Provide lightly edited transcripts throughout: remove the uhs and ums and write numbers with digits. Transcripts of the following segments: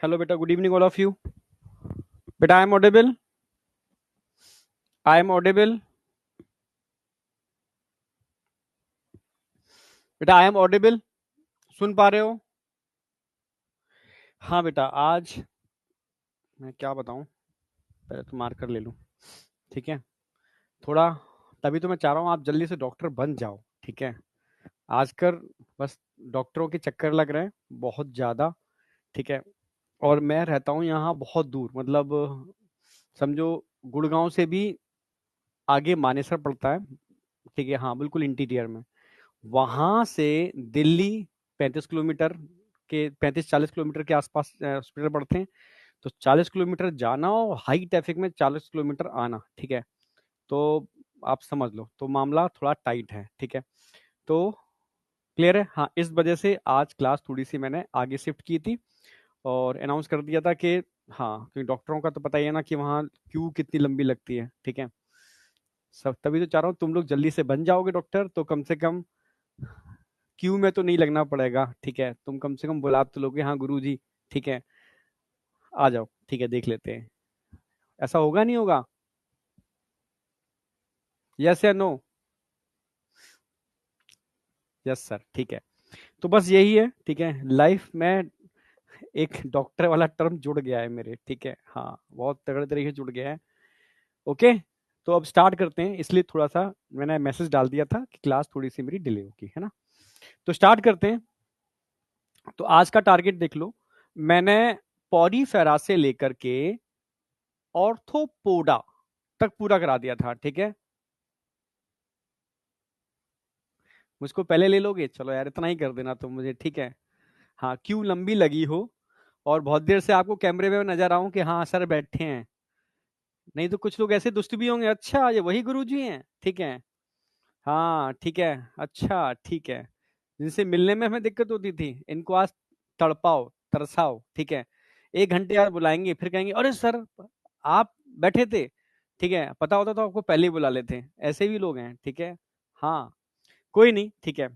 Hello बेटा, good evening all of you. बेटा I am audible? I am audible? बेटा I am Audible? सुन पा रहे हो? हाँ बेटा, आज मैं क्या बताऊं, पहले तो मार्कर ले लूं। ठीक है, थोड़ा तभी तो मैं चाह रहा हूं आप जल्दी से डॉक्टर बन जाओ। ठीक है, आजकल बस डॉक्टरों के चक्कर लग रहे हैं बहुत ज़्यादा। ठीक है, और मैं रहता हूँ यहाँ बहुत दूर, मतलब समझो गुड़गांव से भी आगे मानेसर पड़ता है। ठीक है, हाँ बिल्कुल इंटीरियर में। वहां से दिल्ली 35 किलोमीटर के 35-40 किलोमीटर के आसपास हॉस्पिटल पड़ते हैं। तो 40 किलोमीटर जाना और हाई ट्रैफिक में 40 किलोमीटर आना। ठीक है, तो आप समझ लो तो मामला थोड़ा टाइट है। ठीक है, तो क्लियर है। हाँ, इस वजह से आज क्लास थोड़ी सी मैंने आगे शिफ्ट की थी और अनाउंस कर दिया था कि हाँ, क्योंकि डॉक्टरों का तो पता ही है ना कि वहाँ क्यू कितनी लंबी लगती है। ठीक है, सब तभी तो चाह रहा हूँ तुम लोग जल्दी से बन जाओगे डॉक्टर, तो कम से कम क्यू में तो नहीं लगना पड़ेगा। ठीक है, तुम कम से कम बुला तो लोगे, हाँ गुरुजी ठीक है आ जाओ। ठीक है, देख लेते हैं ऐसा होगा नहीं होगा। यस या नो? Yes sir. ठीक है, तो बस यही है। ठीक है, लाइफ में एक डॉक्टर वाला टर्म जुड़ गया है मेरे। ठीक है, हाँ बहुत तगड़े तरीके से जुड़ गया है। ओके, तो अब स्टार्ट करते हैं। इसलिए थोड़ा सा मैंने मैसेज डाल दिया था कि क्लास थोड़ी सी मेरी डिले होगी, है ना। तो स्टार्ट करते हैं। तो आज का टारगेट देख लो, मैंने पॉरीफेरा से लेकर के ऑर्थोपोडा तक पूरा करा दिया था। ठीक है, मुझको पहले ले लोगे? चलो यार, इतना ही कर देना तुम मुझे। ठीक है, हाँ क्यों लंबी लगी हो और बहुत देर से आपको कैमरे में नजर आऊं कि हाँ सर बैठे हैं। नहीं तो कुछ लोग ऐसे दुष्ट भी होंगे, अच्छा ये वही गुरुजी हैं। ठीक है, हाँ ठीक है, अच्छा ठीक है, जिनसे मिलने में हमें दिक्कत होती थी इनको आज तड़पाओ तरसाओ। ठीक है, 1 घंटे बाद बुलाएंगे फिर कहेंगे अरे सर आप बैठे थे। ठीक है, पता होता तो आपको पहले ही बुला लेते। ऐसे भी लोग हैं। ठीक है, हाँ कोई नहीं। ठीक है,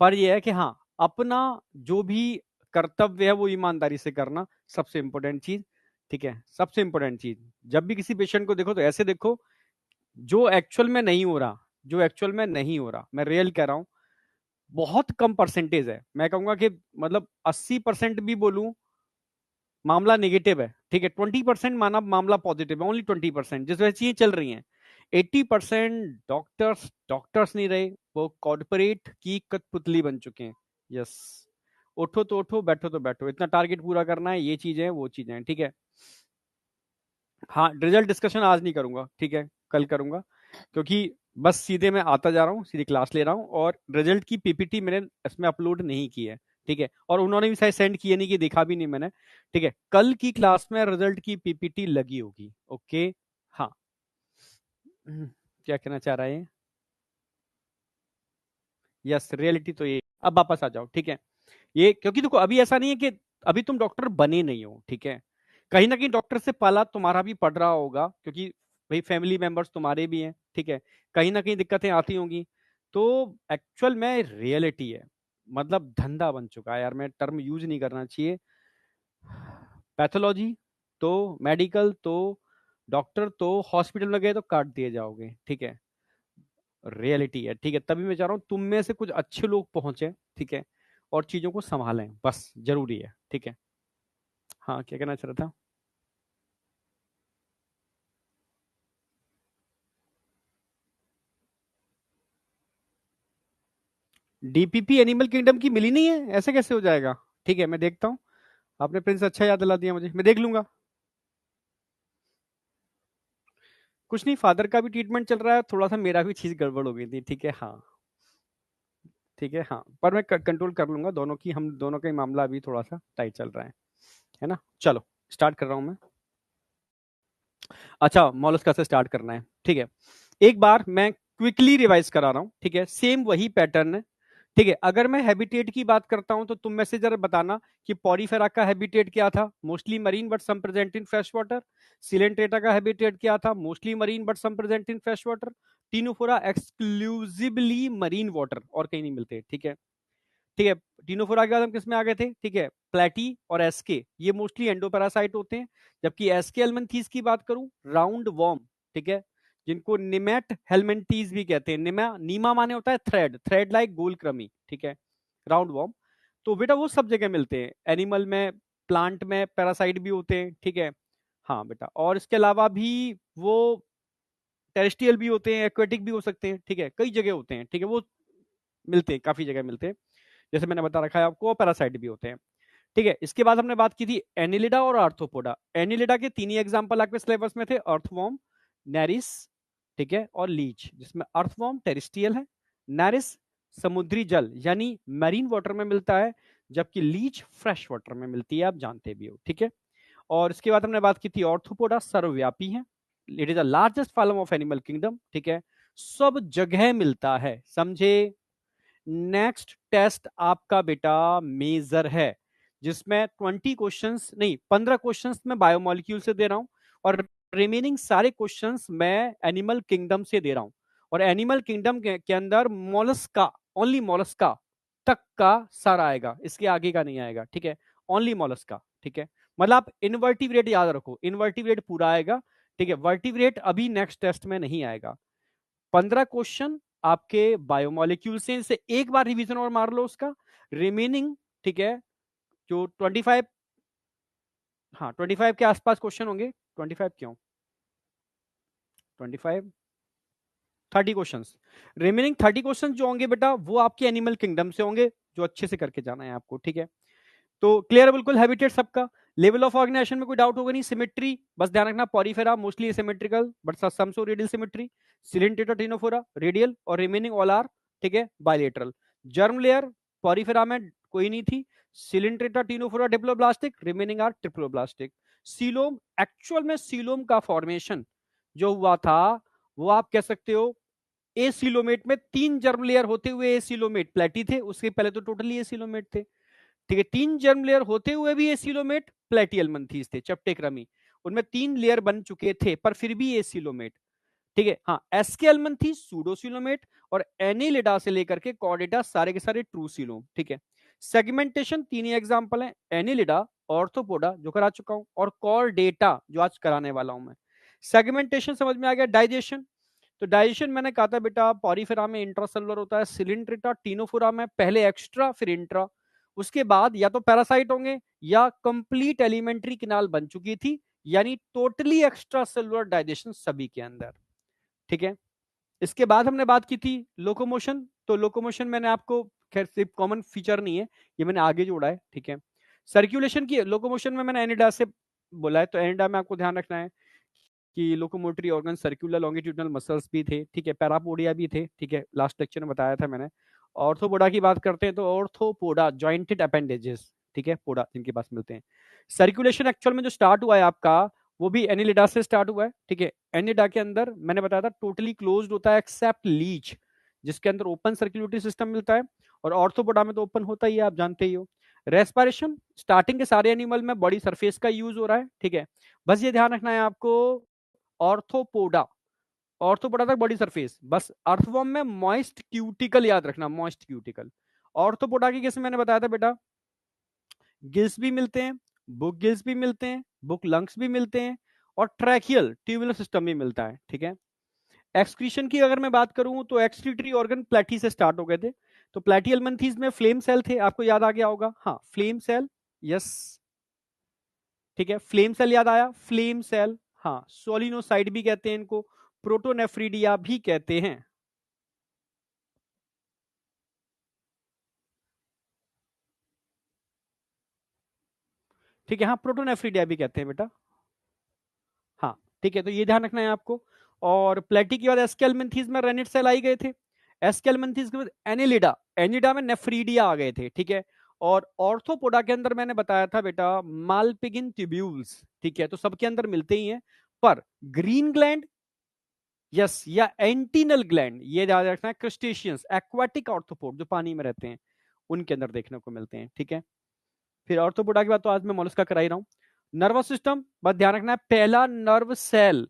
पर यह है कि हाँ, अपना जो भी कर्तव्य है वो ईमानदारी से करना सबसे इंपॉर्टेंट चीज। ठीक है, सबसे इंपॉर्टेंट चीज, जब भी किसी पेशेंट को देखो तो ऐसे देखो जो एक्चुअल में नहीं हो रहा, जो एक्चुअल में नहीं हो रहा, मैं रियल कह रहा हूं। बहुत कम परसेंटेज है, मैं कहूंगा कि मतलब 80% भी बोलूं मामला नेगेटिव है। ठीक है, 20% माना मामला पॉजिटिव है, ओनली 20%, जिस वजह से चीजें चल रही हैं। 80% डॉक्टर्स डॉक्टर्स नहीं रहे, वो कॉर्पोरेट की कठपुतली बन चुके हैं। यस, उठो तो उठो, बैठो तो बैठो, इतना टारगेट पूरा करना है, ये चीजें हैं वो चीजें हैं। ठीक है, हाँ रिजल्ट डिस्कशन आज नहीं करूंगा। ठीक है, कल करूंगा, क्योंकि बस सीधे मैं आता जा रहा हूँ, सीधी क्लास ले रहा हूँ और रिजल्ट की पीपीटी मैंने इसमें अपलोड नहीं की है। ठीक है, और उन्होंने भी शायद सेंड किए नहीं, कि देखा भी नहीं मैंने। ठीक है, कल की क्लास में रिजल्ट की पीपीटी लगी होगी। ओके, हाँ। क्या कहना चाह रहा है? यस, रियलिटी तो ये। अब वापस आ जाओ। ठीक है, ये क्योंकि देखो अभी ऐसा नहीं है कि अभी तुम डॉक्टर बने नहीं हो। ठीक है, कहीं ना कहीं डॉक्टर से पाला तुम्हारा भी पड़ रहा होगा, क्योंकि भाई फैमिली मेंबर्स तुम्हारे भी हैं। ठीक है, कहीं ना कहीं दिक्कतें आती होंगी। तो एक्चुअल में रियलिटी है, मतलब धंधा बन चुका है यार, मैं टर्म यूज नहीं करना चाहिए। पैथोलॉजी तो, मेडिकल तो, डॉक्टर तो, हॉस्पिटल में गए तो काट दिए जाओगे। ठीक है, रियलिटी है। ठीक है, तभी मैं चाह रहा हूँ तुम में से कुछ अच्छे लोग पहुंचे। ठीक है, और चीजों को संभालें, बस जरूरी है। ठीक है, हाँ क्या कहना चाह रहा था? डीपीपी एनिमल किंगडम की मिली नहीं है, ऐसे कैसे हो जाएगा? ठीक है, मैं देखता हूँ। आपने प्रिंस अच्छा याद दिला दिया मुझे, मैं देख लूंगा। कुछ नहीं, फादर का भी ट्रीटमेंट चल रहा है, थोड़ा सा मेरा भी चीज गड़बड़ हो गई थी। ठीक है, हाँ ठीक है, हाँ पर मैं कंट्रोल कर लूंगा दोनों की, हम दोनों का ही मामला अभी थोड़ा सा टाइट चल रहा है ना। चलो स्टार्ट कर रहा हूँ मैं। अच्छा, मोलस्का से स्टार्ट करना है। ठीक है, एक बार मैं क्विकली रिवाइज करा रहा हूं। ठीक है, सेम वही पैटर्न है। ठीक है, अगर मैं हैबिटेट की बात करता हूं तो तुम में से जरा बताना कि पॉरीफेरा का हैबिटेट क्या था? Mostly marine but some present in fresh water. Coelenterata का हैबिटेट क्या था? Mostly marine but some present in fresh water. Ctenophora exclusively marine water, और कहीं नहीं मिलते। ठीक है, ठीक है। टीनोफोरा के बाद हम किस में आ गए थे, ठीक है, प्लेटी और एसके, ये मोस्टली एंडोपैरासाइट होते हैं। जबकि एसके एल्मंथीस की बात करूं, राउंड वॉर्म, ठीक है, जिनको निमेट हेलमेंटीज भी कहते हैं। नीमा माने होता है थ्रेड, थ्रेड लाइक गोल क्रमी, ठीक है, राउंड वॉर्म। तो बेटा वो सब जगह मिलते हैं, एनिमल में, प्लांट में पैरासाइट भी होते हैं, ठीक है। हाँ बेटा, और इसके अलावा भी वो टेरेस्ट्रियल भी होते हैं, एक्वेटिक भी हो सकते हैं, ठीक है, कई जगह होते हैं, ठीक है, वो मिलते हैं, काफी जगह मिलते हैं, जैसे मैंने बता रखा है आपको, पैरासाइट भी होते हैं, ठीक है। इसके बाद हमने बात की थी एनिलिडा और आर्थ्रोपोडा। एनिलिडा के तीन ही एग्जांपल आपके सिलेबस में थे, अर्थवॉर्म, नेरिस, ठीक है, और लीच, जिसमें अर्थवॉर्म टेरेस्ट्रियल है, नेरिस समुद्री जल यानी मैरीन वाटर में मिलता है, जबकि लीच फ्रेश वाटर में मिलती है, आप जानते भी हो, ठीक है। और इसके बाद हमने बात की थी ऑर्थोपोडा सर्वव्यापी है, it is the largest phylum of animal kingdom, ठीक है, सब जगह मिलता है, समझे। नेक्स्ट टेस्ट आपका बेटा मेजर है, जिसमें 20 क्वेश्चंस नहीं 15 क्वेश्चंस मैं बायोमोलिक्यूल से दे रहा हूं, और रिमेनिंग सारे क्वेश्चंस मैं एनिमल किंगडम से दे रहा हूं। और एनिमल किंगडम के अंदर मोलस्का, ओनली मोलस्का तक का सारा आएगा, इसके आगे का नहीं आएगा, ठीक है, ओनली मोलस्का, ठीक है। मतलब आप इनवर्टिब्रेट याद रखो, इनवर्टिब्रेट पूरा आएगा, ठीक है, वर्टिब्रेट अभी नेक्स्ट टेस्ट में नहीं आएगा। 15 क्वेश्चन आपके बायोमोलिक्यूल से एक बार रिवीजन और मार लो उसका, रिमेनिंग, ठीक है, जो 25, हाँ 25 के आसपास क्वेश्चन होंगे, 25 क्यों, 25, 30 क्वेश्चंस, रिमेनिंग 30 क्वेश्चंस जो होंगे बेटा वो आपके एनिमल किंगडम से होंगे, जो अच्छे से करके जाना है आपको, ठीक है। तो क्लियर है बिल्कुल, हैबिटेट सबका। लेवल ऑफ ऑर्गेनाइजेशन में कोई डाउट होगा नहीं। सिमेट्री बस ध्यान रखना, Porifera mostly asymmetrical but some so radial symmetry, Coelenterata Ctenophora radial, और रिमेनिंग ऑल आर, ठीक है, बायलेटरल। जर्म लेयर पॉरीफेरा में कोई नहीं थी, Coelenterata Ctenophora diploblastic, remaining are triploblastic. Coelom, actual में सीलोम का फॉर्मेशन जो हुआ था वो आप कह सकते हो ए सीलोमेट में, 3 जर्म लेयर होते हुए ए सीलोमेट प्लेटी थे, उसके पहले तो टोटली ए सीलोमेट थे, ठीक है। 3 जर्म लेयर होते हुए भी एसिलोमेट प्लेटियलमंथीस थे, चपटे क्रमी, उनमें 3 लेयर बन चुके थे पर फिर भी एसिलोमेट, ठीक है। हाँ, एस्केलमंथीस सूडोसिलोमेट, और एनिलिडा से लेकर के कॉर्डेटा सारे के सारे ट्रू सीलोम, ठीक है। सेगमेंटेशन 3 ही एग्जांपल है, एनिलिडा, ऑर्थोपोडा जो करा चुका हूं, और कॉर्डेटा जो आज कराने वाला हूं मैं। सेगमेंटेशन समझ में आ गया। डाइजेशन, तो डाइजेशन मैंने कहा था बेटा पॉरीफेरा में इंट्रासेलुलर होता है, सिलिंड्रेटा टीनोफोरा में पहले एक्स्ट्रा फिर इंट्रा, उसके बाद या तो पैरासाइट होंगे या कंप्लीट एलिमेंट्री किनाल बन चुकी थी, यानी टोटली एक्स्ट्रा सेलुलर डाइजेशन सभी के अंदर, ठीक है। इसके बाद हमने बात की थी लोकोमोशन, तो लोकोमोशन मैंने आपको, खैर सिर्फ कॉमन फीचर नहीं है, ये मैंने आगे जोड़ा है, ठीक है। सर्कुलेशन की लोकोमोशन में मैंने एनिडा से बोला है, तो एनिडा में आपको ध्यान रखना है कि locomotory organ circular longitudinal muscles भी थे, ठीक है, पैरापोडिया भी थे, ठीक है, लास्ट लेक्चर में बताया था मैंने। ऑर्थोपोडा की बात करते हैं तो ऑर्थोपोडा जॉइंटेड अपेंडेजेस, ठीक है, पोडा जिनके पास मिलते हैं। सर्कुलेशन एक्चुअल में जो स्टार्ट हुआ है आपका वो भी एनिलिडा से स्टार्ट हुआ है, ठीक है। एनिलिडा के अंदर मैंने बताया था टोटली क्लोज्ड होता है एक्सेप्ट लीच, जिसके अंदर ओपन सर्कुलेटरी सिस्टम मिलता है, और ऑर्थोपोडा में तो ओपन होता ही है, आप जानते ही हो। रेस्पिरेशन स्टार्टिंग के सारे एनिमल में बॉडी सरफेस का यूज हो रहा है, ठीक है, बस ये ध्यान रखना है आपको, ऑर्थोपोडा, ऑर्थोपोडा तक बॉडी सरफेस, बस अर्थवॉर्म में मॉइस्ट क्यूटिकल याद रखना, मॉइस्ट क्यूटिकल। ऑर्थोपोडा की केस में मैंने बताया था बेटा गिल्स भी मिलते हैं, बुक गिल्स भी मिलते हैं, बुक लंग्स भी मिलते हैं, और ट्रैकियल ट्यूबुलर सिस्टम भी मिलता है, ठीक है। एक्सक्रीशन की अगर मैं बात करूं तो एक्सक्रीटरी ऑर्गन प्लेटी से स्टार्ट हो गए थे, तो प्लेटियलमंथीज में फ्लेम सेल थे, आपको याद आ गया होगा, हाँ फ्लेम सेल, यस, ठीक है, फ्लेम सेल याद आया, फ्लेम सेल, हाँ सोलिनोसाइड भी कहते हैं इनको, प्रोटोनेफ्रीडिया भी कहते हैं, ठीक है, हाँ प्रोटोनेफ्रीडिया भी कहते हैं बेटा, हाँ ठीक है, तो ये ध्यान रखना है आपको। और प्लेटी के बाद एस्केलमेंथीज में रेनिट सेल आई गए थे, एस्केलमेंथीज के बाद एनिलिडा, एनिडा में नेफ्रीडिया आ गए थे, ठीक है। और ऑर्थोपोडा के अंदर मैंने बताया था बेटा मालपिगिन ट्यूब्यूल्स, ठीक है, तो सबके अंदर मिलते ही हैं, पर ग्रीन ग्लैंड, यस, या एंटीनल ग्लैंड, ये याद रखना है, क्रस्टेशियंस एक्वाटिक ऑर्थोपोड जो पानी में रहते हैं उनके अंदर देखने को मिलते हैं, ठीक है। फिर ऑर्थोपोडा के बाद तो आज मैं मोलस्का करा ही रहा हूं। नर्वस सिस्टम बस ध्यान रखना है, पहला नर्व सेल,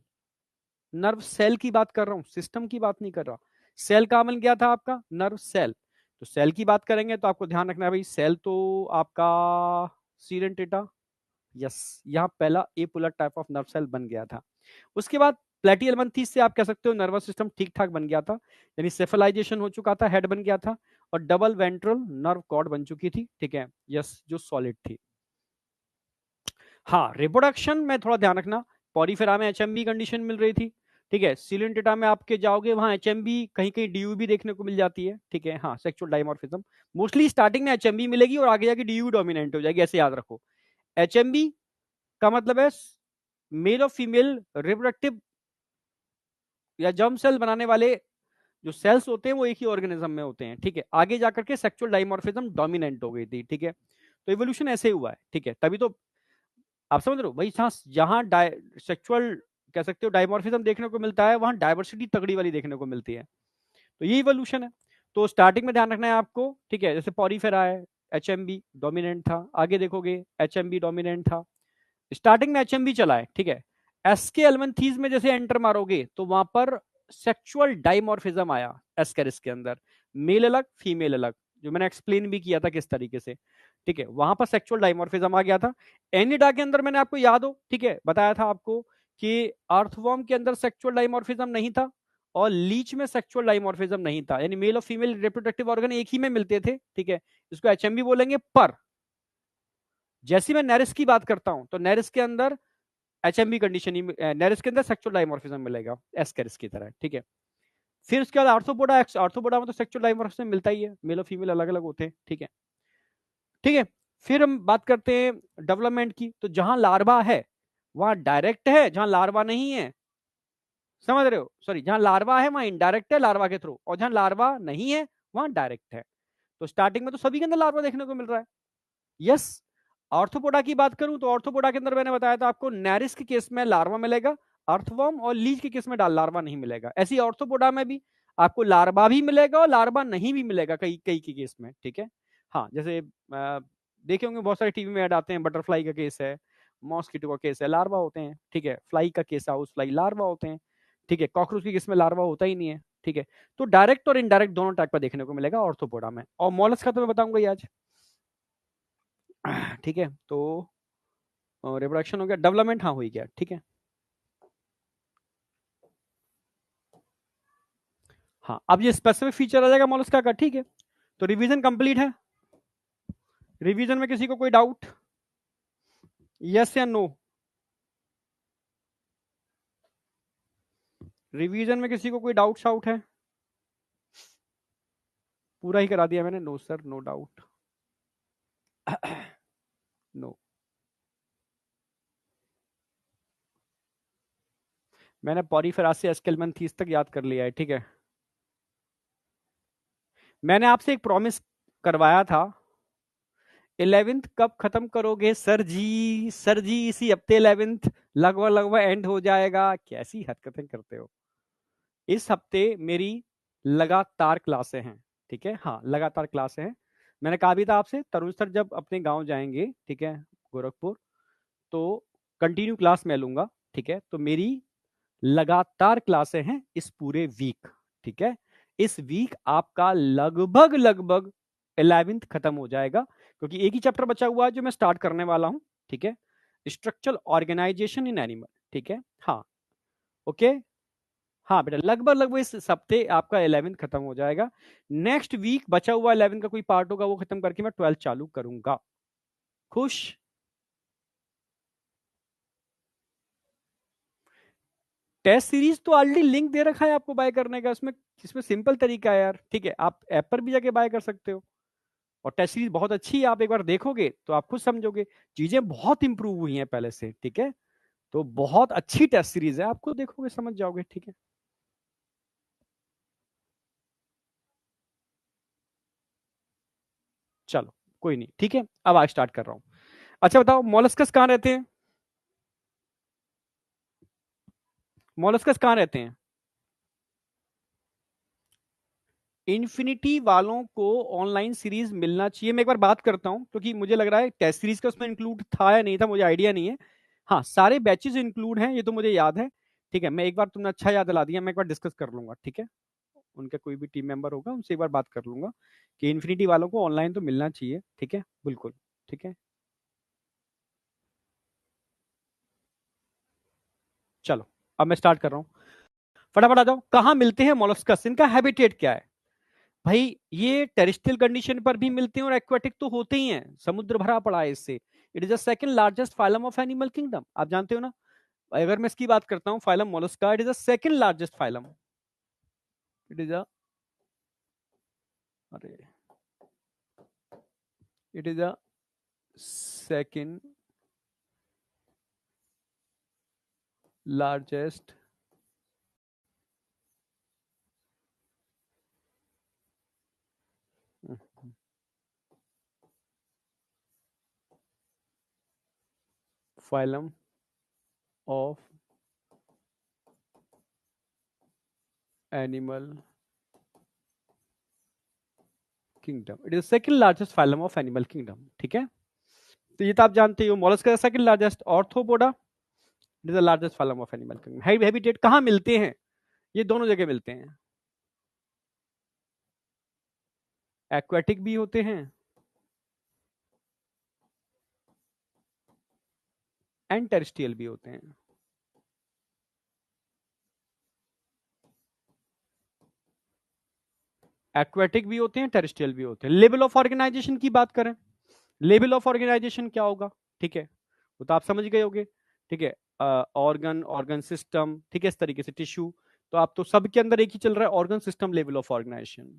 नर्व सेल की बात कर रहा हूं, सिस्टम की बात नहीं कर रहा, सेल का अमल क्या था आपका, नर्व सेल, तो सेल की बात करेंगे तो आपको ध्यान रखना है भाई, सेल तो आपका सीरेंटेटा, यस, यहाँ पहला एपोलर टाइप ऑफ नर्व सेल बन गया था। उसके बाद प्लेटियलमंथीस से आप कह सकते हो नर्वस सिस्टम ठीक ठाक बन गया था, यानी सेफलाइजेशन हो चुका था, हेड बन गया था, और डबल वेंट्रल नर्व कॉर्ड बन चुकी थी, ठीक है, यस, जो सॉलिड थी। हाँ, रिप्रोडक्शन में थोड़ा ध्यान रखना, पॉरीफेरा में एचएमबी कंडीशन मिल रही थी, ठीक है, सिलेंटेटा में आपके जाओगे वहां एचएमबी, कहीं कहीं डीयू भी देखने को मिल जाती है, ठीक है, हाँ, सेक्सुअल डाइमॉर्फिज्म मोस्टली स्टार्टिंग में एचएमबी मिलेगी और आगे जाके डीयू डोमिनेंट हो जाएगी, ऐसे याद रखो। एचएमबी का मतलब है मेल और फीमेल रिप्रोडक्टिव या जर्म सेल बनाने वाले जो सेल्स होते हैं वो एक ही ऑर्गेनिज्म में होते हैं, ठीक है, आगे जाकर के सेक्सुअल डाइमॉर्फिज्म डोमिनेंट हो गई थी, ठीक है, तो इवोल्यूशन ऐसे हुआ है, ठीक है, तभी तो आप समझ रहे हो भाई, जहां सेक्सुअल कह सकते हो डाइमॉर्फिज्म देखने को मिलता है, वहां डाइवर्सिटी तगड़ी वाली देखने को मिलती है, तो ये इवोल्यूशन है। तो स्टार्टिंग में ध्यान रखना है आपको, ठीक है, जैसे पॉरीफेरा है, एचएमबी डोमिनेंट था, आगे देखोगे एचएमबी डोमिनेंट था, स्टार्टिंग में एचएमबी चला है, ठीक है, एसके एल्मंथीज में जैसे एंटर मारोगे तो वहां पर सेक्सुअल डाइमॉर्फिज्म आया एस्केरिस के अंदर, मेल अलग फीमेल अलग, जो मैंने एक्सप्लेन भी किया था किस तरीके से, ठीक है, वहां पर सेक्सुअल डाइमॉर्फिज्म आ गया था। एनिडा के अंदर मैंने आपको याद हो, ठीक है, बताया था आपको कि अर्थवॉर्म के अंदर सेक्सुअल डाइमॉर्फिज्म नहीं था और लीच में सेक्सुअल डाइमॉर्फिज्म नहीं था, यानी मेल और फीमेल रिप्रोडक्टिव ऑर्गन एक ही में मिलते थे, ठीक है, इसको एचएमबी बोलेंगे। पर जैसी मैं नेरिस की बात करता हूं तो नेरिस के अंदर एचएमबी कंडीशन ही, नेरिस के अंदर सेक्सुअल डाइमॉर्फिज्म मिलेगा एस्केरिस की तरह, ठीक है। फिर उसके बाद आर्थ्रोपोडा, आर्थ्रोपोडा में तो सेक्सुअल डाइमॉर्फिज्म मिलता ही है, मेल और फीमेल अलग अलग होते हैं, ठीक है, ठीक है। फिर हम बात करते हैं डेवलपमेंट की, तो जहां लार्वा है वहां डायरेक्ट है, जहां लार्वा नहीं है, समझ रहे हो, सॉरी, जहां लार्वा है वहां इनडायरेक्ट है लार्वा के थ्रू, और जहां लार्वा नहीं है वहां डायरेक्ट है। तो स्टार्टिंग में तो सभी के अंदर लार्वा देखने को मिल रहा है, यस। ऑर्थोपोडा की बात करूं तो ऑर्थोपोडा के अंदर मैंने बताया था आपको, नेरिस के केस में लार्वा मिलेगा, अर्थवर्म और लीच के केस में लार्वा नहीं मिलेगा, ऐसी ऑर्थोपोडा में भी आपको लार्वा भी मिलेगा और लार्वा नहीं भी मिलेगा कई कई के केस में, ठीक है। हाँ, जैसे देखे होंगे बहुत सारे टीवी में ऐड आते हैं, बटरफ्लाई का केस है, मॉस्किटो का केस है, लार्वा होते हैं, ठीक है, फ्लाई का केस हाउस फ्लाई लार्वा होते हैं, ठीक है, कॉकरोच के केस में लार्वा होता ही नहीं है, ठीक है। तो डायरेक्ट और इनडायरेक्ट दोनों टाइप का देखने को मिलेगा ऑर्थोपोडा में, और मॉलस्क का तो मैं बताऊंगा ही आज, ठीक है। तो रिप्रोडक्शन हो गया, डेवलपमेंट हाँ हो गया, ठीक है। हाँ, अब ये स्पेसिफिक फीचर आ जाएगा मोलस्का का, ठीक है। तो रिवीजन कंप्लीट है, रिवीजन में किसी को कोई डाउट, यस या नो? रिवीजन में किसी को कोई डाउट शाउट है? पूरा ही करा दिया मैंने, no sir, no doubt, no. मैंने पॉरीफेरा से एस्केलमेंथीस तक याद कर लिया है, ठीक है। मैंने आपसे एक प्रॉमिस करवाया था, 11th कब खत्म करोगे सर जी, सर जी इसी हफ्ते 11th लगभग लगभग एंड हो जाएगा, कैसी हरकतें करते हो। इस हफ्ते मेरी लगातार क्लासें हैं, ठीक है, हाँ, लगातार क्लासें हैं। मैंने कहा भी था आपसे, तरुण सर जब अपने गांव जाएंगे, ठीक है, गोरखपुर, तो कंटिन्यू क्लास मैं लूंगा, ठीक है। तो मेरी लगातार क्लासें हैं इस पूरे वीक, ठीक है। इस वीक आपका लगभग लगभग 11th खत्म हो जाएगा, क्योंकि एक ही चैप्टर बचा हुआ है जो मैं स्टार्ट करने वाला हूं, ठीक है, स्ट्रक्चरल ऑर्गेनाइजेशन इन एनिमल, ठीक है, हाँ, ओके, हाँ बेटा, लगभग लगभग इस हफ्ते आपका 11th खत्म हो जाएगा। नेक्स्ट वीक बचा हुआ 11th का कोई पार्ट होगा वो खत्म करके मैं 12th चालू करूंगा। खुश? टेस्ट सीरीज तो ऑलरेडी लिंक दे रखा है आपको बाय करने का, इसमें इसमें सिंपल तरीका है यार, ठीक है, आप ऐप पर भी जाके बाय कर सकते हो, और टेस्ट सीरीज बहुत अच्छी है, आप एक बार देखोगे तो आप खुद समझोगे, चीजें बहुत इंप्रूव हुई हैं पहले से, ठीक है। तो बहुत अच्छी टेस्ट सीरीज है, आपको देखोगे समझ जाओगे, ठीक है। चलो कोई नहीं, ठीक है, अब आज स्टार्ट कर रहा हूं। अच्छा बताओ, मोलस्कस कहाँ रहते हैं? मोलस्कस कहाँ रहते हैं? इन्फिनिटी वालों को ऑनलाइन सीरीज मिलना चाहिए, मैं एक बार बात करता हूं, क्योंकि मुझे लग रहा है टेस्ट सीरीज का उसमें इंक्लूड था या नहीं था, मुझे आइडिया नहीं है। हाँ, सारे बैचेस इंक्लूड हैं, ये तो मुझे याद है, ठीक है। मैं एक बार, तुमने अच्छा याद दिला दिया, मैं एक बार डिस्कस कर लूंगा, ठीक है। उनका कोई भी टीम मेंबर होगा, उनसे एक बार बात कर लूंगा कि इन्फिनिटी वालों को ऑनलाइन तो मिलना चाहिए, ठीक है, बिल्कुल, ठीक है। चलो, अब मैं स्टार्ट कर रहा हूँ, फटाफट आ जाओ। कहाँ मिलते हैं मोलस्कस, इनका हैबिटेट क्या है? भाई ये टेरेस्ट्रियल कंडीशन पर भी मिलते हैं और एक्वाटिक तो होते ही हैं, समुद्र भरा पड़ा है इससे। It is the second largest phylum of animal kingdom, आप जानते हो ना। अगर मैं इसकी बात करता हूँ phylum mollusca, it is the second largest phylum. It is a अरे it is a second largest phylum of animal kingdom, it is second largest phylum of animal kingdom, ठीक है। तो ये तो आप जानते हो, mollusca second largest, arthropoda it is the largest phylum of animal kingdom. Habitat कहाँ मिलते हैं? ये दोनों जगह मिलते हैं, एक्वाटिक भी होते हैं एंड टेरेस्ट्रियल भी होते हैं। एक्वाटिक भी होते हैं, टेरेस्ट्रियल भी होते हैं। लेवल ऑफ ऑर्गेनाइजेशन की बात करें, लेवल ऑफ ऑर्गेनाइजेशन क्या होगा, ठीक है, वो तो आप समझ गए होगे, ठीक है। ऑर्गन, ऑर्गन सिस्टम, ठीक है, इस तरीके से टिश्यू, तो आप तो सबके अंदर एक ही चल रहा है, organ system level of organisation.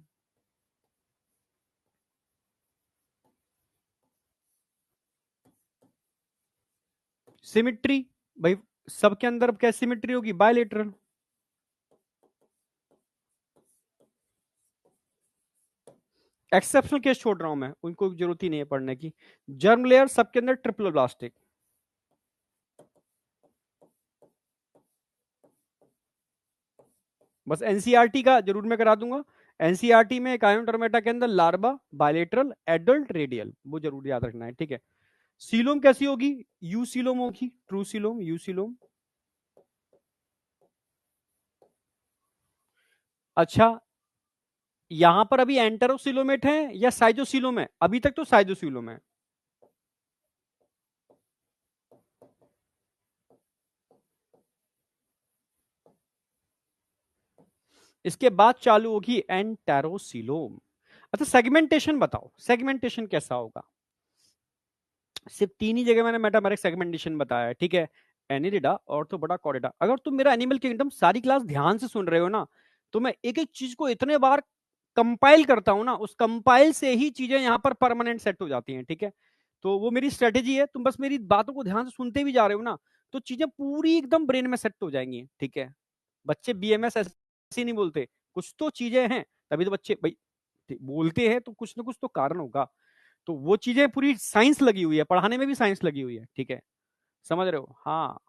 Symmetry, भाई सबके अंदर अब क्या सिमिट्री होगी, बायलेटरल। एक्सेप्शनल केस छोड़ रहा हूं मैं, उनको जरूरत ही नहीं है पढ़ने की। जर्म लेयर सबके अंदर ट्रिपल ब्लास्टिक। बस एनसीईआरटी का जरूर मैं करा दूंगा। एनसीईआरटी में कायोटर्मेटा के अंदर लार्वा, बायलेटरल, एडल्ट, रेडियल, वो जरूर याद रखना है, ठीक है। सीलोम कैसी होगी, यू सीलोम होगी, ट्रू सीलोम, यू सीलोम। अच्छा, यहां पर अभी एंटेरोसिलोमेट है या साइजोसिलोम है? अभी तक तो साइजोसिलोम है। इसके बाद चालू होगी एंटेरोसिलोम। अच्छा, सेगमेंटेशन बताओ, सेगमेंटेशन कैसा होगा? सिर्फ तीन ही जगह मैंने मेटामेरिक सेगमेंटेशन बताया है, ठीक है। Annelida, arthropoda, Chordata. अगर तुम मेरा एनिमल किंगडम सारी क्लास ध्यान से सुन रहे हो ना, तो मैं एक एक चीज को इतने बार कंपाइल करता हूं ना, उस कंपाइल से ही चीजें यहां पर परमानेंट सेट हो जाती हैं, ठीक है। तो वो मेरी स्ट्रेटेजी है, तुम बस मेरी बातों को ध्यान से सुनते भी जा रहे हो ना, तो चीजें पूरी एकदम ब्रेन में सेट हो जाएंगी, ठीक है। बच्चे बीएमएस ऐसे नहीं बोलते, कुछ तो चीजें हैं, तभी तो बच्चे भाई बोलते हैं, तो कुछ ना कुछ तो कारण होगा। तो वो चीजें पूरी साइंस लगी हुई है, पढ़ाने में भी साइंस लगी हुई है, ठीक है, समझ रहे हो? हाँ,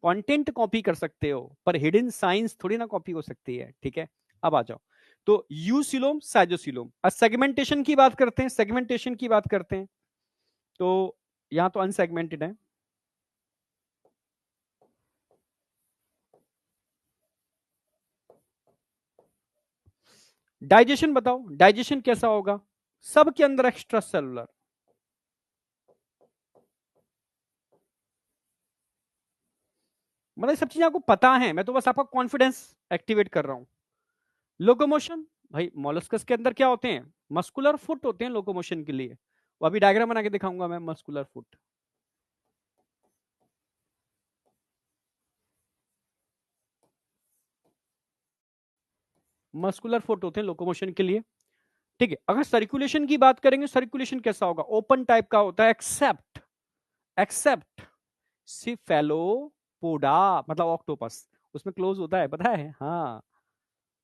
कंटेंट कॉपी कर सकते हो, पर हिडन साइंस थोड़ी ना कॉपी हो सकती है, ठीक है। अब आ जाओ, तो यूसिलोम, साइजोसिलोम। अब सेगमेंटेशन की बात करते हैं, सेगमेंटेशन की बात करते हैं, तो यहां तो अनसेगमेंटेड है। डाइजेशन बताओ, डाइजेशन कैसा होगा? सबके अंदर एक्स्ट्रा सेलुलर। मतलब सब चीजें आपको पता है, मैं तो बस आपका कॉन्फिडेंस एक्टिवेट कर रहा हूं। लोकोमोशन, भाई मॉलस्कस के अंदर क्या होते हैं? मस्कुलर फुट होते हैं लोकोमोशन के लिए। वो अभी डायग्राम बना के दिखाऊंगा मैं, मस्कुलर फुट। मस्कुलर फुट होते हैं लोकोमोशन के लिए, ठीक है। अगर सर्कुलेशन की बात करेंगे, सर्कुलेशन कैसा होगा? ओपन टाइप का होता है, एक्सेप्ट, एक्सेप्ट सिफेलोपोडा, मतलब ऑक्टोपस, उसमें क्लोज होता है, पता है? हाँ,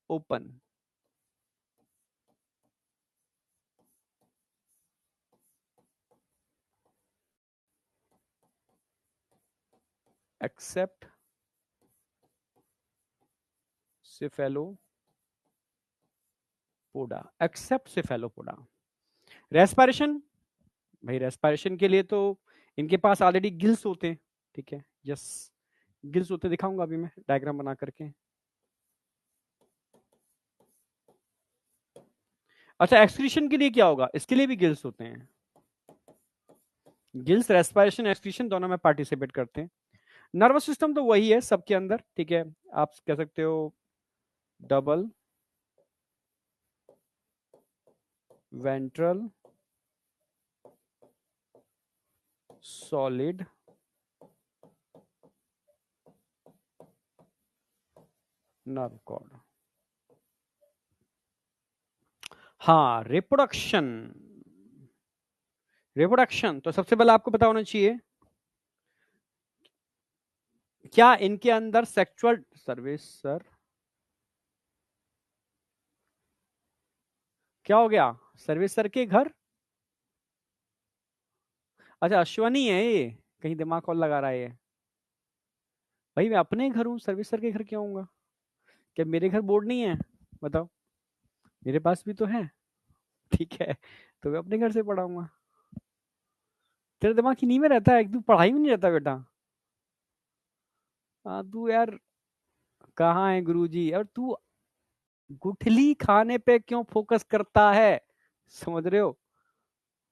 open, except Cephalopoda, except Cephalopoda. Respiration, भाई रेस्पिरेशन के लिए तो इनके पास ऑलरेडी गिल्स होते हैं, ठीक है, यस, गिल्स होते दिखाऊंगा अभी मैं डायग्राम बना करके। अच्छा, एक्सक्रीशन के लिए क्या होगा? इसके लिए भी गिल्स होते हैं। गिल्स रेस्पिरेशन एक्सक्रीशन दोनों में पार्टिसिपेट करते हैं। नर्वस सिस्टम तो वही है सबके अंदर, ठीक है। आप कह सकते हो double ventral solid nerve cord. हाँ, रिप्रोडक्शन। रिप्रोडक्शन तो सबसे पहले आपको पता होना चाहिए क्या इनके अंदर सेक्सुअल सर्विस। सर क्या हो गया? सर्विस सर के घर? अच्छा, अश्वनी है ये, कहीं दिमाग कॉल लगा रहा है ये। भाई मैं अपने घर हूँ, सर्विस सर के घर क्यों आऊंगा? क्या मेरे घर बोर्ड नहीं है? बताओ। मेरे पास भी तो है। ठीक है, तो मैं अपने घर से पढ़ाऊंगा। तेरे दिमाग की नींव में रहता है, तू पढ़ाई में नहीं रहता बेटा। हाँ तू यार, कहाँ है गुरुजी? और तू गुठली खाने पे क्यों फोकस करता है? समझ रहे हो?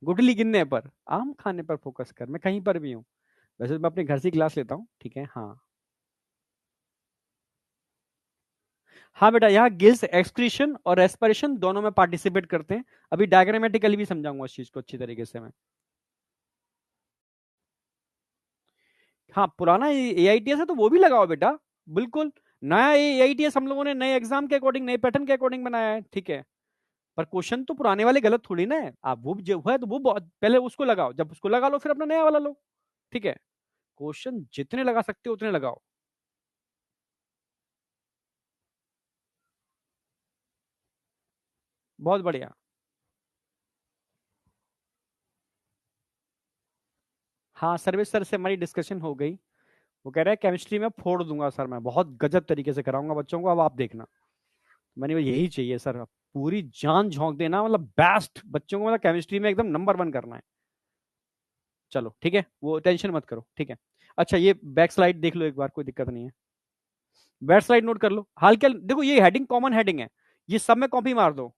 गुठली गिनने पर, आम खाने पर फोकस कर। मैं कहीं पर भी हूँ, वैसे तो मैं अपने घर से क्लास लेता हूँ, ठीक है। हाँ हाँ बेटा, यहाँ गिल्स एक्सक्रीशन और रेस्पिरेशन दोनों में पार्टिसिपेट करते हैं। अभी डायग्रामेटिकली भी समझाऊंगा इस चीज को अच्छी तरीके से मैं। हाँ, पुराना एआईटीएस है तो वो भी लगाओ बेटा, बिल्कुल। नया एआईटीएस हम लोगों ने नए एग्जाम के अकॉर्डिंग, नए पैटर्न के अकॉर्डिंग बनाया है, ठीक है। पर क्वेश्चन तो पुराने वाले गलत थोड़ी ना है। आप वो जो है तो वो पहले उसको लगाओ, जब उसको लगा लो फिर अपना नया वाला लो, ठीक है। क्वेश्चन जितने लगा सकते हो उतने लगाओ। बहुत बढ़िया। हाँ, सर्विस सर से हमारी डिस्कशन हो गई। वो कह रहा है केमिस्ट्री में फोड़ दूंगा सर, मैं बहुत गजब तरीके से कराऊंगा बच्चों को, अब आप देखना। मैंने बोला यही चाहिए सर, अब पूरी जान झोंक देना, मतलब बेस्ट बच्चों को, मतलब केमिस्ट्री में एकदम नंबर वन करना है। चलो ठीक है, वो टेंशन मत करो, ठीक है। अच्छा, ये बैक स्लाइड देख लो एक बार, कोई दिक्कत नहीं है। बैक स्लाइड नोट कर लो, हाल क्या देखो, ये हेडिंग कॉमन हेडिंग है, ये सब में कॉपी मार दो।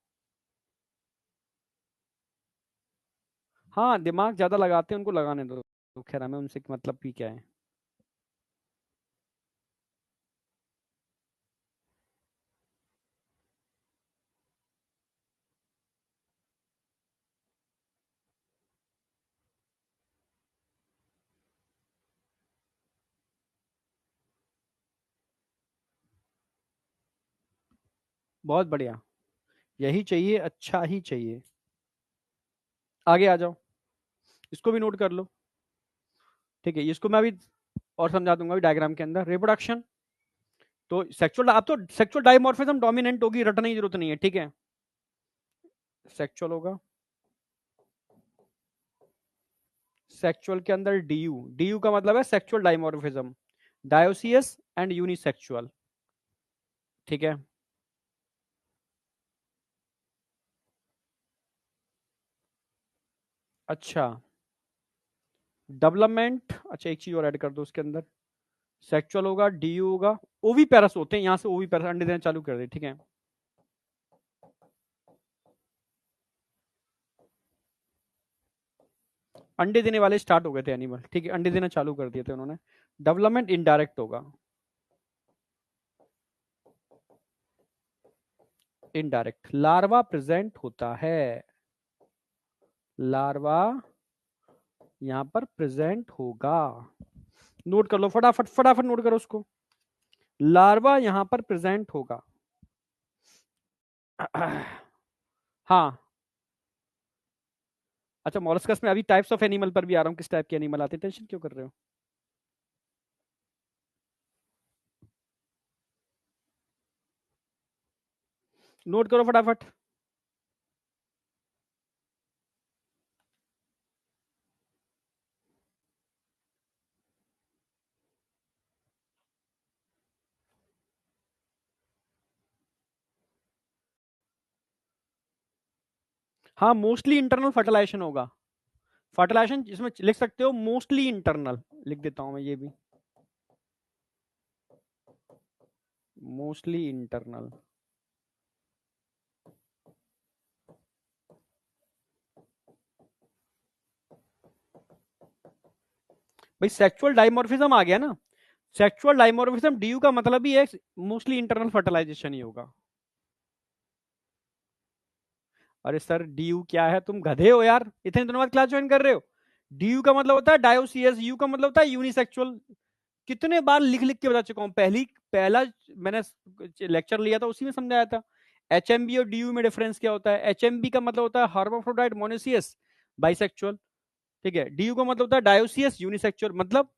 हाँ, दिमाग ज्यादा लगाते हैं उनको लगाने दो, तो खैर हमें उनसे मतलब भी क्या है। बहुत बढ़िया, यही चाहिए, अच्छा ही चाहिए। आगे आ जाओ, इसको भी नोट कर लो, ठीक है। इसको मैं अभी और समझा दूंगा अभी डायग्राम के अंदर। रिप्रोडक्शन तो सेक्सुअल, अब तो सेक्सुअल डायमॉर्फिज्म डोमिनेंट होगी, रटने की जरूरत नहीं है, ठीक है। सेक्सुअल होगा, सेक्सुअल के अंदर डीयू, डीयू का मतलब है sexual dimorphism, dioecious and unisexual, ठीक है। अच्छा, डेवलपमेंट, अच्छा एक चीज और ऐड कर दो उसके अंदर। सेक्सुअल होगा, डीयू होगा, ओवी पैरस होते हैं, यहां से ओवी पैरस अंडे देना चालू कर दे, ठीक है। अंडे देने वाले स्टार्ट हो गए थे एनिमल, ठीक है, अंडे देना चालू कर दिए थे उन्होंने। डेवलपमेंट इनडायरेक्ट होगा, इनडायरेक्ट। लार्वा प्रेजेंट होता है, लार्वा यहां पर प्रेजेंट होगा। नोट कर लो फटाफट, फटाफट नोट करो उसको। लार्वा यहां पर प्रेजेंट होगा। हाँ। अच्छा, मॉलस्कस में अभी टाइप्स ऑफ एनिमल पर भी आ रहा हूँ, किस टाइप के एनिमल आते हैं, टेंशन क्यों कर रहे हो? नोट करो फटाफट। हाँ, मोस्टली इंटरनल फर्टिलाइजेशन होगा। फर्टिलाइजेशन इसमें लिख सकते हो, मोस्टली इंटरनल लिख देता हूं मैं ये भी, मोस्टली इंटरनल। भाई सेक्सुअल डाइमॉर्फिज्म आ गया ना, सेक्सुअल डाइमॉर्फिज्म डीयू का मतलब ही है मोस्टली इंटरनल फर्टिलाइजेशन ही होगा। अरे सर डीयू क्या है, तुम गधे हो यार, इतने दिनों बाद क्लास ज्वाइन कर रहे हो। डीयू का मतलब होता है डायोसियस, यू का मतलब होता है यूनिसेक्सुअल। कितने बार लिख लिख के बता चुका हूं, पहला मैंने लेक्चर लिया था उसी में समझाया था। एचएमबी और डीयू में डिफरेंस क्या होता है। एचएमबी का मतलब होता है हार्माफ्रोडाइट मोनोसियस बाइसेक्सुअल, ठीक है। डीयू का मतलब होता है डायोसियस यूनिसेक्सुअल, मतलब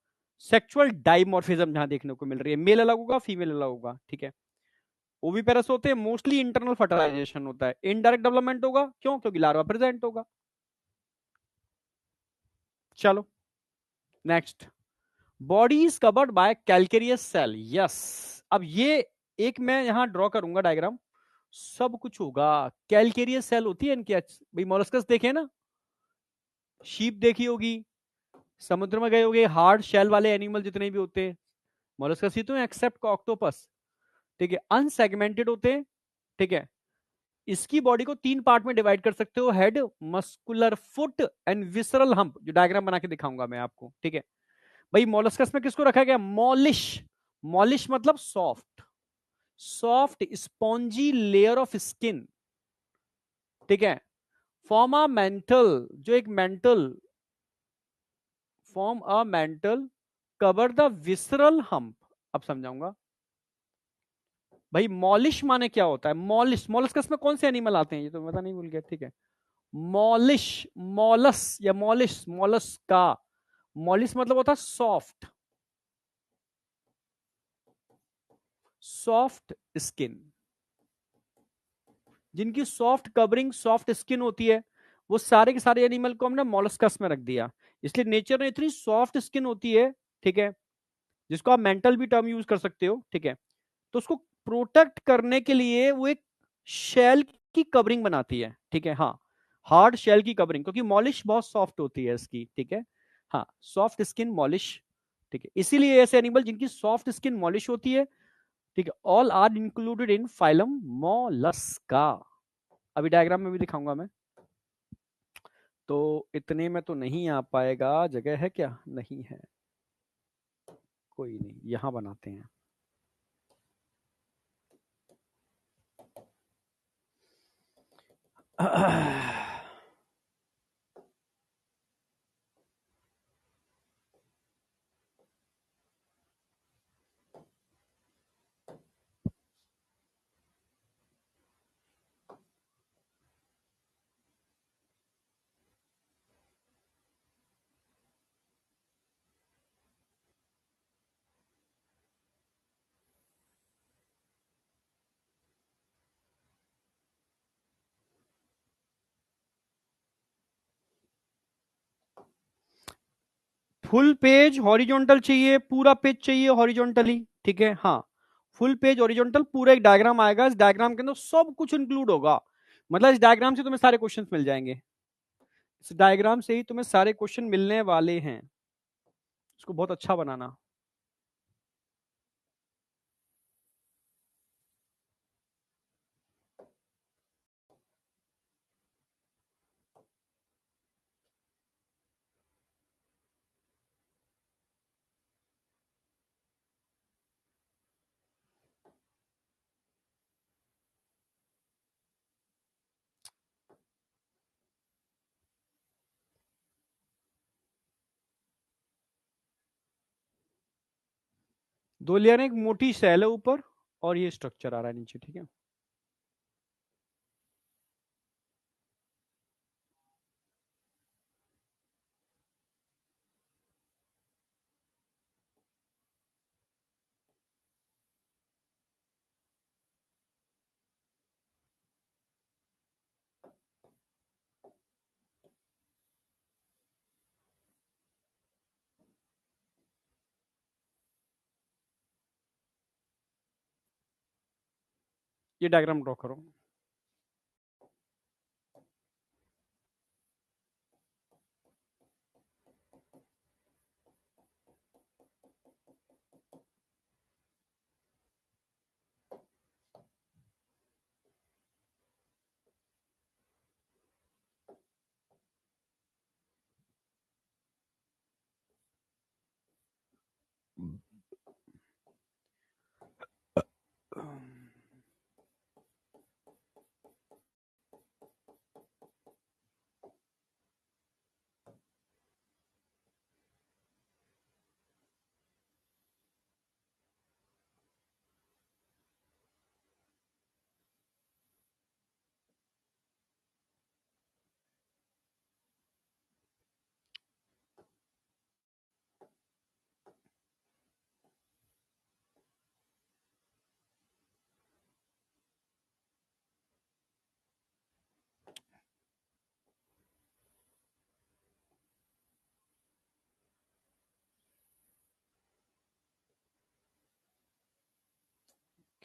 सेक्सुअल डाइमॉर्फिज्म जहां देखने को मिल रही है, मेल अलग होगा फीमेल अलग होगा, ठीक है। ओवीपेरस होते हैं मोस्टली इंटरनल फर्टिलाइजेशन होता है, इनडायरेक्ट डेवलपमेंट होगा, क्यों, क्योंकि लार्वा प्रेजेंट होगा। चलो next, body is covered by calcareous shell, yes. अब ये एक मैं यहां ड्रॉ करूंगा डायग्राम, सब कुछ होगा। कैलकेरियस सेल होती है इनकी, भाई मोलस्कस देखे ना, शीप देखी होगी, समुद्र में गए होंगे, हार्ड शेल वाले एनिमल जितने भी होते हैं मोलस्कस ही तो है, एक्सेप्ट ऑक्टोपस, ठीक है। अनसेगमेंटेड होते हैं, ठीक है। इसकी बॉडी को तीन पार्ट में डिवाइड कर सकते हो, head, muscular foot and visceral hump, जो डायग्राम बना के दिखाऊंगा मैं आपको, ठीक है। भाई मोलस्कस में किसको रखा गया, मॉलिश, मॉलिश मतलब soft, soft spongy layer of skin, ठीक है। फॉर्म अ मेंटल, जो एक mental, form a mental cover the visceral hump. अब समझाऊंगा। भाई मॉलिश माने क्या होता है, मॉलिश, मॉलस्कस में कौन से एनिमल आते हैं, ये तो पता नहीं, भूल गया, ठीक है। मॉलिश, मॉलस या मॉलिश, मॉलस का, मॉलिश मतलब होता है सॉफ्ट, सॉफ्ट स्किन, जिनकी सॉफ्ट कवरिंग, सॉफ्ट स्किन होती है, वो सारे के सारे एनिमल को हमने मॉलस्कस में रख दिया। इसलिए नेचर ने इतनी सॉफ्ट स्किन होती है, ठीक है, जिसको आप मेंटल भी टर्म यूज कर सकते हो, ठीक है। तो उसको प्रोटेक्ट करने के लिए वो एक शेल की कवरिंग बनाती है, ठीक है, हाँ, हार्ड शेल की कवरिंग, क्योंकि मॉलिश बहुत सॉफ्ट होती है इसकी, ठीक है, हाँ, सॉफ्ट स्किन मॉलिश, ठीक है। इसीलिए ऐसे एनिमल जिनकी सॉफ्ट स्किन मॉलिश होती है, ठीक है, all are included in phylum Mollusca. अभी डायग्राम में भी दिखाऊंगा मैं। तो इतने में तो नहीं आ पाएगा, जगह है क्या, नहीं है, कोई नहीं, यहां बनाते हैं। फुल पेज हॉरिजॉन्टल चाहिए, पूरा पेज चाहिए हॉरिजॉन्टली, ठीक है, हाँ, फुल पेज हॉरिजॉन्टल, पूरा एक डायग्राम आएगा, इस डायग्राम के अंदर सब कुछ इंक्लूड होगा। मतलब इस डायग्राम से तुम्हें सारे क्वेश्चंस मिल जाएंगे, इस डायग्राम से ही तुम्हें सारे क्वेश्चन मिलने वाले हैं। इसको बहुत अच्छा बनाना। दो लेयर, एक मोटी सेल है ऊपर, और ये स्ट्रक्चर आ रहा है नीचे, ठीक है। ये डायग्राम ड्रॉ करो।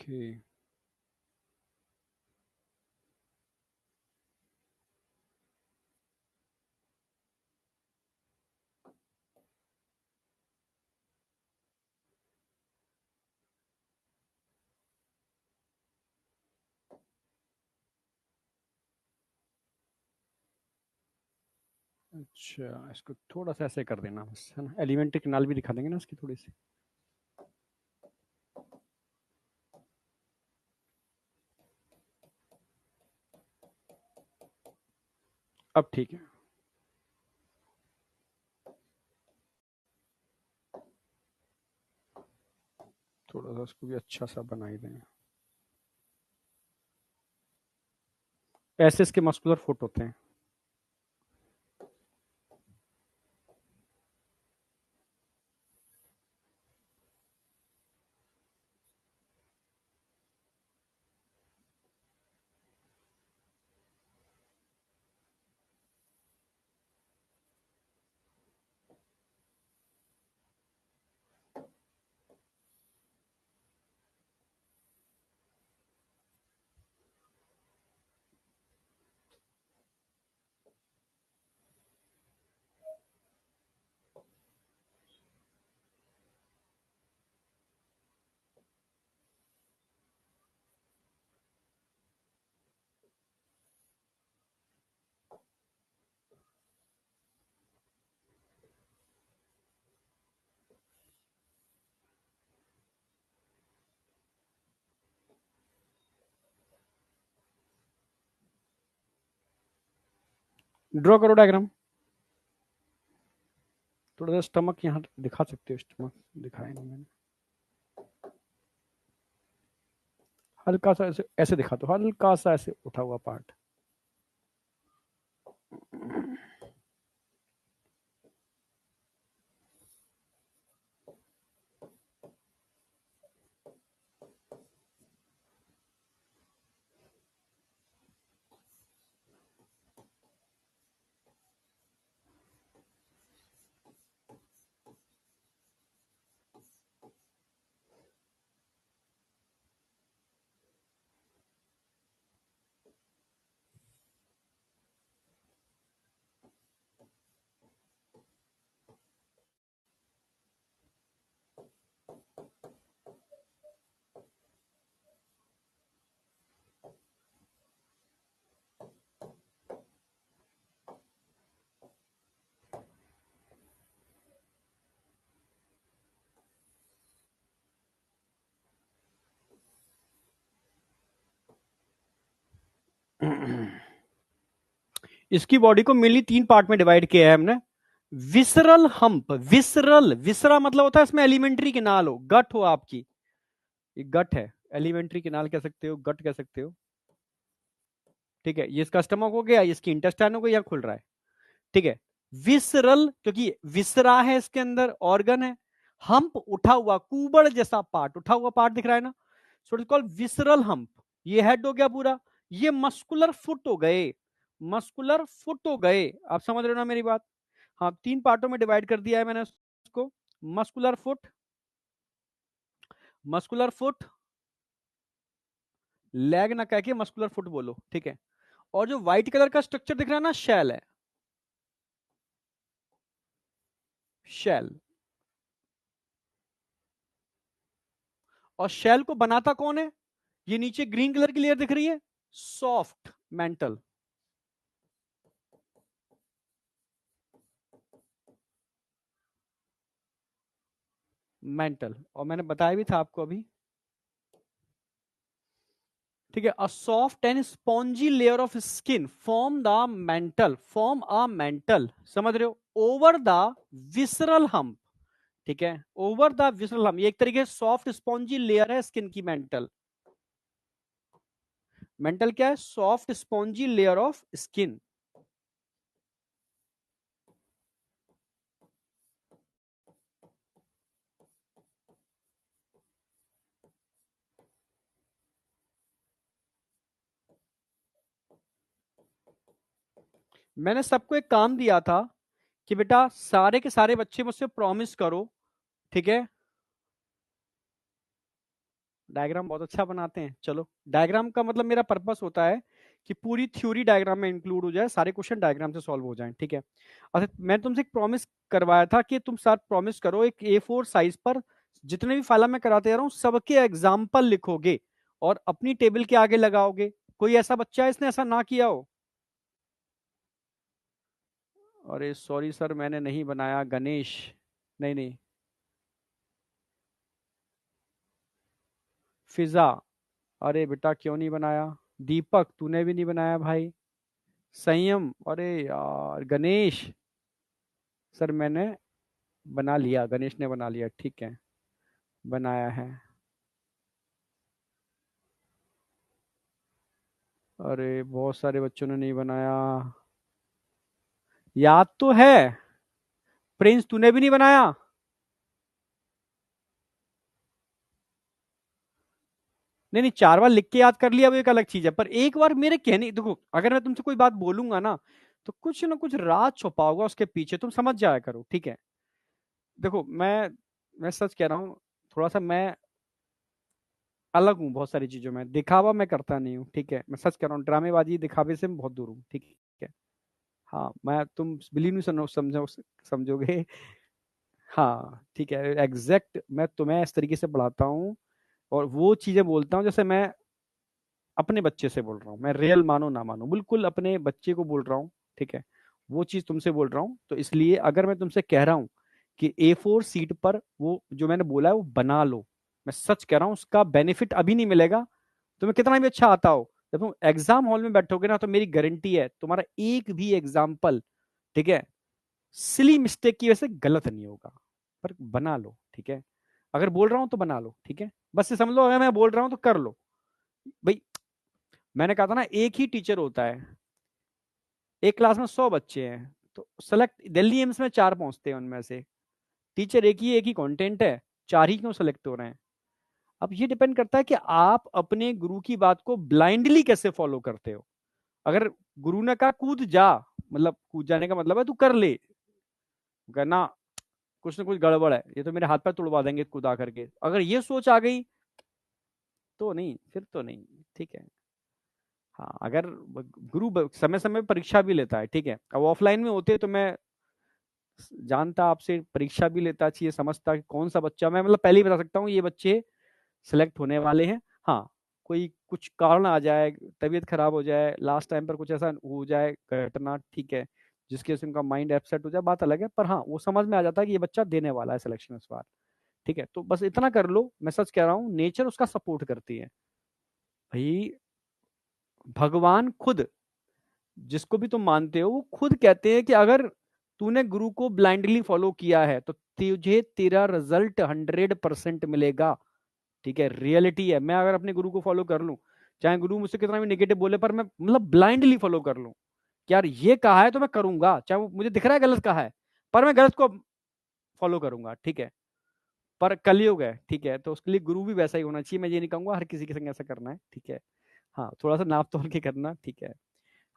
ओके। अच्छा, इसको थोड़ा सा ऐसे कर देना बस, है ना। एलिमेंट्री कैनाल भी दिखा देंगे ना उसकी थोड़ी सी। अब ठीक है। थोड़ा सा उसको भी अच्छा सा बना ही दें। ऐसे इसके मस्कुलर फुट होते हैं। ड्रॉ करो डायग्राम। थोड़ा सा स्टमक यहाँ दिखा सकते हो, स्टमक दिखाया नहीं मैंने। हल्का सा ऐसे ऐसे दिखा दो, हल्का सा ऐसे उठा हुआ पार्ट। इसकी बॉडी को मेनली 3 पार्ट में डिवाइड किया है हमने। विसरल हम्प, विसरल, विसरा मतलब होता है इसमें एलिमेंट्री कैनाल हो, गट हो आपकी, ये गट है। एलिमेंट्री कैनाल कह सकते हो, गट कह सकते हो। ठीक है, ये इसका स्टमक हो गया, इसकी इंटेस्टाइन हो गई, या खुल रहा है। ठीक है। विसरल, क्योंकि विसरा है इसके अंदर, ऑर्गन है। हम्प उठा हुआ, कुबड़ जैसा पार्ट, उठा हुआ पार्ट दिख रहा है ना, so it's called visceral hump. ये हेड हो गया पूरा। ये मस्कुलर फुट हो गए, मस्कुलर फुट हो गए। आप समझ रहे हो ना मेरी बात। हाँ, 3 पार्टों में डिवाइड कर दिया है मैंने उसको। Muscular foot, muscular foot, leg ना कह के मस्कुलर फुट बोलो, ठीक है। और जो व्हाइट कलर का स्ट्रक्चर दिख रहा है ना, शेल है, शेल। और शेल को बनाता कौन है? ये नीचे ग्रीन कलर की लेयर दिख रही है, सॉफ्ट मेंटल। मेंटल, और मैंने बताया भी था आपको अभी। ठीक है, a soft and spongy layer of skin form the mental, form a mental, समझ रहे हो, ओवर द विसरल हम्प। ठीक है, ओवर द विसरल हम्प, ये एक तरीके से सॉफ्ट स्पॉन्जी लेयर है स्किन की, मेंटल। मेंटल क्या है? Soft spongy layer of skin. मैंने सबको एक काम दिया था कि बेटा सारे के सारे बच्चे मुझसे प्रॉमिस करो, ठीक है, डायग्राम बहुत अच्छा बनाते हैं। चलो, डायग्राम का मतलब मेरा पर्पस होता है कि पूरी थ्योरी डायग्राम में इंक्लूड हो जाए, सारे क्वेश्चन डायग्राम से सॉल्व हो जाएं, ठीक है। अच्छा, मैं तुमसे एक प्रॉमिस करवाया था कि तुम साथ प्रॉमिस करो, एक A4 साइज पर जितने भी फाइल मैं कराते जा रहा हूँ सबके एग्जाम्पल लिखोगे और अपनी टेबल के आगे लगाओगे। कोई ऐसा बच्चा है इसने ऐसा ना किया हो? अरे सॉरी सर, मैंने नहीं बनाया। गणेश, नहीं नहीं। फिजा, अरे बेटा क्यों नहीं बनाया? दीपक, तूने भी नहीं बनाया भाई। संयम, अरे यार। गणेश, सर मैंने बना लिया, गणेश ने बना लिया, ठीक है, बनाया है। अरे बहुत सारे बच्चों ने नहीं बनाया। याद तो है। प्रिंस, तूने भी नहीं बनाया? नहीं नहीं, 4 बार लिख के याद कर लिया वो एक अलग चीज है, पर एक बार मेरे कहने, देखो अगर मैं तुमसे कोई बात बोलूंगा ना तो कुछ ना कुछ राज छुपा होगा उसके पीछे, तुम समझ जाया करो, ठीक है। देखो मैं सच कह रहा हूँ, थोड़ा सा मैं अलग हूँ बहुत सारी चीजों में, दिखावा मैं करता नहीं हूँ, ठीक है। मैं सच कह रहा हूँ, ड्रामेबाजी दिखावे से मैं बहुत दूर हूँ, ठीक है। हाँ, मैं, तुम बिलीव नहीं समझोगे। हाँ ठीक है, एग्जैक्ट मैं तुम्हें इस तरीके से पढ़ाता हूँ और वो चीजें बोलता हूँ जैसे मैं अपने बच्चे से बोल रहा हूँ। मैं रियल मानो ना मानो, बिल्कुल अपने बच्चे को बोल रहा हूँ, ठीक है। वो चीज तुमसे बोल रहा हूँ, तो इसलिए अगर मैं तुमसे कह रहा हूँ कि A4 सीट पर वो जो मैंने बोला है वो बना लो, मैं सच कह रहा हूँ उसका बेनिफिट अभी नहीं मिलेगा। तुम्हें कितना भी अच्छा आता हो, जब तुम एग्जाम हॉल में बैठोगे ना तो मेरी गारंटी है तुम्हारा एक भी एग्जाम्पल, ठीक है, सिली मिस्टेक की वजह से गलत नहीं होगा। पर बना लो, ठीक है। अगर बोल रहा हूं तो बना लो, ठीक है। बस ये समझ लो, अगर मैं बोल रहा हूं तो कर लो भाई। मैंने कहा था ना, एक ही टीचर होता है, एक क्लास में 100 बच्चे हैं, तो सेलेक्ट दिल्ली एम्स में 4 पहुंचते हैं, उनमें से टीचर एक ही, एक ही कंटेंट है, 4 ही क्यों सेलेक्ट हो रहे हैं? अब ये डिपेंड करता है कि आप अपने गुरु की बात को ब्लाइंडली कैसे फॉलो करते हो। अगर गुरु ने कहा कूद जा, मतलब कूद जाने का मतलब है तू कर ले, ना कुछ ना कुछ गड़बड़ है, ये तो मेरे हाथ पैर तुड़वा देंगे कूदा करके, अगर ये सोच आ गई तो नहीं, फिर तो नहीं, ठीक है। हाँ, अगर गुरु समय समय पर परीक्षा भी लेता है, ठीक है। अब ऑफलाइन में होते तो मैं जानता, आपसे परीक्षा भी लेता, चाहिए समझता कि कौन सा बच्चा, मैं मतलब पहले ही बता सकता हूँ ये बच्चे सिलेक्ट होने वाले हैं। हाँ, कोई कुछ कारण आ जाए, तबीयत खराब हो जाए, लास्ट टाइम पर कुछ ऐसा हो जाए घटना, ठीक है, जिसकी वजह से उनका माइंड अपसेट हो जाए, बात अलग है, पर हाँ वो समझ में आ जाता है कि ये बच्चा देने वाला है सिलेक्शन इस बार, ठीक है। तो बस इतना कर लो, मैं सच कह रहा हूँ, नेचर उसका सपोर्ट करती है भाई। भगवान खुद, जिसको भी तुम मानते हो, वो खुद कहते हैं कि अगर तूने गुरु को ब्लाइंडली फॉलो किया है तो तुझे तेरा रिजल्ट 100% मिलेगा, ठीक है। रियलिटी है, मैं अगर अपने गुरु को फॉलो कर लूं, चाहे गुरु मुझसे कितना भी नेगेटिव बोले, पर मैं मतलब ब्लाइंडली फॉलो कर लूं कि यार ये कहा है तो मैं करूंगा, चाहे वो मुझे दिख रहा है गलत कहा है, पर मैं गलत को फॉलो करूंगा, ठीक है। पर कलयुग है, ठीक है, तो उसके लिए गुरु भी वैसा ही होना चाहिए। मैं ये नहीं कहूंगा हर किसी के संग ऐसा करना है, ठीक है। हाँ, थोड़ा सा नाप तोल के करना, ठीक है।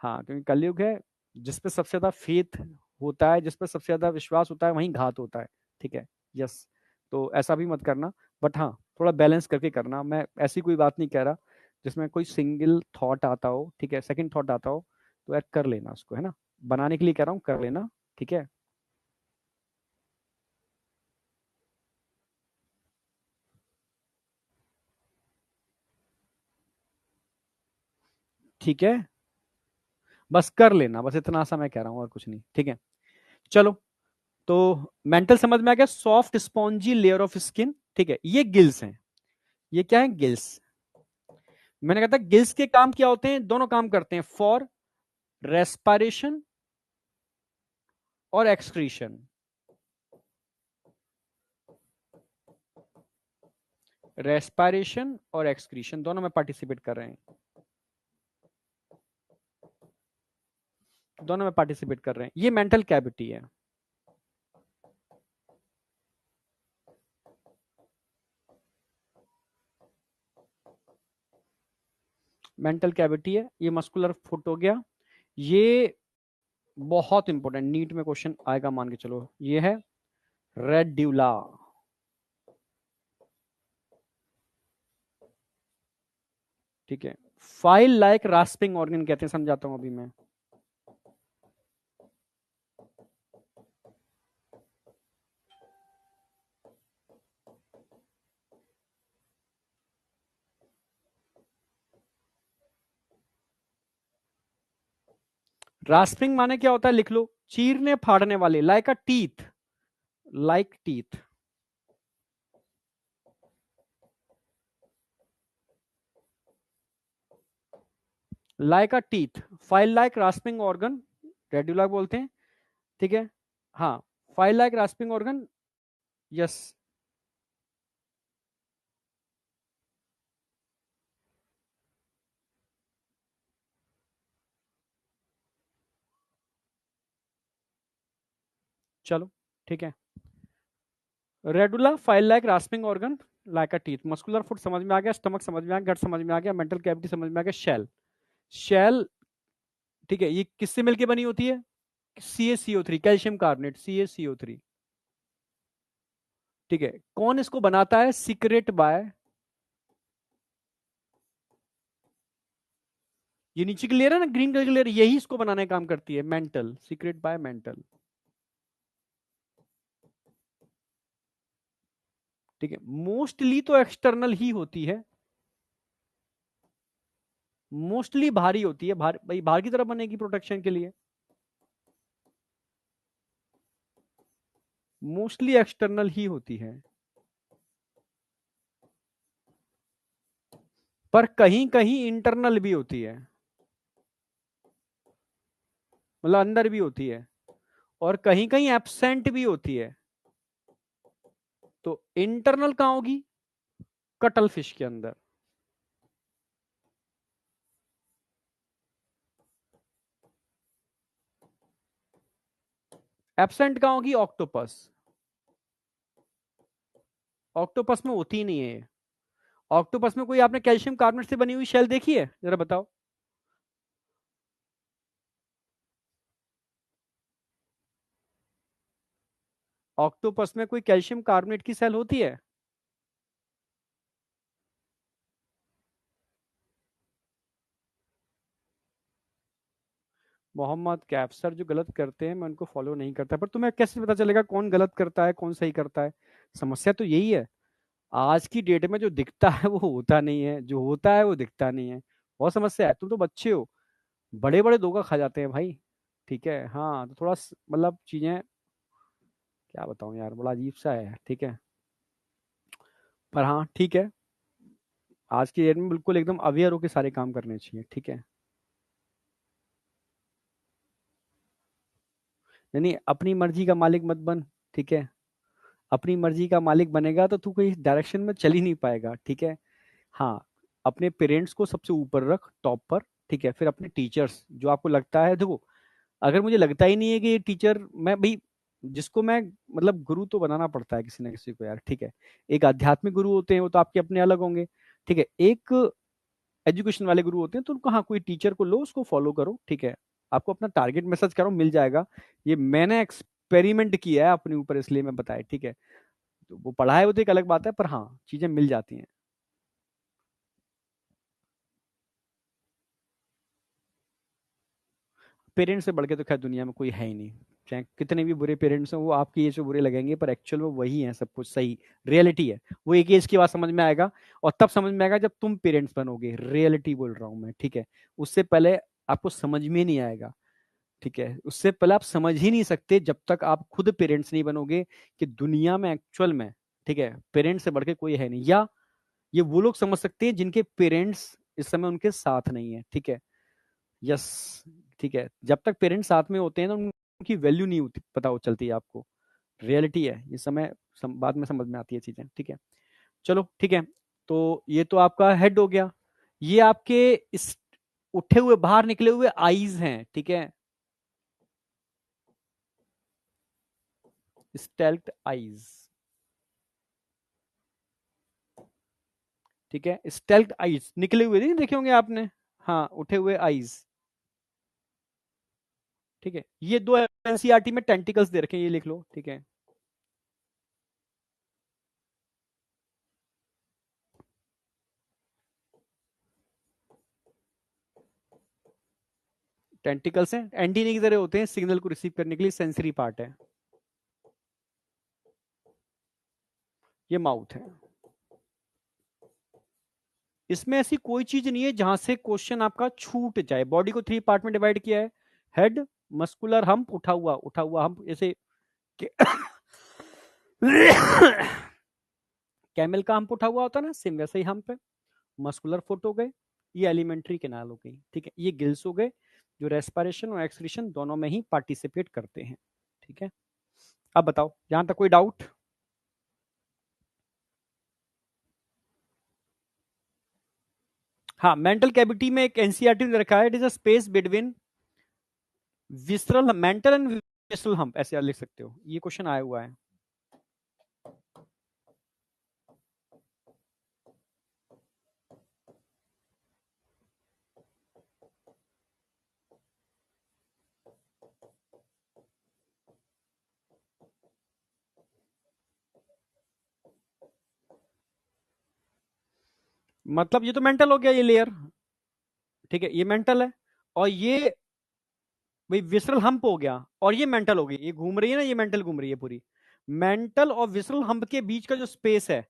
हाँ, क्योंकि कलयुग है, जिस पे सबसे ज्यादा फेथ होता है, जिस पे सबसे ज्यादा विश्वास होता है, वहीं घात होता है, ठीक है। यस, तो ऐसा भी मत करना, बट हाँ थोड़ा बैलेंस करके करना। मैं ऐसी कोई बात नहीं कह रहा जिसमें कोई सिंगल थॉट आता हो, ठीक है, सेकंड थॉट आता हो, तो यार कर लेना उसको, है ना। बनाने के लिए कह रहा हूँ, कर लेना, ठीक है। ठीक है, बस कर लेना, बस इतना सा मैं कह रहा हूँ और कुछ नहीं, ठीक है। चलो, तो मेंटल समझ में आ गया, soft spongy layer of skin, ठीक है, ये गिल्स हैं। ये क्या है? गिल्स। मैंने कहा था गिल्स के काम क्या होते हैं, दोनों काम करते हैं, फॉर रेस्पिरेशन और एक्सक्रीशन। रेस्पिरेशन और एक्सक्रीशन दोनों में पार्टिसिपेट कर रहे हैं, दोनों में पार्टिसिपेट कर रहे हैं, ये मेंटल कैविटी है। मेंटल कैविटी है, ये मस्कुलर फुट हो गया। ये बहुत इंपॉर्टेंट, नीट में क्वेश्चन आएगा, मान के चलो, ये है रेड्यूला। ठीक है, फाइल लाइक रास्पिंग ऑर्गन कहते हैं, समझाता हूं अभी मैं। रास्पिंग माने क्या होता है, लिख लो, चीरने फाड़ने वाले, लाइक अ टीथ, लाइक टीथ। लाइक अ teeth, file like rasping organ, radula बोलते हैं। ठीक है, हाँ, file like rasping organ, yes. चलो ठीक है, radula, file like rasping organ, like अ टीथ। मस्कुलर फुट समझ में आ गया, स्टमक समझ में आ गया, गट समझ में आ गया, मेंटल कैविटी समझ में आ गया, शेल। शेल, ठीक है, ये किससे मिलके बनी होती है? CaCO3, calcium carbonate, CaCO3। ठीक है, कौन इसको बनाता है? सीक्रेट बाय, ये नीचे की लेयर है ना, ग्रीन कलर की लेयर, यही इसको बनाने का काम करती है, मेंटल, सीक्रेट बाय मेंटल। ठीक है, मोस्टली तो एक्सटर्नल ही होती है, मोस्टली भारी होती है, भाई बाहर की तरफ बनेगी प्रोटेक्शन के लिए, मोस्टली एक्सटर्नल ही होती है, पर कहीं कहीं इंटरनल भी होती है, मतलब अंदर भी होती है, और कहीं कहीं एब्सेंट भी होती है। तो इंटरनल कहां होगी? कटल फिश के अंदर। एब्सेंट कहां होगी? ऑक्टोपस। ऑक्टोपस में होती ही नहीं है ये। ऑक्टोपस में कोई आपने कैल्शियम कार्बोनेट से बनी हुई शेल देखी है? जरा बताओ। ऑक्टोपस में कोई कैल्शियम कार्बोनेट की सेल होती है? मोहम्मद कैफ सर जो गलत करते हैं मैं उनको फॉलो नहीं करता, पर तुम्हें कैसे पता चलेगा कौन गलत करता है कौन सही करता है? समस्या तो यही है, आज की डेट में जो दिखता है वो होता नहीं है, जो होता है वो दिखता नहीं है। बहुत समस्या है, तुम तो बच्चे हो, बड़े बड़े धोखा खा जाते हैं भाई। ठीक है, हाँ, तो थोड़ा मतलब चीजें, क्या बताऊं यार, बड़ा अजीब सा है, ठीक है। पर हाँ ठीक है, आज की डेट में बिल्कुल एकदम अवेयर होकर सारे काम करने चाहिए, ठीक है। यानी अपनी मर्जी का मालिक मत बन, ठीक है। अपनी मर्जी का मालिक बनेगा तो तू कोई डायरेक्शन में चल ही नहीं पाएगा, ठीक है। हाँ, अपने पेरेंट्स को सबसे ऊपर रख, टॉप पर, ठीक है। फिर अपने टीचर्स, जो आपको लगता है, देखो, अगर मुझे लगता ही नहीं है कि ये टीचर, मैं भाई, जिसको मैं, मतलब गुरु तो बनाना पड़ता है किसी ना किसी को यार, ठीक है। एक आध्यात्मिक गुरु होते हैं, वो तो आपके अपने अलग होंगे, ठीक है। एक एजुकेशन वाले गुरु होते हैं, तो उनको, हाँ, कोई टीचर को लो, उसको फॉलो करो, ठीक है। आपको अपना टारगेट मैसेज करो, मिल जाएगा। ये मैंने एक्सपेरिमेंट किया है अपने ऊपर, इसलिए मैं बताया, ठीक है। तो वो पढ़ा है वो तो एक अलग बात है, पर हाँ, चीजें मिल जाती हैं। पेरेंट्स से बढ़ के तो खैर दुनिया में कोई है ही नहीं। चाहे कितने भी बुरे पेरेंट्स हैं, वो आपकी एज में बुरे लगेंगे, पर एक्चुअल में वही है सब कुछ सही, रियलिटी है। वो एक एज के बाद समझ में आएगा, और तब समझ में आएगा जब तुम पेरेंट्स बनोगे, रियलिटी बोल रहा हूँ मैं, ठीक है। उससे पहले आपको समझ में नहीं आएगा, ठीक है। उससे पहले आप समझ ही नहीं सकते जब तक आप खुद पेरेंट्स नहीं बनोगे, कि दुनिया में एक्चुअल में, ठीक है, पेरेंट्स से बढ़ के कोई है नहीं। या ये वो लोग समझ सकते हैं जिनके पेरेंट्स इस समय उनके साथ नहीं है, ठीक है। यस, ठीक है, जब तक पेरेंट्स साथ में होते हैं ना, उनकी वैल्यू नहीं होती, पता हो चलती है आपको। रियलिटी है ये, समय बाद में समझ में आती है चीजें, ठीक है। चलो ठीक है, तो ये तो आपका हेड हो गया। ये आपके इस उठे हुए, बाहर निकले हुए आईज हैं, ठीक है, स्टेल्क्ड आईज, ठीक है। स्टेल्क्ड आईज निकले हुए नहीं देखे होंगे आपने, हाँ, उठे हुए आईज, ठीक है। ये दो एनसीईआरटी में टेंटिकल्स दे रखे हैं, ये लिख लो, ठीक है। टेंटिकल्स हैं, एंटीना की तरह होते हैं, सिग्नल को रिसीव करने के लिए सेंसरी पार्ट है। ये माउथ है। इसमें ऐसी कोई चीज नहीं है जहां से क्वेश्चन आपका छूट जाए। बॉडी को 3 पार्ट में डिवाइड किया है, हेड, मस्कुलर हम्प, उठा हुआ हम्प, जैसे कैमल का हम्प उठा हुआ होता है ना, सेम वैसे ही हम्प है। मस्कुलर फुट हो गए, ये एलिमेंट्री कैनाल हो गई, ठीक है। ये गिल्स हो गए, जो रेस्पिरेशन और एक्सक्रीशन दोनों में ही पार्टिसिपेट करते हैं, ठीक है। अब बताओ, यहां तक कोई डाउट? हाँ, मेंटल कैविटी में एक एनसीईआरटी ने रखा है, it is a space between visceral mental and visceral hump, ऐसे लिख सकते हो, ये क्वेश्चन आया हुआ है। मतलब ये तो मेंटल हो गया, ये लेयर, ठीक है, ये मेंटल है। और ये भाई विसरल हम्प हो गया, और ये मेंटल हो गई, ये घूम रही है ना, ये मेंटल घूम रही है पूरी। मेंटल और विसरल हम्प के बीच का जो स्पेस है,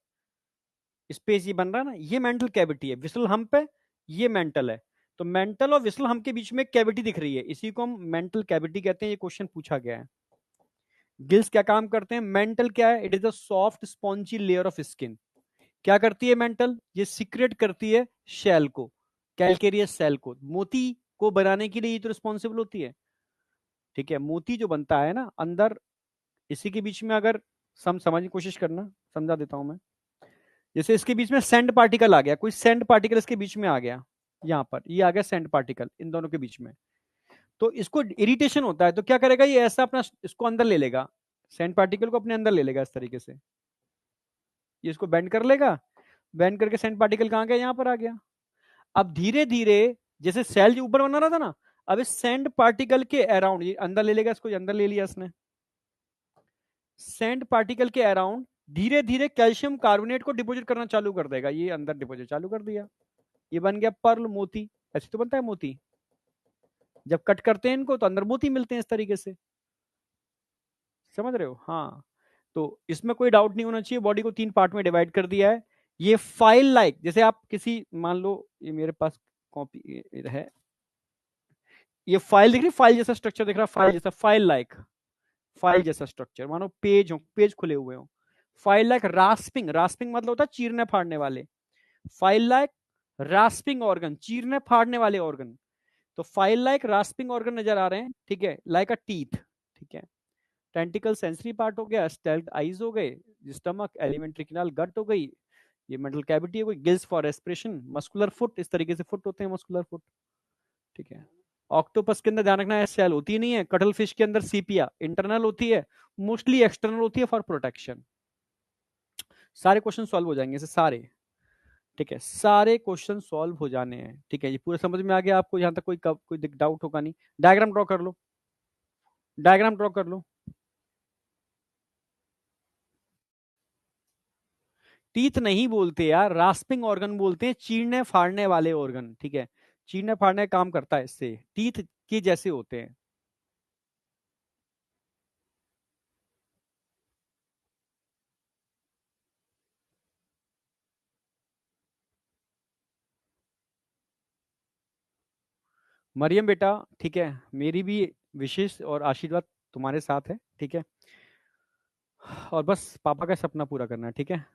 स्पेस ये बन रहा है ना, ये मेंटल कैविटी है। विसरल हम्प है, ये मेंटल है। तो मेंटल और विसरल हम्प के बीच में कैविटी दिख रही है, इसी को हम मेंटल कैविटी कहते हैं। ये क्वेश्चन पूछा गया है। गिल्स क्या काम करते हैं? मेंटल क्या है? It is a soft spongy layer of skin. क्या करती है मेंटल? ये सिक्रेट करती है शेल को, कैलकेरियस सेल को। मोती को बनाने के लिए ये तो रिस्पॉन्सिबल होती है, ठीक है। मोती जो बनता है ना अंदर, इसी के बीच में, अगर समझने की कोशिश करना, समझा देता हूं मैं। जैसे इसके बीच में सेंड पार्टिकल आ गया, कोई सेंड पार्टिकल इसके बीच में आ गया, यहाँ पर ये आ गया सेंड पार्टिकल इन दोनों के बीच में, तो इसको इरिटेशन होता है, तो क्या करेगा ये? ऐसा अपना इसको अंदर ले लेगा, सेंड पार्टिकल को अपने अंदर ले लेगा इस तरीके से, ये इसको बेंड कर लेगा। बेंड करके सेंड पार्टिकल कहाँ गया? यहाँ पर आ गया। अब धीरे धीरे, जैसे सेल जो ऊपर बना रहा था ना, अब इस सेंड पार्टिकल के अराउंड ये अंदर ले लेगा, इसको अंदर ले लिया इसने। सेंड पार्टिकल के अराउंड धीरे धीरे कैल्शियम कार्बोनेट को डिपॉजिट करना चालू कर देगा, ये अंदर डिपॉजिट चालू कर दिया, ये बन गया पर्ल, मोती। ऐसे तो बनता है मोती, जब कट करते हैं इनको तो अंदर मोती मिलते हैं इस तरीके से, समझ रहे हो? हाँ, तो इसमें कोई डाउट नहीं होना चाहिए। बॉडी को 3 पार्ट में डिवाइड कर दिया है। ये फाइल लाइक, जैसे आप किसी, मान लो ये मेरे पास कॉपी है, ये फाइल दिख रही, फाइल जैसा स्ट्रक्चर दिख रहा, फाइल जैसा, फाइल लाइक, फाइल जैसा स्ट्रक्चर, मानो पेज हो, पेज खुले हुए हो। फाइल लाइक रास्पिंग, रास्पिंग मतलब होता है चीरने फाड़ने वाले। फाइल लाइक रास्पिंग ऑर्गन, चीरने फाड़ने वाले ऑर्गन। तो फाइल लाइक रास्पिंग ऑर्गन नजर आ रहे हैं, ठीक है, लाइक अ टीथ, ठीक है। टेंटिकल सेंसरी पार्ट हो गया, स्टेल्थ आईज हो गए, स्टमक, एलिमेंट्री कैनाल, गट हो गई, ये मेंटल कैविटी हो गई, gills for respiration, muscular foot, इस तरीके से फुट होते हैं, मस्कुलर फुट, ठीक है। ऑक्टोपस के अंदर ध्यान रखना है सेल होती नहीं है, कटल फिश के अंदर सीपिया इंटरनल होती है, मोस्टली एक्सटर्नल होती है फॉर प्रोटेक्शन। सारे क्वेश्चन सॉल्व हो जाएंगे इसे सारे, ठीक है, सारे क्वेश्चन सॉल्व हो जाने हैं, ठीक है। ये पूरा समझ में आ गया आपको? यहाँ तक कोई डाउट होगा नहीं? डायग्राम ड्रॉ कर लो, डायग्राम ड्रॉ कर लो। टीथ नहीं बोलते यार, रास्पिंग ऑर्गन बोलते हैं, चीरने फाड़ने वाले ऑर्गन, ठीक है। चीरने फाड़ने का काम करता है, इससे टीथ के जैसे होते हैं। मरियम बेटा, ठीक है, मेरी भी विशेष और आशीर्वाद तुम्हारे साथ है, ठीक है। और बस पापा का सपना पूरा करना है, ठीक है।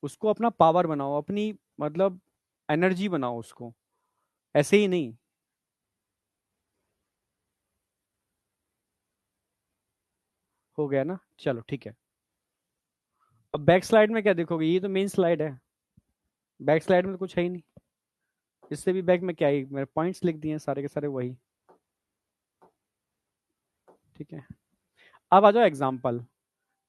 उसको अपना पावर बनाओ, अपनी मतलब एनर्जी बनाओ उसको, ऐसे ही नहीं। हो गया ना? चलो ठीक है। अब बैक स्लाइड में क्या देखोगे? ये तो मेन स्लाइड है, बैक स्लाइड में तो कुछ है ही नहीं। इससे भी बैक में क्या है, मेरे पॉइंट्स लिख दिए हैं सारे के सारे वही, ठीक है। अब आ जाओ एग्जाम्पल।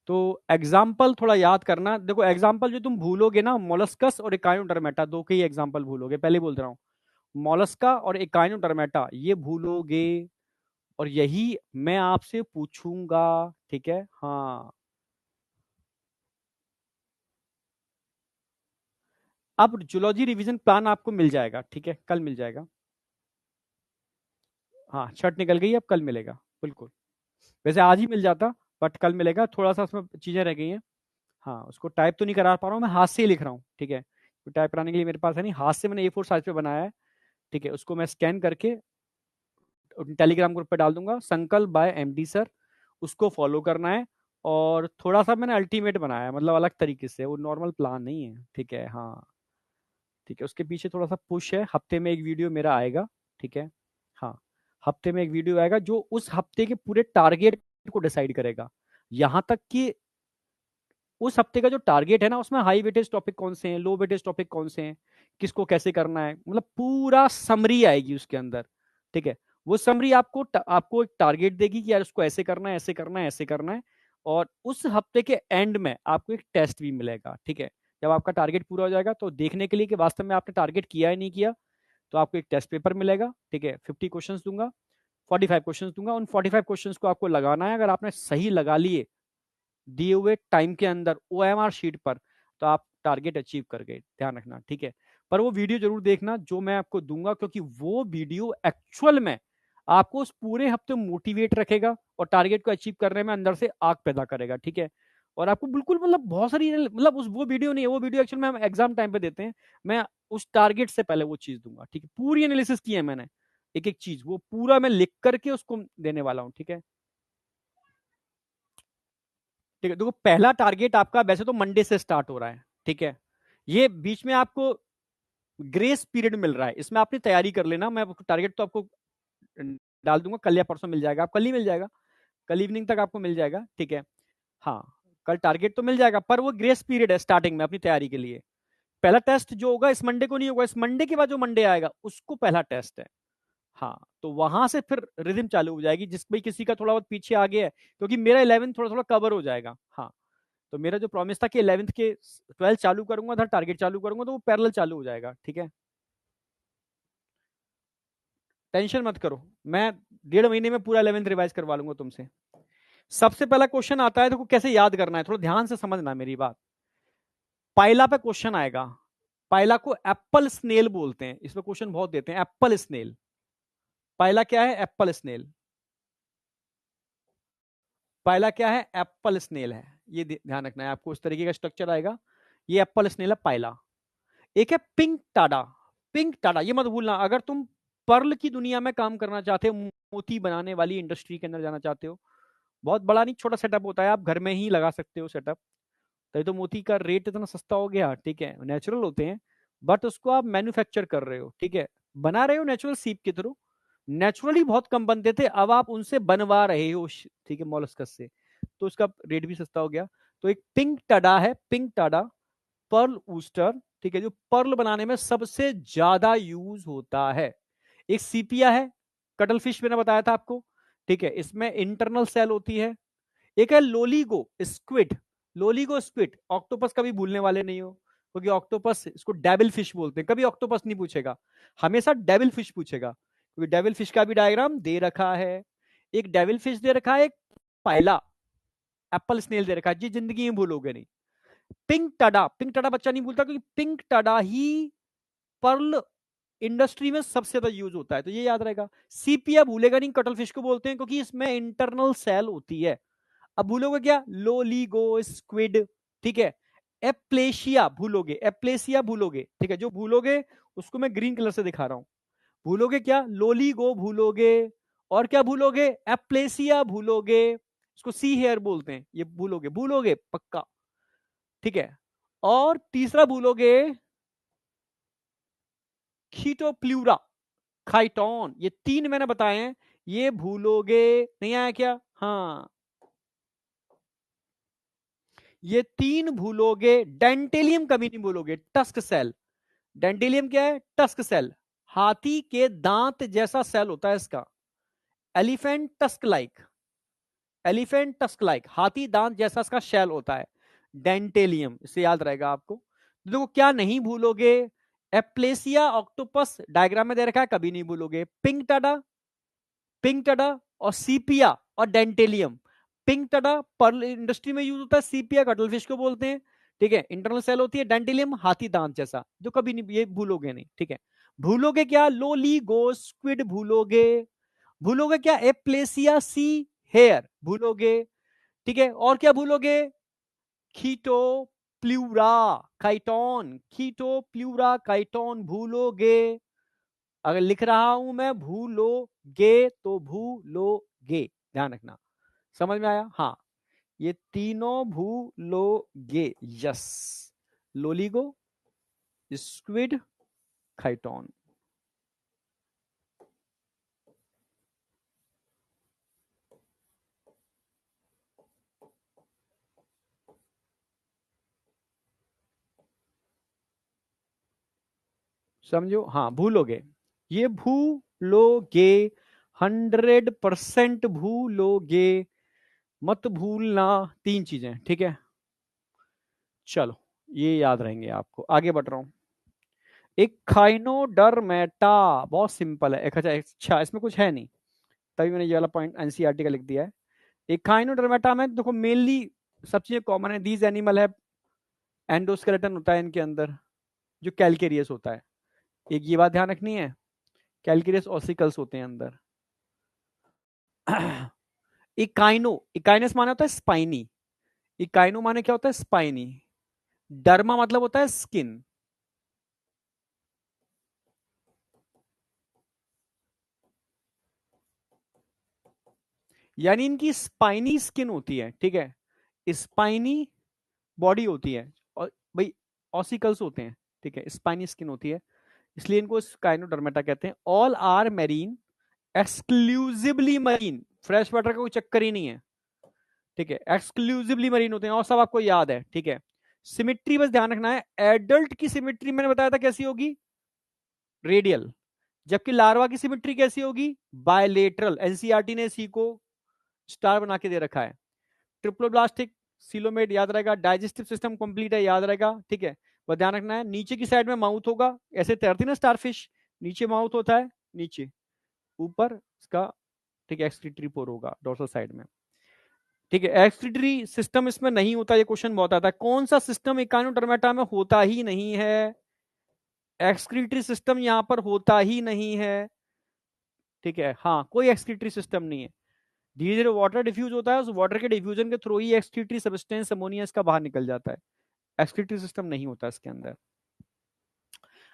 तो एग्जाम्पल थोड़ा याद करना, देखो एग्जाम्पल जो तुम भूलोगे ना, मोलस्कस और इकाइनोडर्मेटा, दो के ही एग्जाम्पल भूलोगे, पहले बोल रहा हूँ। मोलस्का और इकाइनोडर्मेटा ये भूलोगे, और यही मैं आपसे पूछूंगा, ठीक है। हाँ, अब जूलॉजी रिवीजन प्लान आपको मिल जाएगा, ठीक है, कल मिल जाएगा। हाँ, शर्ट निकल गई, अब कल मिलेगा, बिल्कुल। वैसे आज ही मिल जाता, बट कल मिलेगा। थोड़ा सा उसमें चीजें रह गई हैं। हाँ, उसको टाइप तो नहीं करा पा रहा हूँ, मैं हाथ से ही लिख रहा हूँ, ठीक है। तो टाइप कराने के लिए मेरे पास है नहीं, हाथ से मैंने A4 साइज पे बनाया है, ठीक है। उसको मैं स्कैन करके टेलीग्राम ग्रुप पे डाल दूंगा, संकल्प बाय MD सर, उसको फॉलो करना है। और थोड़ा सा मैंने अल्टीमेट बनाया है, मतलब अलग तरीके से, वो नॉर्मल प्लान नहीं है, ठीक है। हाँ, ठीक है, उसके पीछे थोड़ा सा पुश है, हफ्ते में एक वीडियो मेरा आएगा, ठीक है। हाँ, हफ्ते में एक वीडियो आएगा जो उस हफ्ते के पूरे टारगेट को डिसाइड करेगा। यहां तक कि उस हफ्ते का जो टारगेट है ना, उसमें हाई वेटेज टॉपिक कौन से हैं, लो वेटेज टॉपिक कौन से हैं, किसको कैसे करना है, मतलब पूरा समरी आएगी उसके अंदर, ठीक है। वो समरी आपको एक टारगेट देगी कि यार उसको ऐसे करना है, ऐसे करना है, ऐसे करना है। और उस हफ्ते के एंड में आपको एक टेस्ट भी मिलेगा, ठीक है। जब आपका टारगेट पूरा हो जाएगा तो देखने के लिए कि वास्तव में आपने टारगेट किया है नहीं किया, तो आपको एक टेस्ट पेपर मिलेगा, ठीक है। 50 क्वेश्चंस दूंगा, 45 क्वेश्चंस दूंगा, उन 45 क्वेश्चंस को आपको लगाना है। अगर आपने सही लगा लिए दिए हुए टाइम के अंदर OMR शीट पर, तो आप टारगेट अचीव कर गए, ध्यान रखना, ठीक है। पर वो वीडियो जरूर देखना जो मैं आपको दूंगा, क्योंकि वो वीडियो एक्चुअल में आपको उस पूरे हफ्ते मोटिवेट रखेगा और टारगेट को अचीव करने में अंदर से आग पैदा करेगा, ठीक है। और आपको बिल्कुल, मतलब बहुत सारी, मतलब उस वो वीडियो नहीं है, वो वीडियो एक्चुअल में हम एग्जाम टाइम पे देते हैं। मैं उस टारगेट से पहले वो चीज दूंगा, ठीक है। पूरी एनालिसिस की है मैंने, एक एक चीज वो पूरा मैं लिख करके उसको देने वाला हूँ, ठीक है। ठीक है, देखो पहला टारगेट आपका वैसे तो मंडे से स्टार्ट हो रहा है, ठीक है। ये बीच में आपको ग्रेस पीरियड मिल रहा है, इसमें आपने तैयारी कर लेना। मैं टारगेट तो आपको डाल दूंगा, कल या परसों मिल जाएगा, आप कल ही मिल जाएगा, कल इवनिंग तक आपको मिल जाएगा, ठीक है। हाँ, कल टारगेट तो मिल जाएगा, पर वो ग्रेस पीरियड है स्टार्टिंग में अपनी तैयारी के लिए। पहला टेस्ट जो होगा इस मंडे को नहीं होगा, इस मंडे के बाद जो मंडे आएगा उसको पहला टेस्ट है। हाँ, तो वहां से फिर रिदम चालू हो जाएगी, जिस भाई किसी का थोड़ा बहुत पीछे आ गया है, क्योंकि मेरा 11 थोड़ा थोड़ा कवर हो जाएगा। हाँ, तो मेरा जो प्रॉमिस था कि 11th के 12 चालू करूंगा, था टारगेट चालू करूंगा, तो वो पैरेलल चालू हो जाएगा, ठीक है। टेंशन मत करो, मैं 1.5 महीने में पूरा 11th रिवाइज करवा लूंगा तुमसे। सबसे पहला क्वेश्चन आता है, देखो कैसे याद करना है, थोड़ा ध्यान से समझना मेरी बात। पाइला पे क्वेश्चन आएगा, पाइला को एप्पल स्नेल बोलते हैं, इसमें क्वेश्चन बहुत देते हैं, एप्पल स्नेल। पाइला क्या है? Apple snail. पाइला क्या है? एप्पल स्नेल है। ये ध्यान रखना है आपको, उस तरीके का स्ट्रक्चर आएगा। ये एप्पल स्नेल है पाइला। एक है पिंक टाडा। पिंक टाडा, ये मत भूलना, अगर तुम पर्ल की दुनिया में काम करना चाहते हो, मोती बनाने वाली इंडस्ट्री के अंदर जाना चाहते हो, बहुत बड़ा नहीं, छोटा सेटअप होता है, आप घर में ही लगा सकते हो सेटअप। तभी तो मोती का रेट इतना सस्ता हो गया, ठीक है। नेचुरल होते हैं, बट उसको आप मैन्युफैक्चर कर रहे हो, ठीक है, बना रहे हो नेचुरल सीप के थ्रू। नेचुरली बहुत कम बनते थे, अब आप उनसे बनवा रहे हो, ठीक है, मोलस्कस से, तो उसका रेट भी सस्ता हो गया। तो एक पिंक टाडा है, पिंक टाडा, पर्ल ऊस्टर, ठीक है, जो पर्ल बनाने में सबसे ज्यादा यूज होता है। एक सीपिया है, कटल फिश मैंने बताया था आपको, ठीक है, इसमें इंटरनल सेल होती है। एक है Loligo squid. Loligo squid, octopus कभी भूलने वाले नहीं हो, क्योंकि ऑक्टोपस, इसको डेविल फिश बोलते हैं, कभी ऑक्टोपस नहीं पूछेगा, हमेशा डेविल फिश पूछेगा, क्योंकि डेविल फिश का भी डायग्राम दे रखा है। एक डेविल फिश दे रखा है, एक पाइला एप्पल स्नेल दे रखा है, जी जिंदगी में भूलोगे नहीं। पिंक टाडा, पिंक टाडा बच्चा नहीं भूलता, क्योंकि पिंक टाडा ही पर्ल इंडस्ट्री में सबसे ज्यादा यूज होता है, तो ये याद रहेगा। सीपिया भूलेगा नहीं, कटल फिश को बोलते हैं, क्योंकि इसमें इंटरनल सेल होती है। अब भूलोगे क्या? लोलीगो स्क्विड, ठीक है। एप्लेशिया भूलोगे, एप्लेसिया भूलोगे, ठीक है, जो भूलोगे उसको मैं ग्रीन कलर से दिखा रहा हूं। भूलोगे क्या? लोलीगो भूलोगे, और क्या भूलोगे? एप्लेसिया भूलोगे, इसको सी हेयर बोलते हैं, ये भूलोगे, भूलोगे पक्का, ठीक है। और तीसरा भूलोगे खीटोप्ल्यूरा, खाइटोन, ये तीन मैंने बताए हैं, ये भूलोगे नहीं, आया क्या? हाँ, ये तीन भूलोगे। डेंटेलियम कभी नहीं भूलोगे, टस्क सेल। डेंटेलियम क्या है? टस्क सेल, हाथी के दांत जैसा सेल होता है इसका। Elephant tusk like, elephant tusk like, हाथी दांत जैसा इसका शेल होता है, डेंटेलियम, इससे याद रहेगा आपको। देखो क्या नहीं भूलोगे? एप्लेसिया ऑक्टोपस डायग्राम में दे रखा है, कभी नहीं भूलोगे। पिंक टाडा, पिंक टडा और सीपिया और डेंटेलियम। पिंक टडा पर्ल इंडस्ट्री में यूज होता है, सीपिया कटलफिश को बोलते हैं, ठीक है। इंटरनल सेल होती है डेंटिलियम, हाथी दांत जैसा, जो कभी नहीं, ये भूलोगे नहीं, ठीक है। भूलोगे क्या? Loligo squid भूलोगे। भूलोगे क्या? एप्लेसिया सी हेयर भूलोगे, ठीक है। और क्या भूलोगे? खीटो प्लूरा काइटोन, खीटो प्लूरा काइटोन भूलोगे। अगर लिख रहा हूं मैं भूलोगे तो भूलोगे, ध्यान रखना। समझ में आया? हाँ, ये तीनों भूलोगे। Yes, Loligo, squid, chiton. समझो? हाँ, भूलोगे, ये भूलोगे, 100% भूलोगे, मत भूलना। तीन चीजें, ठीक है। चलो, ये याद रहेंगे आपको। आगे बढ़ रहा हूं। एक खाइनोडर्मेटा, बहुत सिंपल है। एक अच्छा, इसमें कुछ है नहीं, तभी मैंने ये वाला पॉइंट एनसीईआरटी का लिख दिया है। एक खाइनोडर्मेटा में देखो मेनली सब चीजें कॉमन है। दीज एनिमल है, एंडोस्केलेटन होता है इनके अंदर, जो कैलकेरियस होता है। एक ये बात ध्यान रखनी है, कैलकेरियस ऑसिकल्स होते हैं अंदर। इकाइनो, इकाइनस माने होता है स्पाइनी, इकाइनो माने क्या होता है? स्पाइनी। डर्मा मतलब होता है स्किन। यानी इनकी स्पाइनी स्किन होती है, ठीक है। स्पाइनी बॉडी होती है, और भाई ऑसिकल्स होते हैं, ठीक है। स्पाइनी स्किन होती है, इसलिए इनको काइनोडर्मेटा कहते हैं। All are marine, exclusively marine, fresh water का कोई चक्कर ही नहीं है, ठीक है। एक्सक्लूसिवली मरीन होते हैं, और सब आपको याद है, ठीक है। सिमिट्री बस ध्यान रखना है, एडल्ट की सिमिट्री मैंने बताया था कैसी होगी, रेडियल। जबकि लार्वा की सिमिट्री कैसी होगी? बायलेटरल। एनसीईआरटी ने सी को स्टार बना के दे रखा है। ट्रिप्लोब्लास्टिक सिलोमेट याद रहेगा। डाइजेस्टिव सिस्टम कंप्लीट है, याद रहेगा, ठीक है। बस ध्यान रखना है, नीचे की साइड में माउथ होगा, ऐसे तैरती ना स्टारफिश, नीचे माउथ होता है, नीचे, ऊपर इसका, ठीक है, एक्सक्रीटरी पोर होगा डोर्सल साइड में, ठीक है। एक्सक्रीटरी सिस्टम इसमें नहीं होता, ये क्वेश्चन बहुत आता है। कौन सा सिस्टम इकानोडर्मेटा में होता ही नहीं है? एक्सक्रीटरी सिस्टम यहां पर होता ही नहीं है, ठीक है। हाँ, कोई एक्सक्रीटरी सिस्टम नहीं है। धीरे धीरे वाटर डिफ्यूज होता है, उस वाटर के डिफ्यूजन के थ्रू ही एक्सक्रीटरी सब्सटेंस अमोनिया इसका बाहर निकल जाता है। एक्सक्रीटरी सिस्टम नहीं होता इसके अंदर।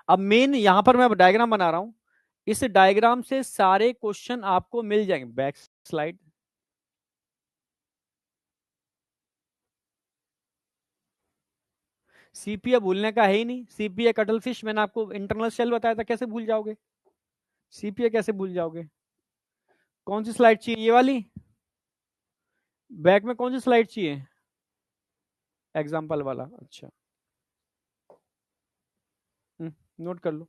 अब मेन यहां पर मैं डायग्राम बना रहा हूं, इस डायग्राम से सारे क्वेश्चन आपको मिल जाएंगे। Back slide. सीपीए भूलने का है ही नहीं। सीपीए कटल फिश मैंने आपको इंटरनल शेल बताया था, कैसे भूल जाओगे? सीपीए कैसे भूल जाओगे? कौन सी स्लाइड चाहिए, ये वाली? बैक में कौन सी स्लाइड चाहिए? एग्जाम्पल वाला, अच्छा। नोट कर लो,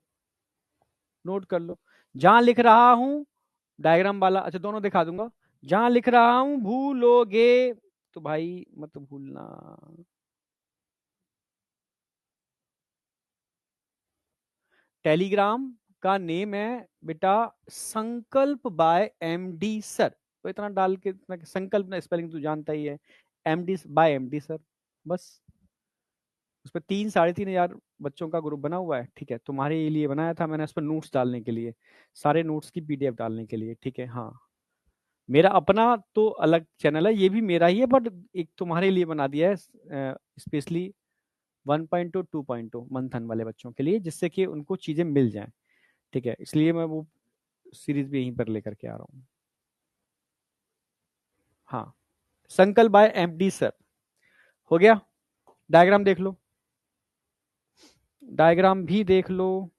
नोट कर लो। जहां लिख रहा हूं डायग्राम वाला, अच्छा दोनों दिखा दूंगा। जहां लिख रहा हूं भूलोगे, तो भाई मत भूलना। टेलीग्राम का नेम है बेटा संकल्प बाय एमडी सर। तो इतना डाल के, इतना संकल्प ना स्पेलिंग तू जानता ही है, एमडी बाय एमडी सर, बस। उस पर 3-3.5 हजार बच्चों का ग्रुप बना हुआ है, ठीक है। तुम्हारे लिए बनाया था मैंने, उस पर नोट्स डालने के लिए, सारे नोट्स की पीडीएफ डालने के लिए, ठीक है। हाँ, मेरा अपना तो अलग चैनल है, ये भी मेरा ही है, बट एक तुम्हारे लिए बना दिया है स्पेशली 1.2 2.2 मंथन वाले बच्चों के लिए, जिससे कि उनको चीजें मिल जाएं, ठीक है। इसलिए मैं वो सीरीज भी यहीं पर लेकर के आ रहा हूँ। हाँ, संकल्प बाय एमडी सर। हो गया? डायग्राम देख लो, डायग्राम भी देख लो।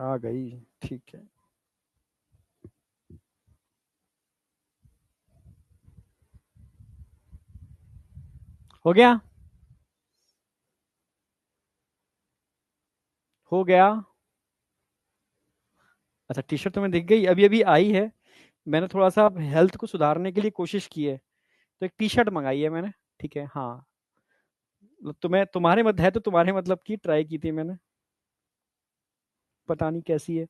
आ गई, ठीक है। हो गया? हो गया। अच्छा, टी शर्ट तुम्हें दिख गई, अभी अभी आई है। मैंने थोड़ा सा हेल्थ को सुधारने के लिए कोशिश की है, तो एक टी शर्ट मंगाई है मैंने। ठीक है, हाँ। तुम्हें तुम्हारे मत है तो तुम्हारे मतलब की ट्राई की थी मैंने। पता नहीं कैसी है,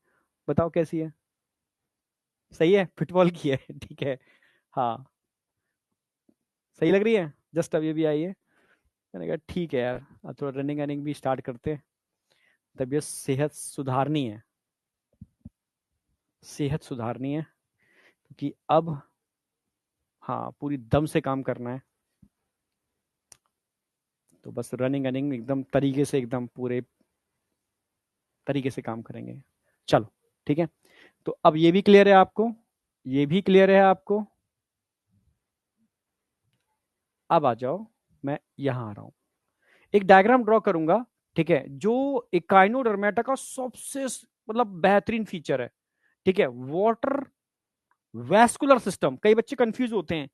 बताओ कैसी है। सही है, फुटबॉल की है ठीक है। हाँ, सही लग रही है, जस्ट अभी अभी आई है। मैंने कहा ठीक है यार, अब थोड़ा रनिंग रनिंग भी स्टार्ट करते हैं। तबीयत सेहत सुधारनी है, सेहत सुधारनी है, क्योंकि अब, हाँ, पूरी दम से काम करना है। तो बस रनिंग रनिंग एकदम तरीके से, एकदम पूरे तरीके से काम करेंगे। चलो, ठीक है। तो अब ये भी क्लियर है आपको, ये भी क्लियर है आपको। अब आ जाओ, मैं यहां आ रहा हूं, एक डायग्राम ड्रॉ करूंगा। ठीक है, जो इकाइनोडर्मेटा का सबसे मतलब बेहतरीन फीचर है। ठीक है, वाटर वैस्कुलर सिस्टम। कई बच्चे कंफ्यूज होते हैं,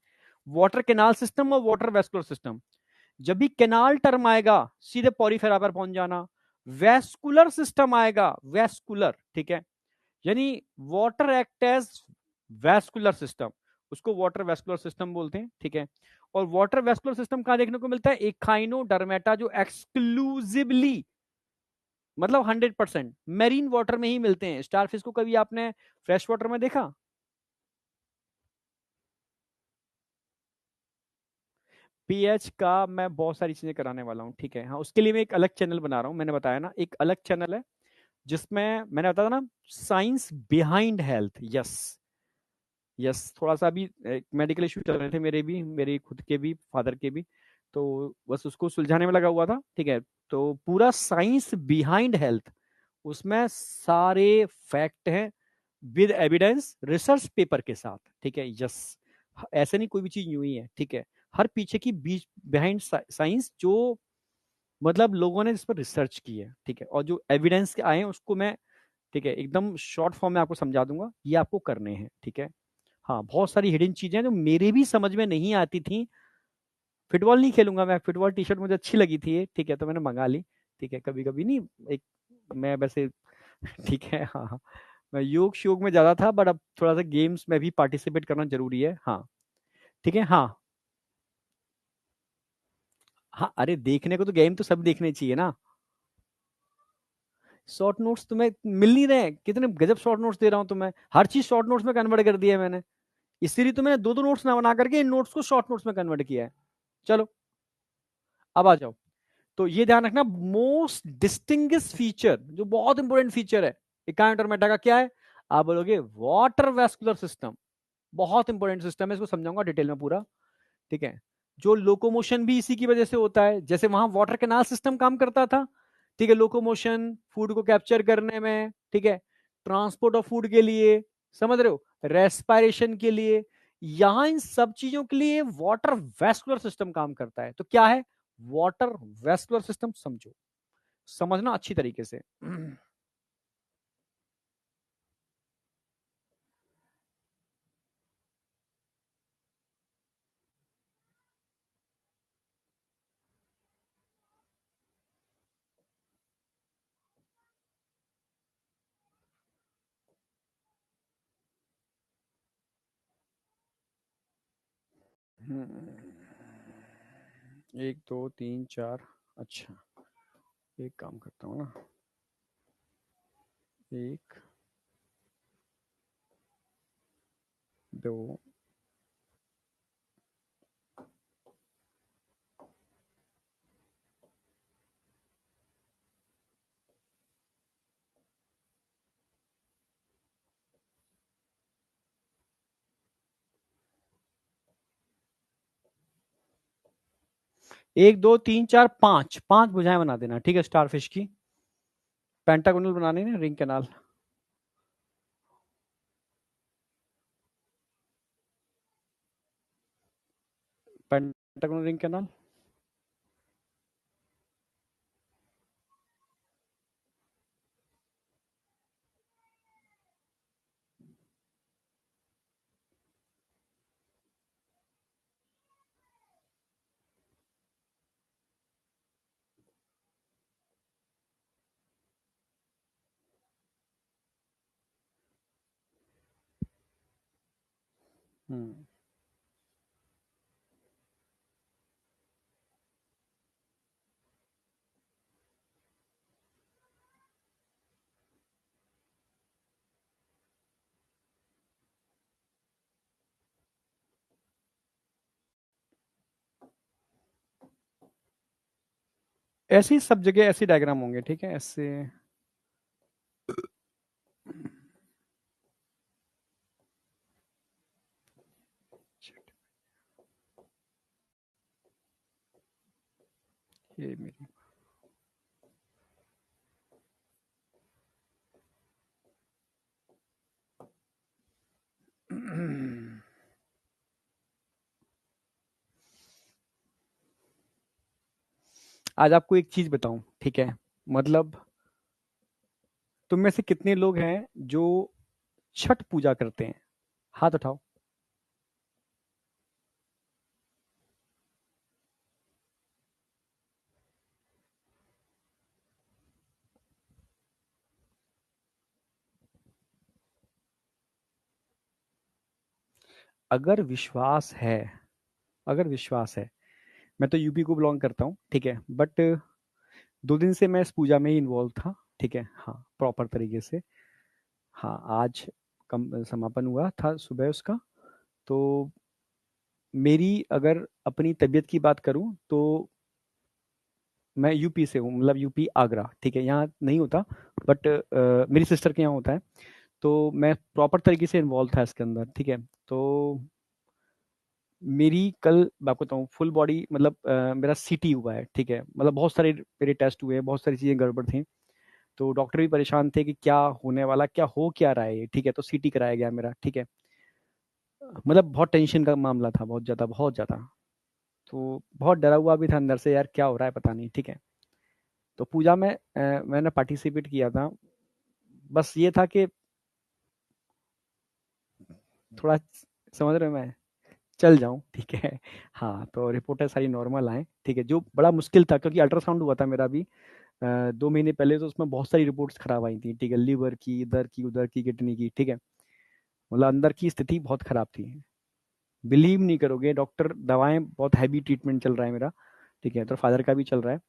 वाटर केनाल सिस्टम और वाटर वैस्कुलर सिस्टम। जब भी केनाल टर्म आएगा, सीधे पॉरीफेरा पर पहुंच जाना। वैस्कुलर सिस्टम आएगा, वैस्कुलर, ठीक है, यानी water act as vascular system, उसको वाटर वैस्कुलर सिस्टम बोलते हैं। ठीक है, और वाटर वैस्कुलर सिस्टम कहां देखने को मिलता है? एखाइनोडर्मेटा, जो एक्सक्लूसिवली, मतलब 100% मेरीन वाटर में ही मिलते हैं। स्टारफिश को कभी आपने फ्रेश वाटर में देखा? पीएच का मैं बहुत सारी चीजें कराने वाला हूँ। ठीक है, हाँ, उसके लिए मैं एक अलग चैनल बना रहा हूँ। मैंने बताया ना, एक अलग चैनल है जिसमें मैंने बताया था ना, science behind health. Yes, yes, थोड़ा सा अभी मेडिकल इशू चल रहे थे मेरे भी, मेरे खुद के भी, फादर के भी। तो बस उसको सुलझाने में लगा हुआ था। ठीक है, तो पूरा साइंस बिहाइंड हेल्थ, उसमें सारे फैक्ट हैं, विद एविडेंस, रिसर्च पेपर के साथ। ठीक है, यस, ऐसे नहीं कोई भी चीज यूं ही है। ठीक है, हर पीछे की बीच बिहाइंड साइंस, जो मतलब लोगों ने इस पर रिसर्च की है। ठीक है, और जो एविडेंस आए हैं उसको मैं, ठीक है, एकदम शॉर्ट फॉर्म में आपको समझा दूंगा, ये आपको करने हैं। ठीक है, हाँ, बहुत सारी हिडन चीजें हैं जो मेरे भी समझ में नहीं आती थी। फुटबॉल नहीं खेलूंगा मैं, फुटबॉल टी शर्ट मुझे अच्छी लगी थी ये, ठीक है, तो मैंने मंगा ली। ठीक है, कभी कभी नहीं, एक, मैं वैसे ठीक है, हाँ हाँ, मैं योग शोग में ज्यादा था, बट अब थोड़ा सा गेम्स में भी पार्टिसिपेट करना जरूरी है। हाँ, ठीक है, हाँ। हाँ, अरे देखने को तो गेम तो सब देखने चाहिए ना। शॉर्ट नोट्स तुम्हें मिल नहीं रहे? कितने गजब शॉर्ट नोट्स दे रहा हूँ तुम्हें, हर चीज शॉर्ट नोट्स में कन्वर्ट कर दिया है मैंने। इसीलिए तो मैंने दो दो नोट्स ना बना करके इन नोट्स को शॉर्ट नोट्स में कन्वर्ट किया है। चलो, अब आ जाओ। तो ये ध्यान रखना, मोस्ट डिस्टिंग्विश फीचर, जो बहुत इंपॉर्टेंट फीचर है इकाइनोडर्मेटा का, क्या है? आप बोलोगे वाटर वेस्कुलर सिस्टम। बहुत इंपॉर्टेंट सिस्टम है, इसको समझाऊंगा डिटेल में पूरा। ठीक है, जो लोकोमोशन भी इसी की वजह से होता है, जैसे वहां वाटर कैनाल सिस्टम काम करता था। ठीक है, लोकोमोशन, फूड को कैप्चर करने में, ठीक है, ट्रांसपोर्ट ऑफ फूड के लिए, समझ रहे हो, रेस्पायरेशन के लिए, यहां इन सब चीजों के लिए वाटर वेस्कुलर सिस्टम काम करता है। तो क्या है वाटर वेस्कुलर सिस्टम? समझो, समझना अच्छी तरीके से। एक दो तीन चार, अच्छा, एक काम करता हूँ ना, एक, दो, एक दो तीन चार पांच, पांच भुजाएं बना देना। ठीक है, स्टारफिश की पेंटागोनल बनानी है, ring canal. Pentagonal ring canal. हम्म। ऐसे ही सब जगह ऐसे डायग्राम होंगे, ठीक है, ऐसे। ये मेरी आज आपको एक चीज बताऊं, ठीक है, मतलब तुम में से कितने लोग हैं जो छठ पूजा करते हैं? हाथ उठाओ। अगर विश्वास है, अगर विश्वास है, मैं तो यूपी को बिलोंग करता हूँ, ठीक है, बट 2 दिन से मैं इस पूजा में ही इन्वॉल्व था, ठीक है, हाँ, प्रॉपर तरीके से। हाँ, आज कम समापन हुआ था सुबह उसका। तो मेरी अगर अपनी तबीयत की बात करूं तो मैं यूपी से हूँ, मतलब यूपी आगरा, ठीक है, यहाँ नहीं होता, बट मेरी सिस्टर के यहाँ होता है। तो मैं प्रॉपर तरीके से इन्वॉल्व था इसके अंदर, ठीक है। तो मेरी कल मैं आपको बताऊँ, फुल बॉडी, मतलब मेरा सीटी हुआ है, ठीक है, मतलब बहुत सारे मेरे टेस्ट हुए हैं, बहुत सारी चीज़ें गड़बड़ थी। तो डॉक्टर भी परेशान थे कि क्या होने वाला, क्या हो क्या रहा है ये, ठीक है। तो सीटी कराया गया मेरा, ठीक है। मतलब बहुत टेंशन का मामला था, बहुत ज़्यादा, बहुत ज़्यादा। तो बहुत डरा हुआ भी था अंदर से, यार क्या हो रहा है पता नहीं, ठीक है। तो पूजा में मैंने पार्टिसिपेट किया था। बस ये था कि थोड़ा, समझ रहे हो, मैं चल जाऊं, ठीक है। हाँ, तो रिपोर्टें सारी नॉर्मल आए, ठीक है। जो बड़ा मुश्किल था, क्योंकि अल्ट्रासाउंड हुआ था मेरा भी 2 महीने पहले, तो उसमें बहुत सारी रिपोर्ट्स खराब आई थी, ठीक है, लीवर की, इधर की, उधर की, किडनी की, ठीक है। मतलब अंदर की स्थिति बहुत खराब थी। बिलीव नहीं करोगे, डॉक्टर, दवाएं, बहुत हैवी ट्रीटमेंट चल रहा है मेरा, ठीक है, तो फादर का भी चल रहा है।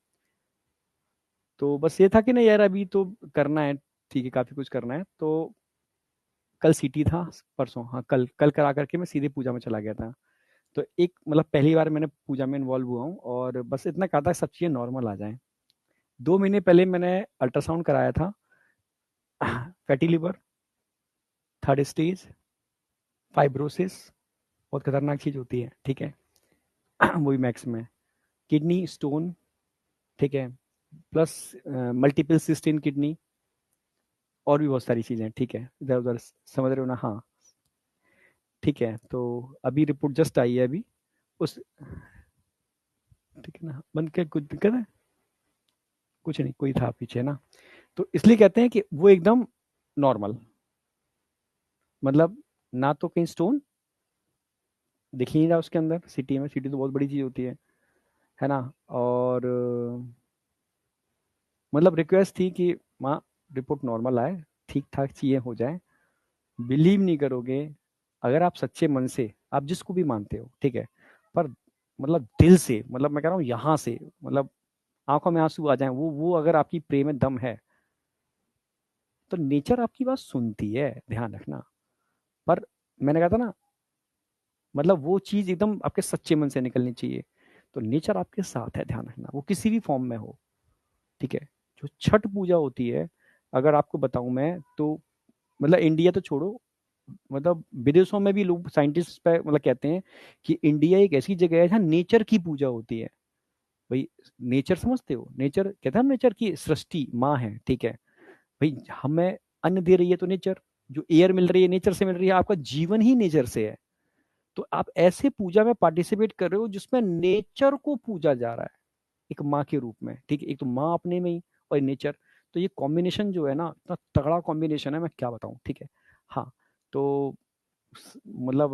तो बस ये था कि नहीं यार, अभी तो करना है, ठीक है, काफी कुछ करना है। तो कल सीटी था, परसों, हाँ, कल कल करा करके मैं सीधे पूजा में चला गया था। तो एक, मतलब पहली बार मैंने पूजा में इन्वॉल्व हुआ हूँ, और बस इतना कहा था सब चीज़ें नॉर्मल आ जाएं। 2 महीने पहले मैंने अल्ट्रासाउंड कराया था। Fatty liver, 3rd stage, fibrosis, बहुत खतरनाक चीज़ होती है, ठीक है। वो भी मैक्स में। किडनी स्टोन, ठीक है, प्लस मल्टीपल सिस्ट इन किडनी, और भी बहुत सारी चीज़ें, ठीक है, इधर उधर, समझ रहे हो ना, हाँ। ठीक है, तो अभी रिपोर्ट जस्ट आई है अभी, उस, ठीक है ना, बंद के कुछ दिक्कत है? कुछ नहीं, कोई था पीछे ना। तो इसलिए कहते हैं कि वो एकदम नॉर्मल, मतलब ना तो कहीं स्टोन दिख ही नहीं रहा उसके अंदर, सिटी में, सिटी तो बहुत बड़ी चीज़ होती है ना। और मतलब रिक्वेस्ट थी कि माँ, रिपोर्ट नॉर्मल आए, ठीक ठाक चीज़ें हो जाए। बिलीव नहीं करोगे, अगर आप सच्चे मन से, आप जिसको भी मानते हो, ठीक है, पर मतलब दिल से, मतलब मैं कह रहा हूँ यहाँ से, मतलब आंखों में आंसू आ जाए, वो अगर आपकी प्रेम में दम है, तो नेचर आपकी बात सुनती है, ध्यान रखना। पर मैंने कहा था ना, मतलब वो चीज एकदम आपके सच्चे मन से निकलनी चाहिए। तो नेचर आपके साथ है, ध्यान रखना, वो किसी भी फॉर्म में हो, ठीक है। जो छठ पूजा होती है, अगर आपको बताऊं मैं तो, मतलब इंडिया तो छोड़ो, मतलब विदेशों में भी लोग, साइंटिस्ट पे मतलब कहते हैं कि इंडिया एक ऐसी जगह है जहाँ नेचर की पूजा होती है। भाई, नेचर समझते हो, नेचर कहते हैं, हम नेचर की सृष्टि माँ है, ठीक है। भाई, हमें अन्न दे रही है तो नेचर, जो एयर मिल रही है नेचर से मिल रही है, आपका जीवन ही नेचर से है। तो आप ऐसे पूजा में पार्टिसिपेट कर रहे हो जिसमें नेचर को पूजा जा रहा है, एक माँ के रूप में, ठीक है। एक तो माँ अपने में ही, और नेचर, तो ये कॉम्बिनेशन जो है ना, इतना तगड़ा कॉम्बिनेशन है, मैं क्या बताऊं, ठीक है। हाँ, तो मतलब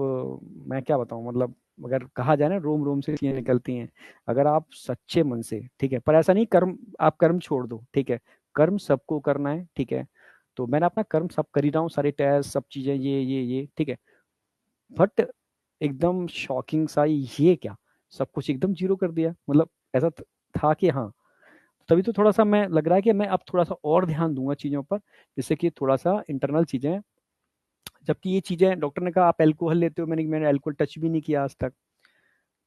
मैं क्या बताऊं, मतलब अगर कहा जाए ना, रोम रोम से चीजें निकलती हैं, अगर आप सच्चे मन से, ठीक है। पर ऐसा नहीं, कर्म, आप कर्म छोड़ दो, ठीक है, कर्म सबको करना है, ठीक है। तो मैंने अपना कर्म सब कर ही रहा हूँ, सारे टेस्ट, सब चीजें, ये ठीक है। बट एकदम शॉकिंग सा, ये क्या, सब कुछ एकदम जीरो कर दिया। मतलब ऐसा था कि हाँ, तभी तो थोड़ा सा मैं लग रहा है कि मैं अब थोड़ा सा और ध्यान दूंगा चीज़ों पर, जिससे कि थोड़ा सा इंटरनल चीज़ें, जबकि ये चीज़ें डॉक्टर ने कहा आप अल्कोहल लेते हो, मैंने अल्कोहल टच भी नहीं किया आज तक।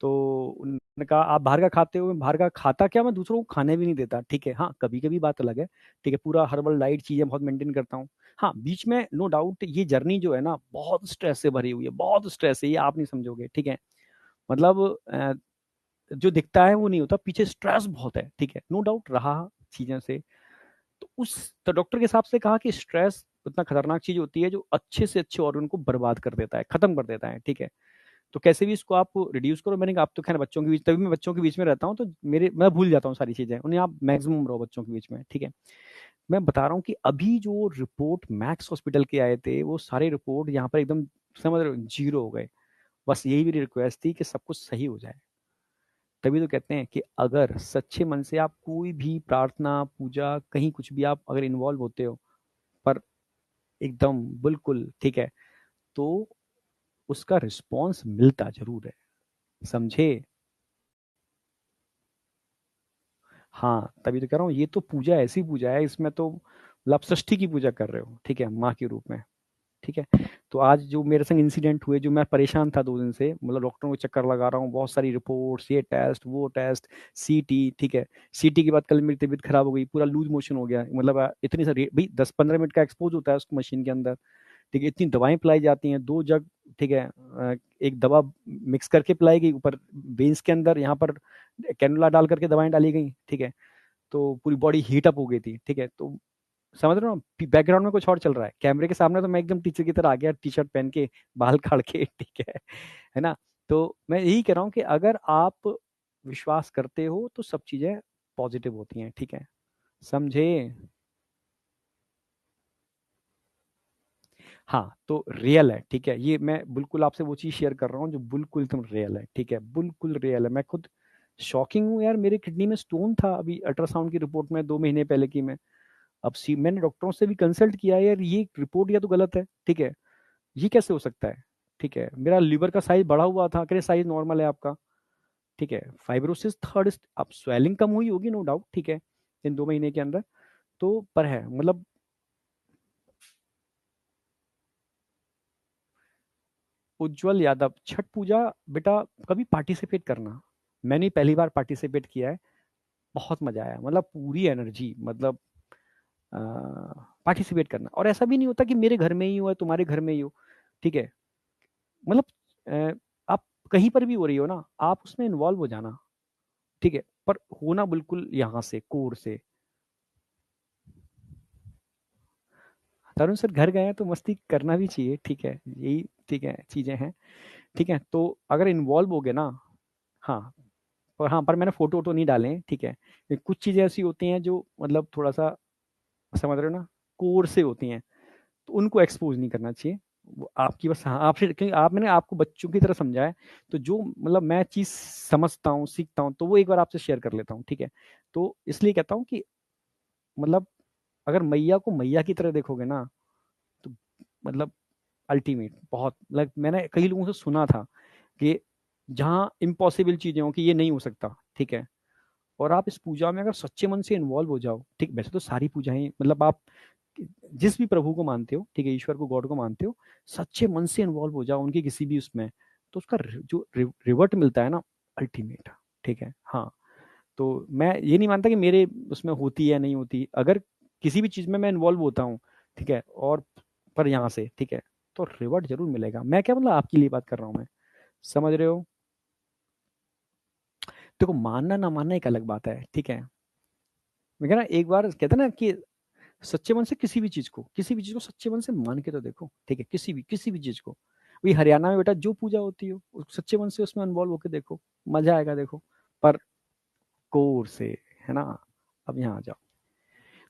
तो उन्होंने कहा आप बाहर का खाते हो, मैं बाहर का खाता क्या, मैं दूसरों को खाने भी नहीं देता, ठीक है, हाँ कभी कभी बात अलग है, ठीक है, पूरा हर्बल डाइट चीज़ें बहुत मेंटेन करता हूँ। हाँ बीच में नो डाउट ये जर्नी जो है ना बहुत स्ट्रेस से भरी हुई है, बहुत स्ट्रेस है, ये आप नहीं समझोगे, ठीक है। मतलब जो दिखता है वो नहीं होता, पीछे स्ट्रेस बहुत है, ठीक है, नो डाउट रहा चीज़ों से। तो डॉक्टर के हिसाब से कहा कि स्ट्रेस उतना खतरनाक चीज होती है जो अच्छे से अच्छे ऑर्गन को बर्बाद कर देता है, खत्म कर देता है, ठीक है। तो कैसे भी इसको आप रिड्यूस करो। मैंने कहा आप तो खैर बच्चों के बीच, तभी मैं बच्चों के बीच में रहता हूँ, तो मेरे मैं भूल जाता हूँ सारी चीजें, उन्हें आप मैक्सिमम रहो बच्चों के बीच में, ठीक है। मैं बता रहा हूँ कि अभी जो रिपोर्ट मैक्स हॉस्पिटल के आए थे वो सारे रिपोर्ट यहाँ पर एकदम समझ रहे हो जीरो हो गए। बस यही मेरी रिक्वेस्ट थी कि सब कुछ सही हो जाए। तभी तो कहते हैं कि अगर सच्चे मन से आप कोई भी प्रार्थना पूजा कहीं कुछ भी आप अगर इन्वॉल्व होते हो, पर एकदम बिल्कुल ठीक है, तो उसका रिस्पॉन्स मिलता जरूर है, समझे। हाँ तभी तो कह रहा हूँ, ये तो पूजा ऐसी पूजा है, इसमें तो मतलब आप षष्ठी की पूजा कर रहे हो, ठीक है, माँ के रूप में, ठीक है। तो आज जो मेरे संग इंसिडेंट हुए, जो मैं परेशान था 2 दिन से, मतलब डॉक्टरों को चक्कर लगा रहा हूँ, बहुत सारी रिपोर्ट्स, ये टेस्ट वो टेस्ट, सीटी, ठीक है। सीटी के बाद कल मेरी तबीयत खराब हो गई, पूरा लूज मोशन हो गया, मतलब इतनी सारी भाई 10-15 मिनट का एक्सपोज होता है उस मशीन के अंदर, ठीक है, इतनी दवाएं पिलाई जाती हैं 2 जग, ठीक है, एक दवा मिक्स करके पिलाई गई, ऊपर वेन्स के अंदर यहाँ पर कैनुला डाल करके दवाएं डाली गई, ठीक है। तो पूरी बॉडी हीट अप हो गई थी, ठीक है। तो समझ रहे हो, बैकग्राउंड में कुछ और चल रहा है, कैमरे के सामने तो मैं एकदम टीचर की तरह आ गया, टी शर्ट पहन के, बाल काट के, ठीक है ना। तो मैं यही कह रहा हूँ कि अगर आप विश्वास करते हो तो सब चीजें पॉजिटिव होती हैं, ठीक है, समझे। हाँ तो रियल है, ठीक है, ये मैं बिल्कुल आपसे वो चीज शेयर कर रहा हूँ जो बिल्कुल एकदम रियल है, ठीक है, बिल्कुल रियल है। मैं खुद शॉकिंग हूँ यार, मेरे किडनी में स्टोन था अभी अल्ट्रासाउंड की रिपोर्ट में 2 महीने पहले की मैं। अब सी मैंने डॉक्टरों से भी कंसल्ट किया यार, ये रिपोर्ट या तो गलत है, ठीक है, ये कैसे हो सकता है, ठीक है। मेरा लीवर का साइज बढ़ा हुआ था, कह साइज नॉर्मल है आपका, ठीक है। फाइब्रोसिस थर्ड, अब स्वेलिंग कम हुई होगी नो डाउट, ठीक है, इन 2 महीने के अंदर। तो पर है मतलब, उज्जवल यादव, छठ पूजा बेटा कभी पार्टिसिपेट करना। मैंने पहली बार पार्टिसिपेट किया है, बहुत मजा आया, मतलब पूरी एनर्जी, मतलब पार्टिसिपेट करना। और ऐसा भी नहीं होता कि मेरे घर में ही हो या तुम्हारे घर में ही हो, ठीक है, मतलब आप कहीं पर भी हो रही हो ना, आप उसमें इन्वॉल्व हो जाना, ठीक है, पर होना बिल्कुल यहाँ से कोर से। तरुण सर घर गए हैं तो मस्ती करना भी चाहिए, ठीक है, यही ठीक है चीजें हैं, ठीक है। तो अगर इन्वॉल्व हो गए ना, हाँ, पर मैंने फोटो वोटो नहीं डाले हैं, ठीक है। ये कुछ चीजें ऐसी होती हैं जो मतलब थोड़ा सा, समझ रहे हो ना, कोर से होती हैं, तो उनको एक्सपोज नहीं करना चाहिए। वो आपकी बस, हाँ आपसे, क्योंकि आप, मैंने आपको बच्चों की तरह समझा है, तो जो मतलब मैं चीज समझता हूँ सीखता हूँ तो वो एक बार आपसे शेयर कर लेता हूँ, ठीक है। तो इसलिए कहता हूँ कि मतलब अगर मैया को मैया की तरह देखोगे ना, तो मतलब अल्टीमेट बहुत, लाइक मैंने कई लोगों से सुना था कि जहाँ इम्पॉसिबल चीजें हो कि ये नहीं हो सकता, ठीक है, और आप इस पूजा में अगर सच्चे मन से इन्वॉल्व हो जाओ, ठीक, वैसे तो सारी पूजाएं मतलब आप जिस भी प्रभु को मानते हो, ठीक है, ईश्वर को, गॉड को मानते हो, सच्चे मन से इन्वॉल्व हो जाओ उनकी किसी भी उसमें, तो उसका जो रिवर्ट मिलता है ना, अल्टीमेट, ठीक है। हाँ तो मैं ये नहीं मानता कि मेरे उसमें होती है नहीं होती, अगर किसी भी चीज में मैं इन्वॉल्व होता हूँ, ठीक है, और पर यहाँ से, ठीक है, तो रिवॉर्ड जरूर मिलेगा। मैं क्या मतलब आपके लिए बात कर रहा हूँ मैं, समझ रहे हो। देखो मानना ना मानना एक अलग बात है, ठीक है। मैं कह रहा एक बार कहते हैं ना कि सच्चे मन से किसी भी चीज को सच्चे मन से मान के तो देखो, ठीक है, किसी भी चीज को। वही हरियाणा में बेटा जो पूजा होती हो सच्चे मन से उसमें इन्वॉल्व होके देखो, मजा आएगा देखो, पर कोर से, है ना। अब यहाँ आ जाओ।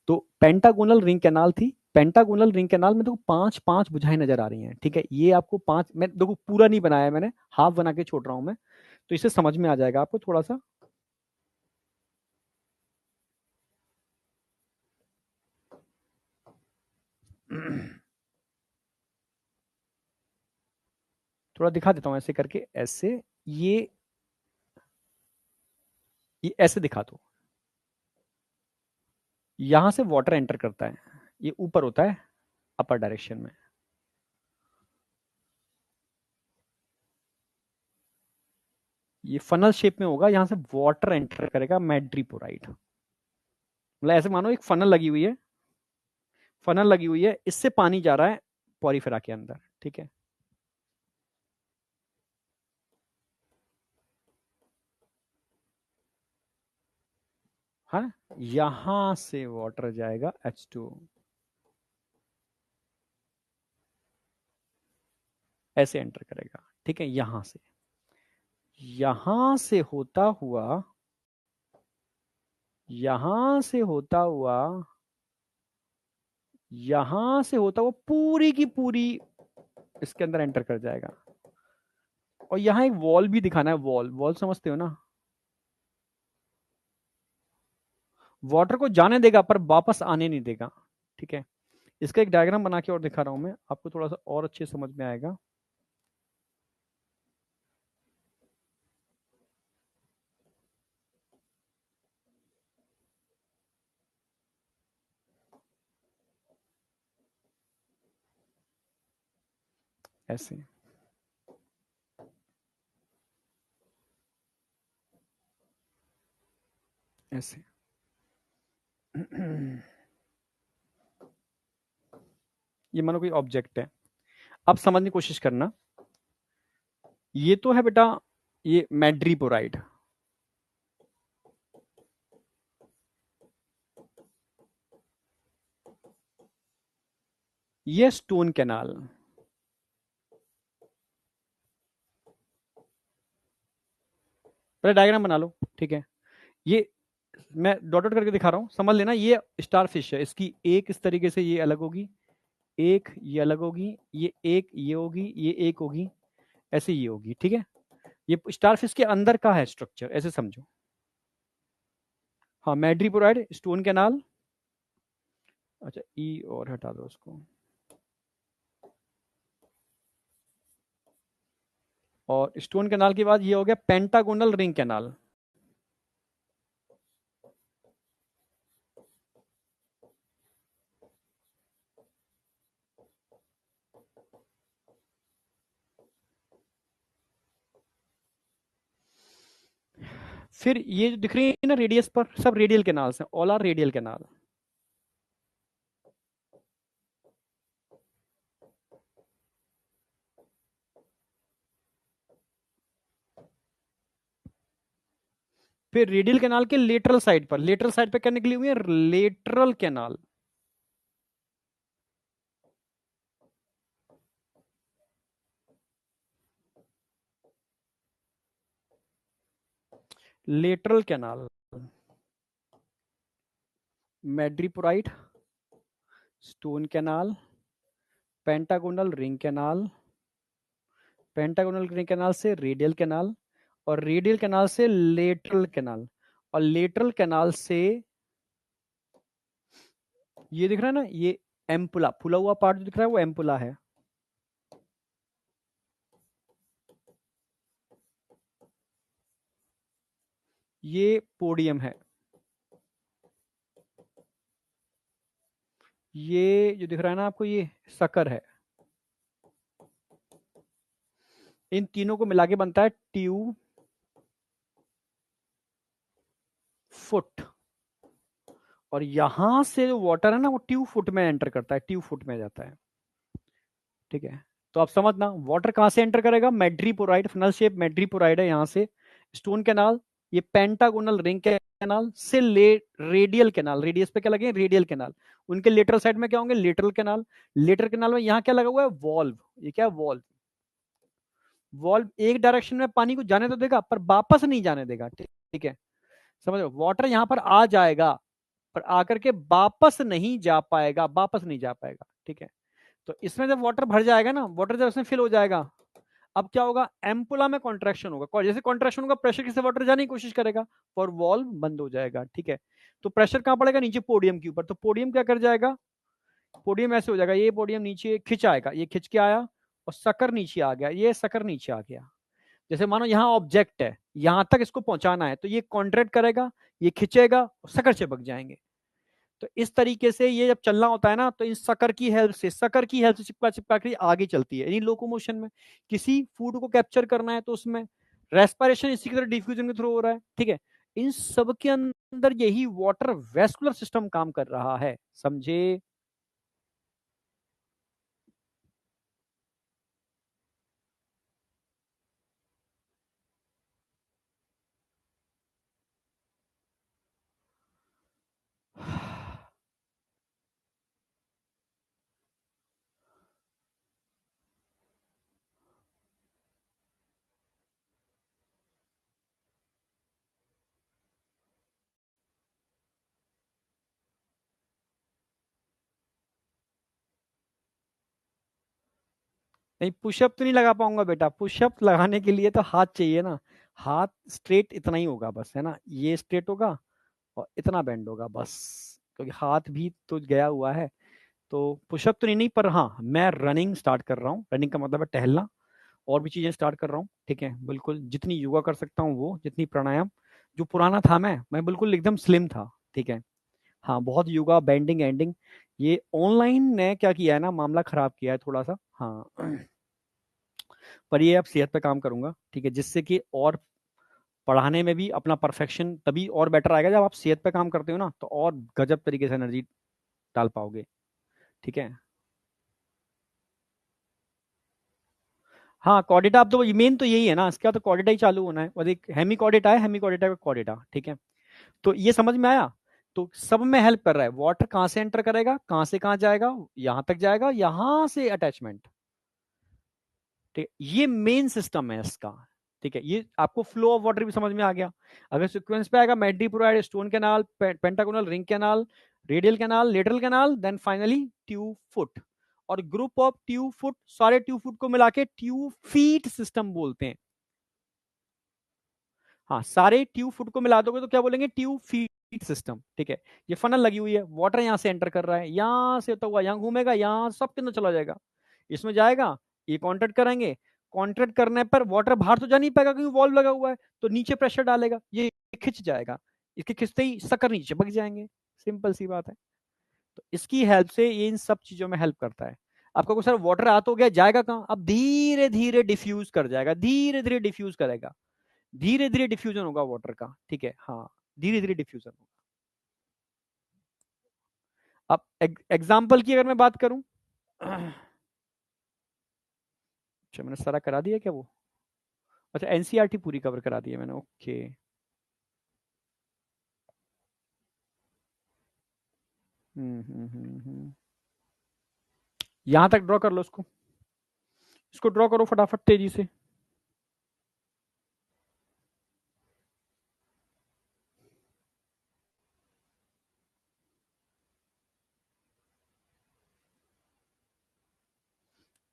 तो पेंटागोनल रिंग कैनाल थी, पेंटागोनल रिंग कैनाल में देखो 5-5 बुझाएं नजर आ रही हैं, ठीक है। ये आपको 5, मैं देखो पूरा नहीं बनाया है मैंने, हाफ बना के छोड़ रहा हूं मैं, तो इसे समझ में आ जाएगा आपको थोड़ा सा। थोड़ा दिखा देता हूं ऐसे करके, ऐसे ये ऐसे दिखा दो। यहां से वाटर एंटर करता है, ये ऊपर होता है अपर डायरेक्शन में। ये फनल शेप में होगा, यहां से वाटर एंटर करेगा मैड्रीपोराइड। मतलब ऐसे मानो एक फनल लगी हुई है, फनल लगी हुई है, इससे पानी जा रहा है पॉरीफेरा के अंदर, ठीक है। हाँ, यहां से वाटर जाएगा H2O, ऐसे एंटर करेगा, ठीक है। यहां से होता हुआ, यहां से होता हुआ, यहां से होता हुआ पूरी की पूरी इसके अंदर एंटर कर जाएगा। और यहां एक वॉल भी दिखाना है, वॉल, वॉल समझते हो ना। वाटर को जाने देगा पर वापस आने नहीं देगा, ठीक है। इसका एक डायग्राम बना के और दिखा रहा हूं मैं, आपको थोड़ा सा और अच्छे समझ में आएगा। ऐसे, ऐसे। ये मानो कोई ऑब्जेक्ट है, अब समझने की कोशिश करना। ये तो है बेटा, ये मैड्रीपोराइड, ये स्टोन कैनाल। पहले डायग्राम बना लो, ठीक है। ये मैं डॉट डॉट करके दिखा रहा हूं, समझ लेना। ये स्टार फिश है, इसकी एक इस तरीके से ये अलग होगी, एक ये अलग होगी, ये एक ये होगी, ये एक होगी, ऐसे ये होगी, ठीक है। ये स्टार फिश के अंदर का है स्ट्रक्चर, ऐसे समझो। हाँ, मैड्रीपोराइड, स्टोन कैनाल। अच्छा, ई और हटा दो उसको। और स्टोन कैनाल के बाद ये हो गया पेंटागोनल रिंग कैनाल। फिर ये जो दिख रही है ना रेडियस पर, सब रेडियल कैनाल्स हैं, ऑल आर रेडियल कैनाल। फिर रेडियल कैनाल के लेटरल साइड पर, लेटरल साइड पे क्या निकली हुई है, lateral canal. Lateral canal, madreporite, stone canal, pentagonal ring canal, pentagonal ring कैनाल से रेडियल कैनाल, और रेडियल कैनाल से लेटरल कैनाल, और लेटरल कैनाल से ये दिख रहा है ना, ये एम्पुला, फूला हुआ पार्ट जो दिख रहा है वो एम्पुला है। ये पोडियम है। ये जो दिख रहा है ना आपको, ये सकर है। इन तीनों को मिला के बनता है ट्यूब फुट। और यहां से जो वाटर है ना वो ट्यूब फुट में एंटर करता है, ट्यूब फुट में जाता है, ठीक है। तो आप समझना, वाटर कहां से एंटर करेगा, मैड्रीपोराइड, फनल शेप मैड्रीपोराइड है, यहां से स्टोन कैनाल, ये पेंटागोनल रिंग कैनाल से रेडियल कैनाल, रेडियस पे क्या लगे, रेडियल कैनाल। उनके लेटरल साइड में क्या होंगे, लेटरल कैनाल। लेटरल कैनाल में यहां क्या लगा हुआ है, वॉल्व। ये क्या है, वॉल्व। वॉल्व एक डायरेक्शन में पानी को जाने तो देगा पर वापस नहीं जाने देगा, ठीक है। समझ लो, वाटर यहां पर आ जाएगा पर आकर के वापस नहीं जा पाएगा, वापस नहीं जा पाएगा, ठीक है। तो इसमें जब वाटर भर जाएगा ना, वाटर जब इसमें फिल हो जाएगा, अब क्या होगा, एम्पुला में कॉन्ट्रैक्शन होगा, जैसे कॉन्ट्रैक्शन होगा प्रेशर से वाटर जाने की कोशिश करेगा और वॉल्व बंद हो जाएगा, ठीक है। तो प्रेशर कहां पड़ेगा, नीचे पोडियम के ऊपर, तो पोडियम क्या कर जाएगा, पोडियम ऐसे हो जाएगा, ये पोडियम नीचे खिंच आएगा, ये खिंच के आया और सकर नीचे आ गया, ये सकर नीचे आ गया। जैसे मानो यहाँ ऑब्जेक्ट है, यहां तक इसको पहुंचाना है, तो ये कॉन्ट्रैक्ट करेगा, ये खिंचेगा और सकर चिपक जाएंगे। तो इस तरीके से ये जब चलना होता है ना, तो इन सकर की हेल्प से चिपका चिपका के आगे चलती है। यानी लोकोमोशन में किसी फूड को कैप्चर करना है तो उसमें रेस्पिरेशन इसी की तरह डिफ्यूजन के थ्रू हो रहा है, ठीक है। इन सब के अंदर यही वाटर वेस्कुलर सिस्टम काम कर रहा है, समझे। नहीं, पुशअप तो नहीं लगा पाऊंगा बेटा। पुशअप लगाने के लिए तो हाथ चाहिए ना। हाथ स्ट्रेट इतना ही होगा बस, है ना, ये स्ट्रेट होगा और इतना बेंड होगा बस, क्योंकि हाथ भी तो गया हुआ है। तो पुशअप तो नहीं, पर हाँ मैं रनिंग स्टार्ट कर रहा हूँ। रनिंग का मतलब है टहलना, और भी चीजें स्टार्ट कर रहा हूँ, ठीक है। बिल्कुल जितनी योगा कर सकता हूँ वो, जितनी प्राणायाम। जो पुराना था मैं बिल्कुल एकदम स्लिम था, ठीक है। हाँ, बहुत योगा, बेंडिंग एंडिंग। ये ऑनलाइन ने क्या किया है ना, मामला खराब किया है थोड़ा सा, हाँ। पर ये अब सेहत पे काम करूंगा, ठीक है, जिससे कि और पढ़ाने में भी अपना परफेक्शन तभी और बेटर आएगा जब आप सेहत पे काम करते हो ना, तो और गजब तरीके से एनर्जी डाल पाओगे, ठीक है। हाँ, कॉर्डेटा, अब तो मेन तो यही है ना, इसके बाद तो कॉर्डेटा ही चालू होना है। और एक हेमी कॉर्डेटा है, हेमी कॉर्डेटा का कॉर्डेटा, ठीक है। तो ये समझ में आया। तो सब में हेल्प कर रहा है। वाटर कहाँ से एंटर करेगा, कहाँ से कहाँ जाएगा, यहां तक जाएगा, यहां से अटैचमेंट, ठीक है। ये मेन सिस्टम है इसका, ठीक है। ये आपको फ्लो ऑफ वाटर भी समझ में आ गया। अगर सीक्वेंस पे आएगा, madreporite, stone canal, pentagonal, ring canal, radial canal, lateral canal, then finally tube feet. और ग्रुप ऑफ ट्यूब फुट, सारे ट्यूब फुट को मिला के ट्यूब फीट सिस्टम बोलते हैं। हाँ, सारे ट्यूब फुट को मिला दोगे तो क्या बोलेंगे, ट्यूब फीट सिस्टम, ठीक है। ये फनल लगी हुई है, वाटर यहाँ से एंटर कर रहा है, यहाँ से होता हुआ यहाँ घूमेगा, यहाँ सब के अंदर चला जाएगा, इसमें जाएगा, ये कॉन्ट्रैक्ट करेंगे। कॉन्ट्रैक्ट करने पर वाटर बाहर तो जा नहीं पाएगा क्योंकि वॉल्व लगा हुआ है, तो नीचे प्रेशर डालेगा, ये खिंच जाएगा। इसके खिंचते ही शक्कर नीचे चिपक जाएंगे। सिंपल सी बात है। तो इसकी हेल्प से ये इन सब चीजों में हेल्प करता है। आपका को सर वाटर आ तो गया, जाएगा कहाँ, अब धीरे धीरे डिफ्यूज कर जाएगा, धीरे धीरे डिफ्यूज करेगा, धीरे धीरे डिफ्यूजन होगा वाटर का, ठीक है, हाँ, धीरे धीरे डिफ्यूजन होगा। अब एग्जाम्पल की अगर मैं बात करूं, अच्छा मैंने सारा करा दिया क्या वो, अच्छा एनसीईआरटी पूरी कवर करा दी है मैंने, ओके। यहां तक ड्रॉ कर लो इसको, इसको ड्रॉ करो फटाफट तेजी से।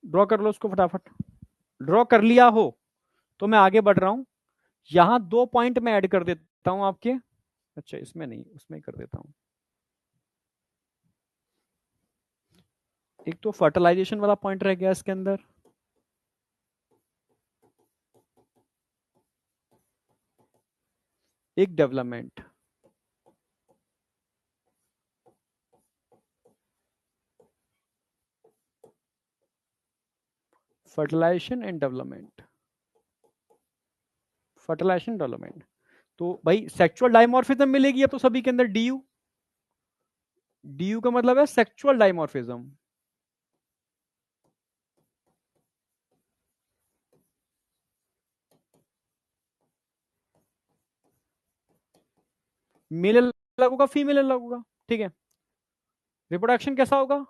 ड्रॉ कर लो इसको फटाफट। ड्रॉ कर लिया हो तो मैं आगे बढ़ रहा हूं। यहां 2 पॉइंट मैं ऐड कर देता हूं आपके, अच्छा इसमें नहीं, उसमें कर देता हूं। एक तो फर्टिलाइजेशन वाला पॉइंट रह गया इसके अंदर, एक development, fertilisation and development, fertilisation development. तो भाई सेक्सुअल डायमॉर्फिज्म मिलेगी अब तो सभी के अंदर, डीयू। डीयू का मतलब है सेक्सुअल डायमॉर्फिज्म। मेल अलग होगा, फीमेल अलग होगा, ठीक है। रिप्रोडक्शन कैसा होगा,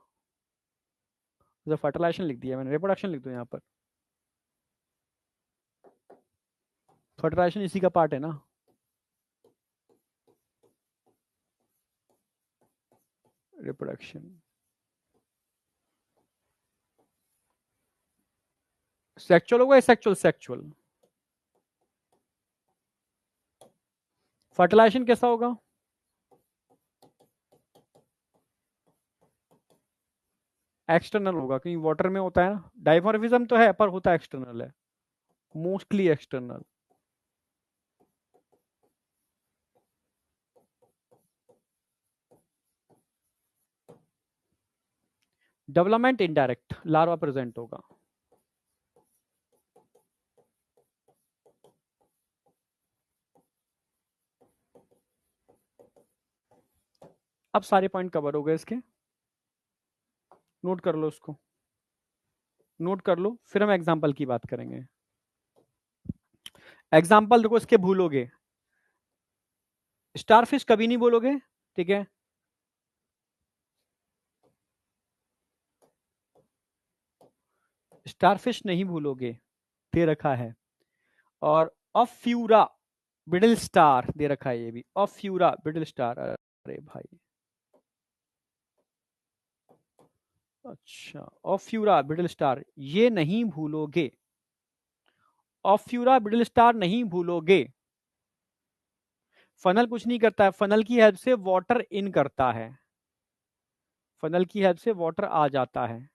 जब फर्टिलाइजेशन लिख दिया मैंने, रिप्रोडक्शन लिख दो यहाँ पर। फर्टिलाइजेशन इसी का पार्ट है ना। रिप्रोडक्शन, सेक्सुअल होगा, सेक्सुअल सेक्सुअल। फर्टिलाइजेशन कैसा होगा, एक्सटर्नल होगा क्योंकि वाटर में होता है ना, डाइमॉर्फिज्म तो है पर होता एक्सटर्नल है, mostly external. Development indirect, larva present होगा। अब सारे पॉइंट कवर हो गए इसके, नोट कर लो उसको, नोट कर लो, फिर हम एग्जाम्पल की बात करेंगे। एग्जाम्पल देखो इसके भूलोगे, स्टारफिश कभी नहीं बोलोगे, ठीक है। स्टारफिश नहीं भूलोगे, दे रखा है। और ऑफ्यूरा बिडल स्टार दे रखा है, ये भी ऑफ्यूरा बिडल स्टार। अरे भाई, अच्छा, ऑफ्यूरा बिडल स्टार ये नहीं भूलोगे, ऑफ्यूरा बिडल स्टार नहीं भूलोगे। फनल कुछ नहीं करता है, फनल की हेल्प से वाटर इन करता है, फनल की हेल्प से वाटर आ जाता है।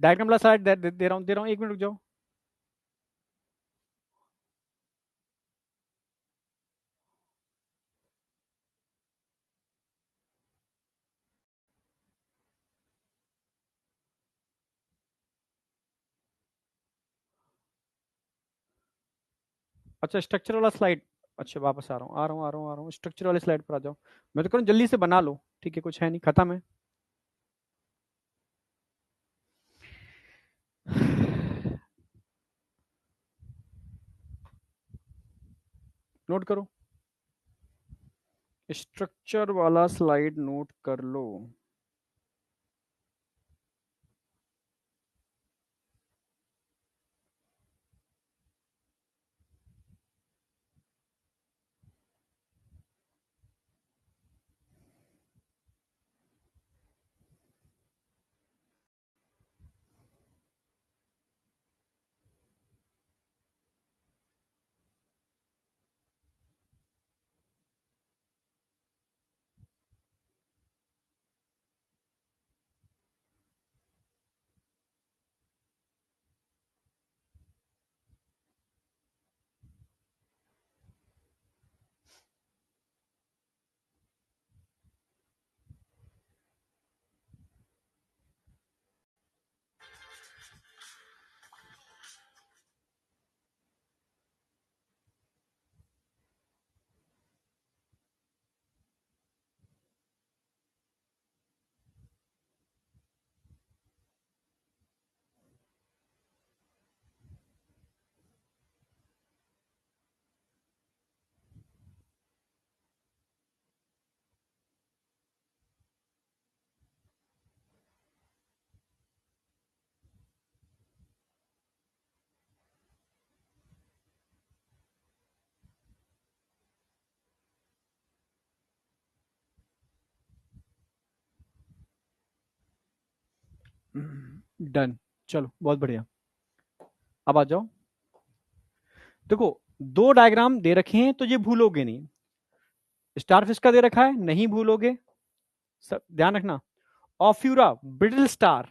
डायग्राम वाला स्लाइड दे रहा हूं, दे रहा हूं, 1 मिनट रुक जाओ। अच्छा, स्ट्रक्चर वाला स्लाइड, अच्छा वापस आ रहा हूँ, आ रहा हूँ, आ रहा हूँ, आ रहा हूँ, स्ट्रक्चर वाले स्लाइड पर आ जाओ। मैं तो कह रहा हूँ जल्दी से बना लो, ठीक है, कुछ है नहीं, खत्म है। नोट करो, स्ट्रक्चर वाला स्लाइड नोट कर लो। डन, चलो बहुत बढ़िया। अब आ जाओ, देखो 2 डायग्राम दे रखे हैं तो ये भूलोगे नहीं। स्टारफिश का दे रखा है, नहीं भूलोगे, सब ध्यान रखना। ऑफ्यूरा ब्रिटल स्टार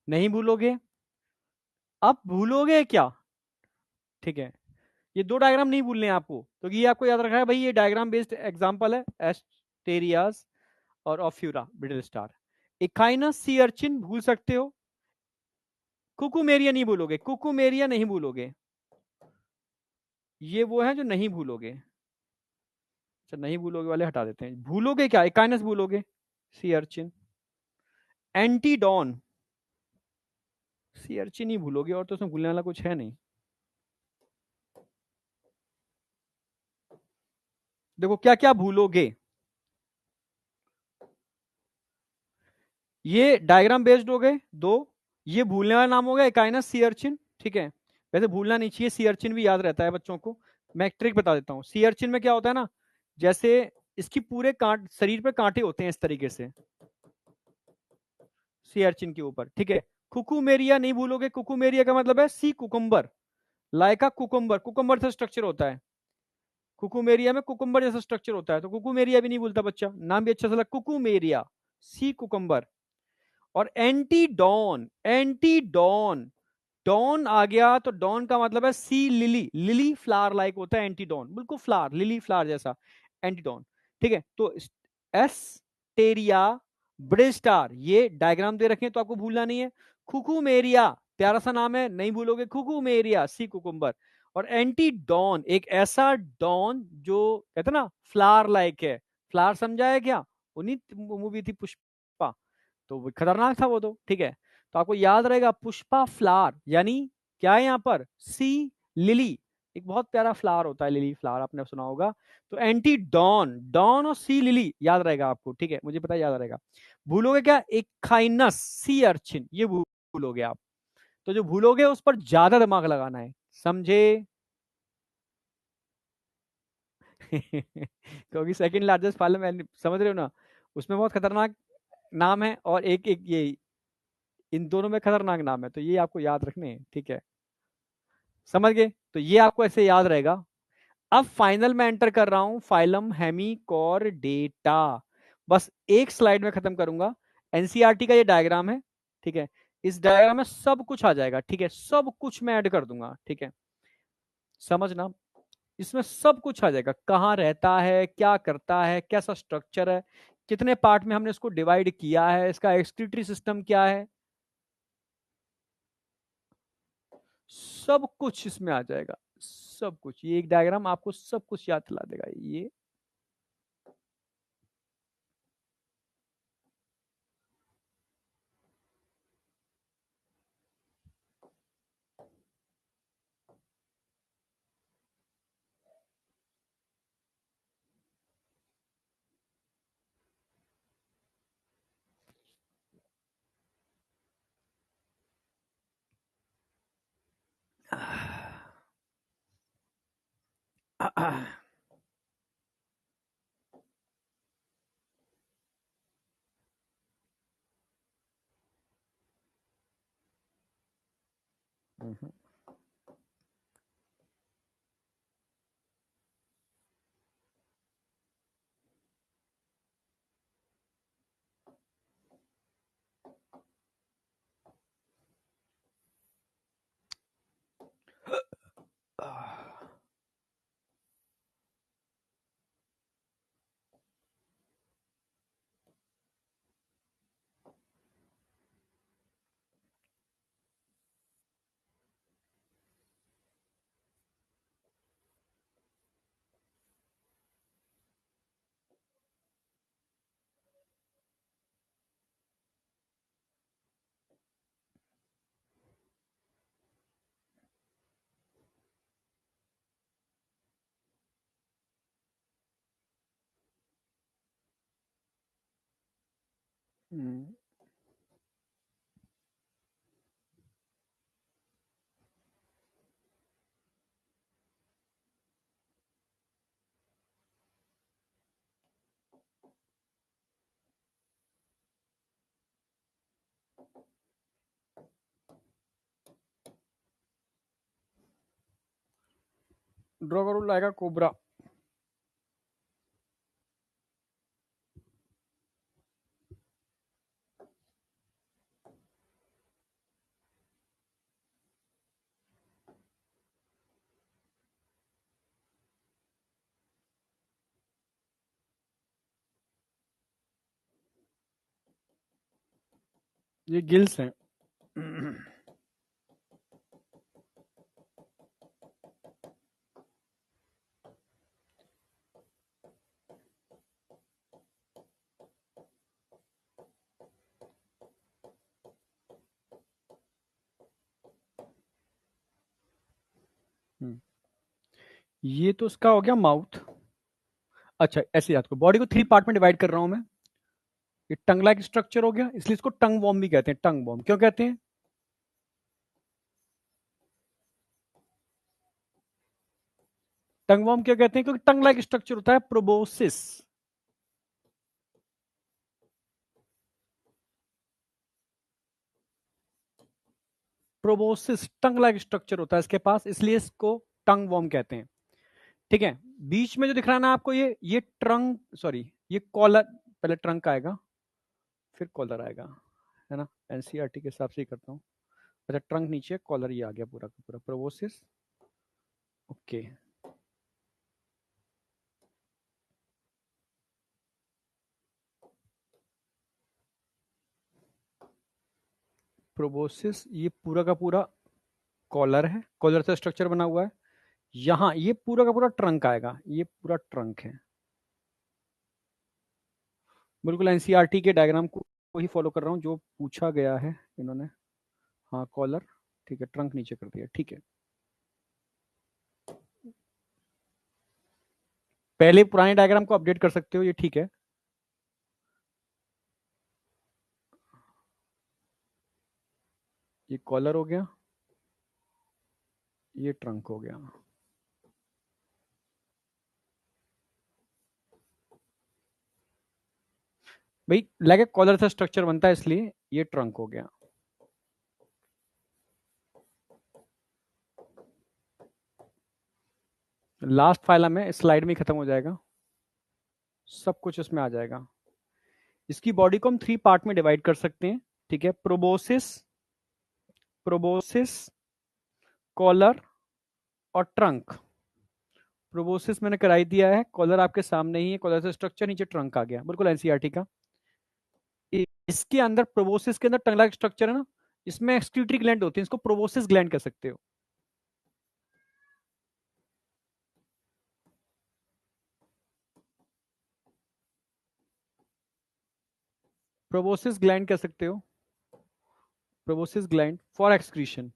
नहीं भूलोगे। अब भूलोगे क्या, ठीक है, ये 2 डायग्राम नहीं भूलने हैं आपको, तो ये आपको याद रखना है भाई, ये डायग्राम बेस्ड एग्जांपल है, एस्टेरियास और Ophiura brittle star. Echinus sea urchin भूल सकते हो, कुकुमेरिया नहीं भूलोगे, कुकुमेरिया नहीं भूलोगे, ये वो है जो नहीं भूलोगे। अच्छा, नहीं भूलोगे वाले हटा देते हैं, भूलोगे क्या, इकाइनस भूलोगे, sea urchin. Antedon, sea urchin ही भूलोगे, और तो उसमें भूलने वाला कुछ है नहीं। देखो क्या क्या भूलोगे, ये डायग्राम बेस्ड हो गए 2, ये भूलने वाला नाम हो गया इकाइनस सी अर्चिन, ठीक है। वैसे भूलना नहीं चाहिए, सी अर्चिन भी याद रहता है बच्चों को। मैं एक ट्रिक बता देता हूँ, सी अर्चिन में क्या होता है ना, जैसे इसकी पूरे कांट शरीर पे कांटे होते हैं इस तरीके से, सी अर्चिन के ऊपर, ठीक है। कुकुमेरिया नहीं भूलोगे, कुकुमेरिया का मतलब है सी कुकुम्बर, लाइक अ कुकुम्बर, कुकुम्बर से स्ट्रक्चर होता है, कुकुमेरिया में कुकुम्बर जैसा स्ट्रक्चर होता है, तो कुकुमेरिया भी नहीं बोलता बच्चा, नाम भी अच्छा सा लगा, कुकुमेरिया, सी कुकुम्बर। और एंटीडॉन, एंटीडॉन, डॉन आ गया तो डॉन का मतलब है sea lily, lily flower like होता है एंटीडॉन, बिल्कुल फ्लावर, लिली फ्लावर जैसा, एंटीडॉन। ठीक है, तो एस्टेरिया, ब्रिज स्टार, ये डायग्राम दे रखे हैं तो आपको भूलना नहीं है। खुकुमेरिया, प्यारा सा नाम है, नहीं भूलोगे, खुकुमेरिया, सी कुकुम्बर। और एंटीडॉन, एक ऐसा डॉन जो कहते हैं ना फ्लावर लाइक है, फ्लावर समझा है क्या, उन्हीं मूवी थी पुष्पा, तो वो खतरनाक था वो तो, ठीक है। तो आपको याद रहेगा पुष्पा फ्लावर, यानी क्या है यहाँ पर, सी लिली, एक बहुत प्यारा फ्लावर होता है लिली फ्लावर, आपने सुना होगा। तो एंटी डॉन, डॉन और सी लिली याद रहेगा आपको, ठीक है, मुझे पता है याद रहेगा। भूलोगे क्या, एक खाइनस, सी अर्चिन, ये भूलोगे आप। तो जो भूलोगे उस पर ज्यादा दिमाग लगाना है, समझे? क्योंकि सेकंड लार्जेस्ट पार्लियामेंट, समझ रहे हो ना, उसमें बहुत खतरनाक नाम है, और एक एक ये, इन दोनों में खतरनाक नाम है, तो ये आपको याद रखने हैं, ठीक है, समझ गए? तो ये आपको ऐसे याद रहेगा। अब फाइनल में एंटर कर रहा हूं, फाइलम हेमिकॉर्डेटा, बस एक स्लाइड में खत्म करूंगा। एनसीईआरटी का ये डायग्राम है, ठीक है, इस डायग्राम में सब कुछ आ जाएगा, ठीक है, सब कुछ मैं ऐड कर दूंगा, ठीक है, समझना, इसमें सब कुछ आ जाएगा, कहाँ रहता है, क्या करता है, कैसा स्ट्रक्चर है, कितने पार्ट में हमने इसको डिवाइड किया है, इसका एक्सक्रीटरी सिस्टम क्या है, सब कुछ इसमें आ जाएगा, सब कुछ, ये एक डायग्राम आपको सब कुछ याद दिला देगा ये। ड्रॉ करो, लाएगा कोबरा। ये गिल्स हैं। ये तो उसका हो गया माउथ। अच्छा, ऐसे याद करो, बॉडी को 3 पार्ट में डिवाइड कर रहा हूं मैं, ये टंग लाइक स्ट्रक्चर हो गया, इसलिए इसको टंग वॉर्म भी कहते हैं, टंग वॉर्म क्यों कहते हैं, टंग वॉर्म क्यों कहते हैं, क्योंकि टंग लाइक स्ट्रक्चर होता है, proboscis. Proboscis tongue like structure होता है इसके पास, इसलिए इसको टंग वॉर्म कहते हैं। ठीक है, बीच में जो दिख रहा है ना आपको, ये ट्रंक, सॉरी ये कॉलर, पहले ट्रंक आएगा फिर कॉलर आएगा, है ना, एनसीईआरटी के हिसाब से ही करता हूँ। अच्छा, ट्रंक नीचे, कॉलर ये आ गया पूरा का पूरा, प्रोबोसिस। ओके, प्रोबोसिस ये पूरा का पूरा कॉलर है, कॉलर से स्ट्रक्चर बना हुआ है। यहाँ ये पूरा का पूरा ट्रंक आएगा, ये पूरा ट्रंक है, बिल्कुल एनसीईआरटी के डायग्राम को ही फॉलो कर रहा हूँ जो पूछा गया है इन्होंने। हाँ कॉलर, ठीक है, ट्रंक नीचे कर दिया, ठीक है। पहले पुराने डायग्राम को अपडेट कर सकते हो, ये ठीक है। ये कॉलर हो गया, ये ट्रंक हो गया। भाई लगे कॉलर से स्ट्रक्चर बनता है, इसलिए ये ट्रंक हो गया। लास्ट फाइल में स्लाइड में खत्म हो जाएगा, सब कुछ इसमें आ जाएगा। इसकी बॉडी को हम 3 पार्ट में डिवाइड कर सकते हैं, ठीक है, प्रोबोसिस, प्रोबोसिस, कॉलर और ट्रंक। प्रोबोसिस मैंने कराई दिया है, कॉलर आपके सामने ही है, कॉलर से स्ट्रक्चर, नीचे ट्रंक आ गया, बिल्कुल एनसीईआरटी का। इसके अंदर, प्रोबोसिस के अंदर टंग लाइक स्ट्रक्चर है ना, इसमें एक्सक्रीटरी ग्लैंड होती है, इसको प्रोबोसिस ग्लैंड कह सकते हो। प्रोबोसिस ग्लैंड कह सकते हो, proboscis gland for excretion.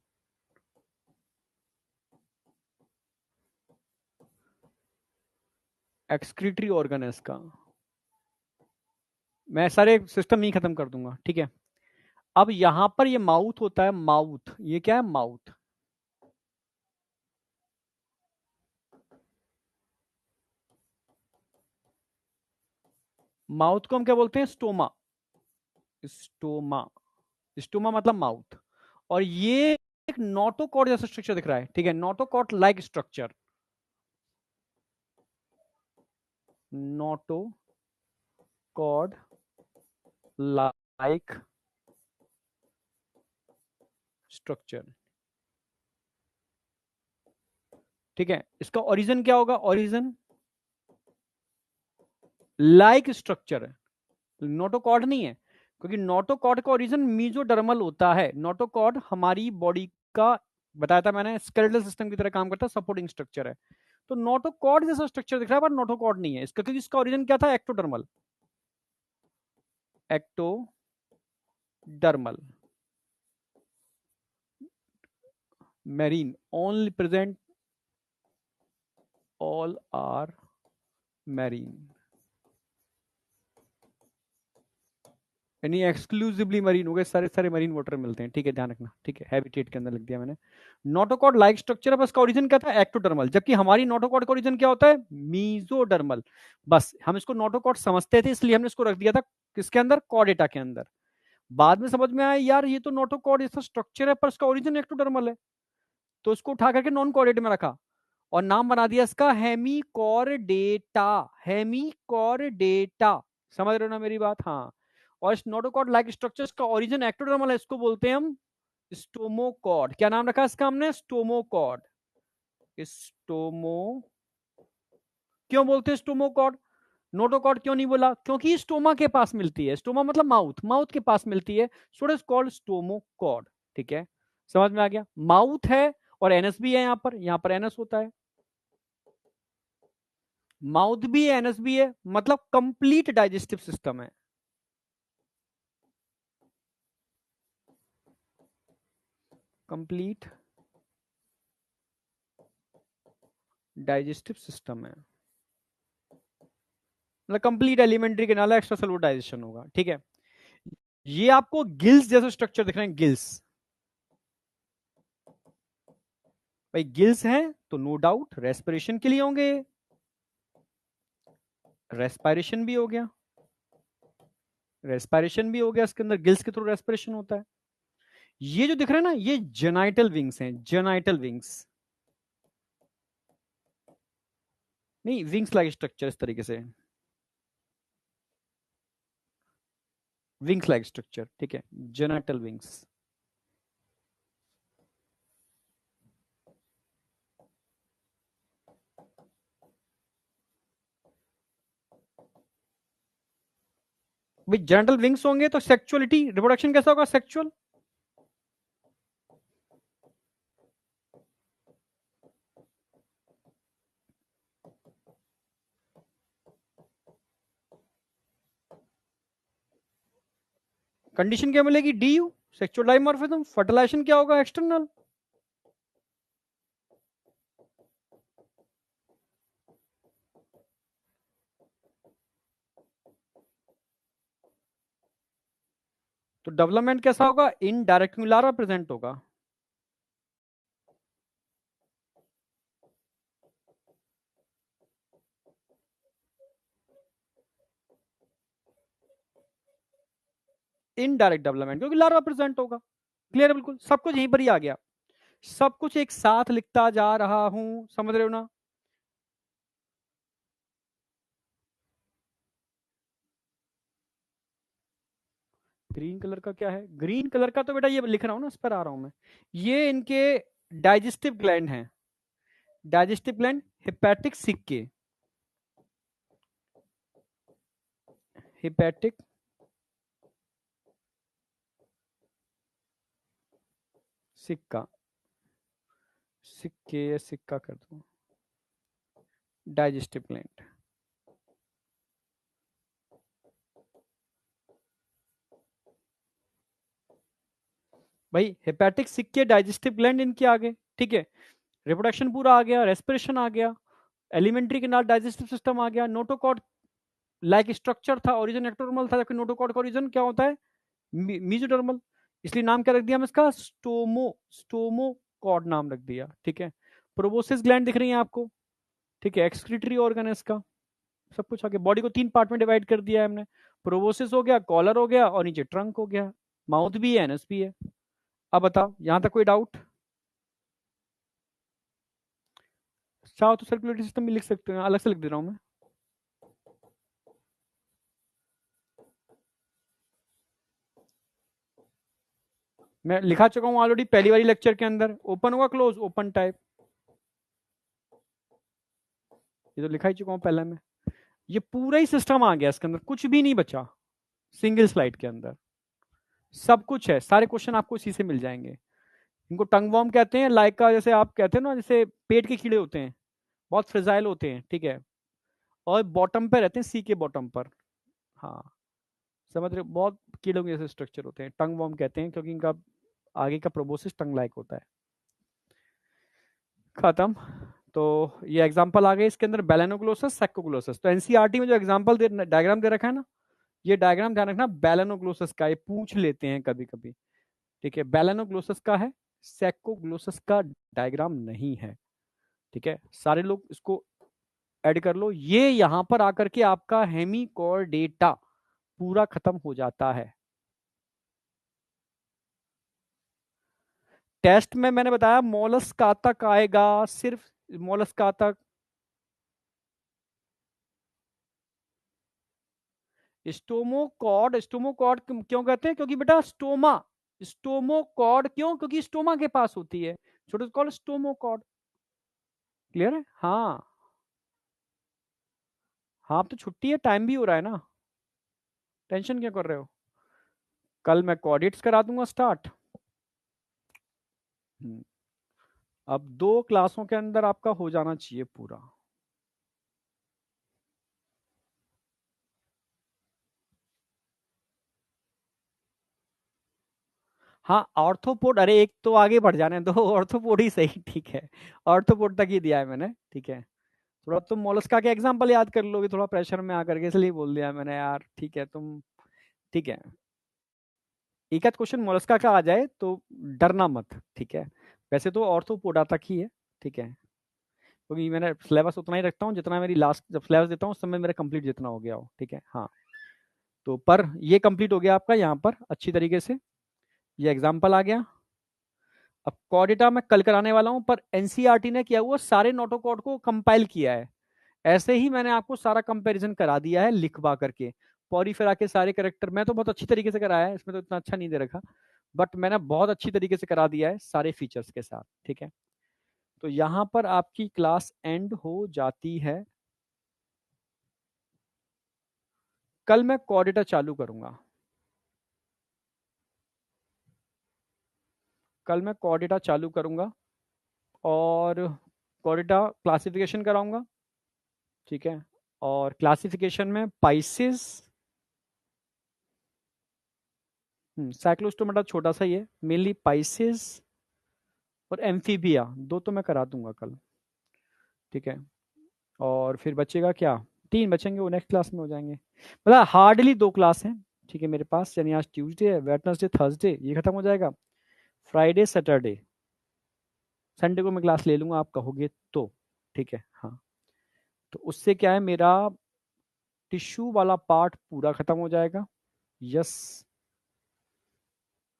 Excretory organ है इसका। मैं सारे सिस्टम नहीं खत्म कर दूंगा, ठीक है। अब यहां पर ये माउथ होता है, माउथ, ये क्या है, माउथ। माउथ को हम क्या बोलते हैं, स्टोमा, स्टोमा, स्टोमा मतलब माउथ। और ये एक नोटोकॉर्ड जैसा स्ट्रक्चर दिख रहा है, ठीक है, notochord like structure, notochord like structure, ठीक है। इसका ओरिजिन क्या होगा, ओरिजिन लाइक स्ट्रक्चर है, नोटोकॉर्ड नहीं है, क्योंकि नोटोकॉर्ड का ओरिजिन मीजोडर्मल होता है। नोटोकॉर्ड हमारी बॉडी का, बताया था मैंने, स्केलेटल सिस्टम की तरह काम करता है, सपोर्टिंग स्ट्रक्चर है। तो नोटोकॉर्ड जैसा स्ट्रक्चर दिख रहा है पर नोटोकॉर्ड नहीं है इसका, क्योंकि इसका ओरिजिन क्या था, ectodermal, ectodermal, marine, only present, all are marine, यानी एक्सक्लूसिवली मरीन हो गए, सारे सारे मरीन वाटर मिलते हैं, ठीक है, ध्यान रखना, ठीक है, हैबिटेट के अंदर लिख दिया मैंने। नोटोकॉर्ड लाइक स्ट्रक्चर है, बस का ओरिजिन क्या था, एक्टोडर्मल, जबकि हमारी नोटोकॉर्ड का ओरिजिन क्या होता है, मीजोडर्मल। बस हम इसको नोटोकॉर्ड समझते थे, इसलिए हमने इसको रख दिया था किसके अंदर, कॉर्डेटा के अंदर। बाद में समझ में आया यार ये तो नोटोकॉर्ड जैसा स्ट्रक्चर है पर इसका ओरिजिन एक्टोडर्मल है, तो इसको उठा करके नॉन कॉर्डेट में रखा और नाम बना दिया इसका हेमिकॉर्डेटा, हेमिकॉर्डेटा। समझ रहे हो ना मेरी बात, हाँ। और इस नोटोकॉर्ड लाइक स्ट्रक्चर्स का ओरिजिन एक्टोडर्मल है, इसको बोलते हैं हम स्टोमोकॉर्ड। क्या नाम रखा इसका हमने, स्टोमोकॉर्ड, स्टोमो। क्यों बोलते हैं स्टोमोकॉर्ड, नोटोकॉर्ड क्यों नहीं बोला, क्योंकि स्टोमा के पास मिलती है, स्टोमा मतलब माउथ, माउथ के पास मिलती है, so it is called stomochord, ठीक है। समझ में आ गया, माउथ है और एनएस भी है, यहां पर एनएस होता है, माउथ भी है एनएस भी है, मतलब कंप्लीट डाइजेस्टिव सिस्टम है, कंप्लीट डाइजेस्टिव सिस्टम है, मतलब कंप्लीट एलिमेंट्री के नाला एक्स्ट्रा सेलुलर डाइजेशन होगा, ठीक है। ये आपको गिल्स जैसा स्ट्रक्चर दिख रहे हैं, गिल्स, भाई गिल्स हैं तो नो डाउट रेस्पिरेशन के लिए होंगे, रेस्पिरेशन भी हो गया, रेस्पिरेशन भी हो गया, इसके अंदर गिल्स के थ्रू रेस्पिरेशन होता है। ये जो दिख रहे हैं ना, ये जेनाइटल विंग्स हैं, जेनाइटल विंग्स, नहीं विंग्स लाइक स्ट्रक्चर इस तरीके से, विंग्स लाइक स्ट्रक्चर, ठीक है, जेनाइटल विंग्स। भाई जेनिटल विंग्स होंगे तो सेक्सुअलिटी, रिप्रोडक्शन कैसा होगा, सेक्सुअल। कंडीशन क्या मिलेगी, D U, sexual dimorphism. Fertilisation क्या होगा, एक्सटर्नल। तो डेवलपमेंट कैसा होगा, इन डायरेक्टुलारा प्रेजेंट होगा। इनडायरेक्ट डेवलपमेंट, क्योंकि लार्वा प्रेजेंट होगा। क्लियर है, बिल्कुल सब कुछ यहीं पर ही आ गया, सब कुछ एक साथ लिखता जा रहा हूं, समझ रहे हो ना। ग्रीन कलर का क्या है, ग्रीन कलर का तो बेटा ये लिख रहा हूं ना, इस पर आ रहा हूं मैं। ये इनके डाइजेस्टिव ग्लैंड हैं, डाइजेस्टिव ग्लैंड हिपैटिक सिक्के, हिपैटिक सिक्का, सिक्के या सिक्का कर दो, डाइजेस्टिव ग्लैंड। भाई हेपेटिक सिक्के, डाइजेस्टिव ग्लैंड इनके आ गए, ठीक है। रिप्रोडक्शन पूरा आ गया, रेस्पिरेशन आ गया, एलिमेंट्री के नाल डाइजेस्टिव सिस्टम आ गया, नोटोकॉर्ड लाइक स्ट्रक्चर था, ओरिजिन एक्टोडर्मल था, जबकि नोटोकॉर्ड का ओरिजिन क्या होता है, मीजोडर्मल। इसलिए नाम क्या रख दिया हम इसका, स्टोमोकॉर्ड नाम रख दिया, ठीक है। प्रोबोसिस ग्लैंड दिख रही है आपको, ठीक है, एक्सक्रीटरी ऑर्गन है इसका। सब कुछ आगे, बॉडी को 3 पार्ट में डिवाइड कर दिया है हमने, प्रोबोसिस हो गया, कॉलर हो गया, और नीचे ट्रंक हो गया, माउथ भी है, एनस भी है। अब बताओ यहां तक कोई डाउट। चाहो तो सर्कुलेटरी सिस्टम भी लिख सकते हो, अलग से लिख दे रहा हूं मैं। मैं लिखा चुका हूं ऑलरेडी पहली वाली लेक्चर के अंदर, ओपन होगा, क्लोज, ओपन टाइप, ये तो लिखा ही चुका हूं पहले में। ये पूरा ही सिस्टम आ गया इसके अंदर, कुछ भी नहीं बचा सिंगल स्लाइड के अंदर, सब कुछ है, सारे क्वेश्चन आपको इसी से मिल जाएंगे। इनको टंग वॉर्म कहते हैं, लाइक का जैसे आप कहते हैं ना, जैसे पेट के कीड़े होते हैं, बहुत फ्रेजाइल होते हैं, ठीक है, और बॉटम पे रहते हैं, सी के बॉटम पर। हाँ, समझ रहे हो, बहुत कीड़ों के जैसे स्ट्रक्चर होते हैं, टंग वॉर्म कहते हैं, क्योंकि इनका आगे का प्रोबोसिस टंग लाइक होता है। खत्म। तो ये एग्जांपल आ गए इसके अंदर, बैलेनोग्लोसस, सैकोग्लोसस। तो एनसीईआरटी में जो एग्जांपल डायग्राम दे रखा है ना, ये डायग्राम ध्यान रखना, बैलेनोग्लोसस का, ये पूछ लेते हैं कभी कभी, ठीक है, बैलेनोग्लोसस का है, सैकोग्लोसस का डायग्राम नहीं है, ठीक है। सारे लोग इसको ऐड कर लो, ये यहां पर आकर के आपका हेमिकॉर्डेटा पूरा खत्म हो जाता है। टेस्ट में मैंने बताया मोलस्का तक आएगा, सिर्फ मोलस्का तक। स्टोमोकॉड, स्टोमोकॉड क्यों कहते हैं, क्योंकि बेटा स्टोमा, स्टोमोकॉड क्यों, क्योंकि स्टोमा के पास होती है, छोटे कॉल स्टोमोकॉड। क्लियर है, हाँ। हाँ, अब तो छुट्टी है, टाइम भी हो रहा है ना, टेंशन क्यों कर रहे हो। कल मैं कॉर्डिट्स करा दूंगा स्टार्ट। अब 2 क्लासों के अंदर आपका हो जाना चाहिए पूरा। हाँ, ऑर्थोपोड, अरे एक तो आगे बढ़ जाने दो, ऑर्थोपोड ही सही, ठीक है, ऑर्थोपोड तक ही दिया है मैंने, ठीक है। थोड़ा तुम मोलस्का के एग्जांपल याद कर लोगे थोड़ा प्रेशर में आकर के, इसलिए बोल दिया मैंने यार, ठीक है तुम, ठीक है। एक आध क्वेश्चन मोलस्का का आ जाए तो डरना मत, ठीक है। वैसे तो ऑर्थोपोडा तक ही है, ठीक है, क्योंकि मैंने सिलेबस उतना ही रखता हूँ जितना मेरी लास्ट जब सिलेबस देता हूँ उस समय मेरा कंप्लीट जितना हो गया हो, ठीक है, हाँ। तो पर ये कंप्लीट हो गया आपका यहाँ पर अच्छी तरीके से। ये एग्जाम्पल आ गया। अब कॉर्डेटा मैं कल कराने वाला हूं, पर एनसीईआरटी ने किया हुआ सारे नोटोकॉड को कंपाइल किया है। ऐसे ही मैंने आपको सारा कंपैरिजन करा दिया है लिखवा करके। पॉरीफेरा के सारे करेक्टर मैं तो बहुत अच्छी तरीके से कराया है, इसमें तो इतना अच्छा नहीं दे रखा, बट मैंने बहुत अच्छी तरीके से करा दिया है सारे फीचर्स के साथ, ठीक है। तो यहां पर आपकी क्लास एंड हो जाती है। कल मैं कॉर्डेटा चालू करूंगा। कल मैं कॉर्डेटा चालू करूंगा और कॉर्डेटा क्लासिफिकेशन कराऊंगा, ठीक है। और क्लासिफिकेशन में पाइसिस, साइक्लोस्टोमेटा छोटा सा ही है, मेनली पाइसिस और एम्फीबिया, दो तो मैं करा दूंगा कल, ठीक है। और फिर बचेगा क्या, तीन बचेंगे, वो नेक्स्ट क्लास में हो जाएंगे। मतलब हार्डली दो क्लास हैं, ठीक है मेरे पास, यानी आज ट्यूसडे है, वेडनेसडे थर्सडे ये खत्म हो जाएगा। फ्राइडे सैटरडे संडे को मैं क्लास ले लूंगा आप कहोगे तो, ठीक है हाँ। तो उससे क्या है, मेरा टिश्यू वाला पार्ट पूरा खत्म हो जाएगा। यस,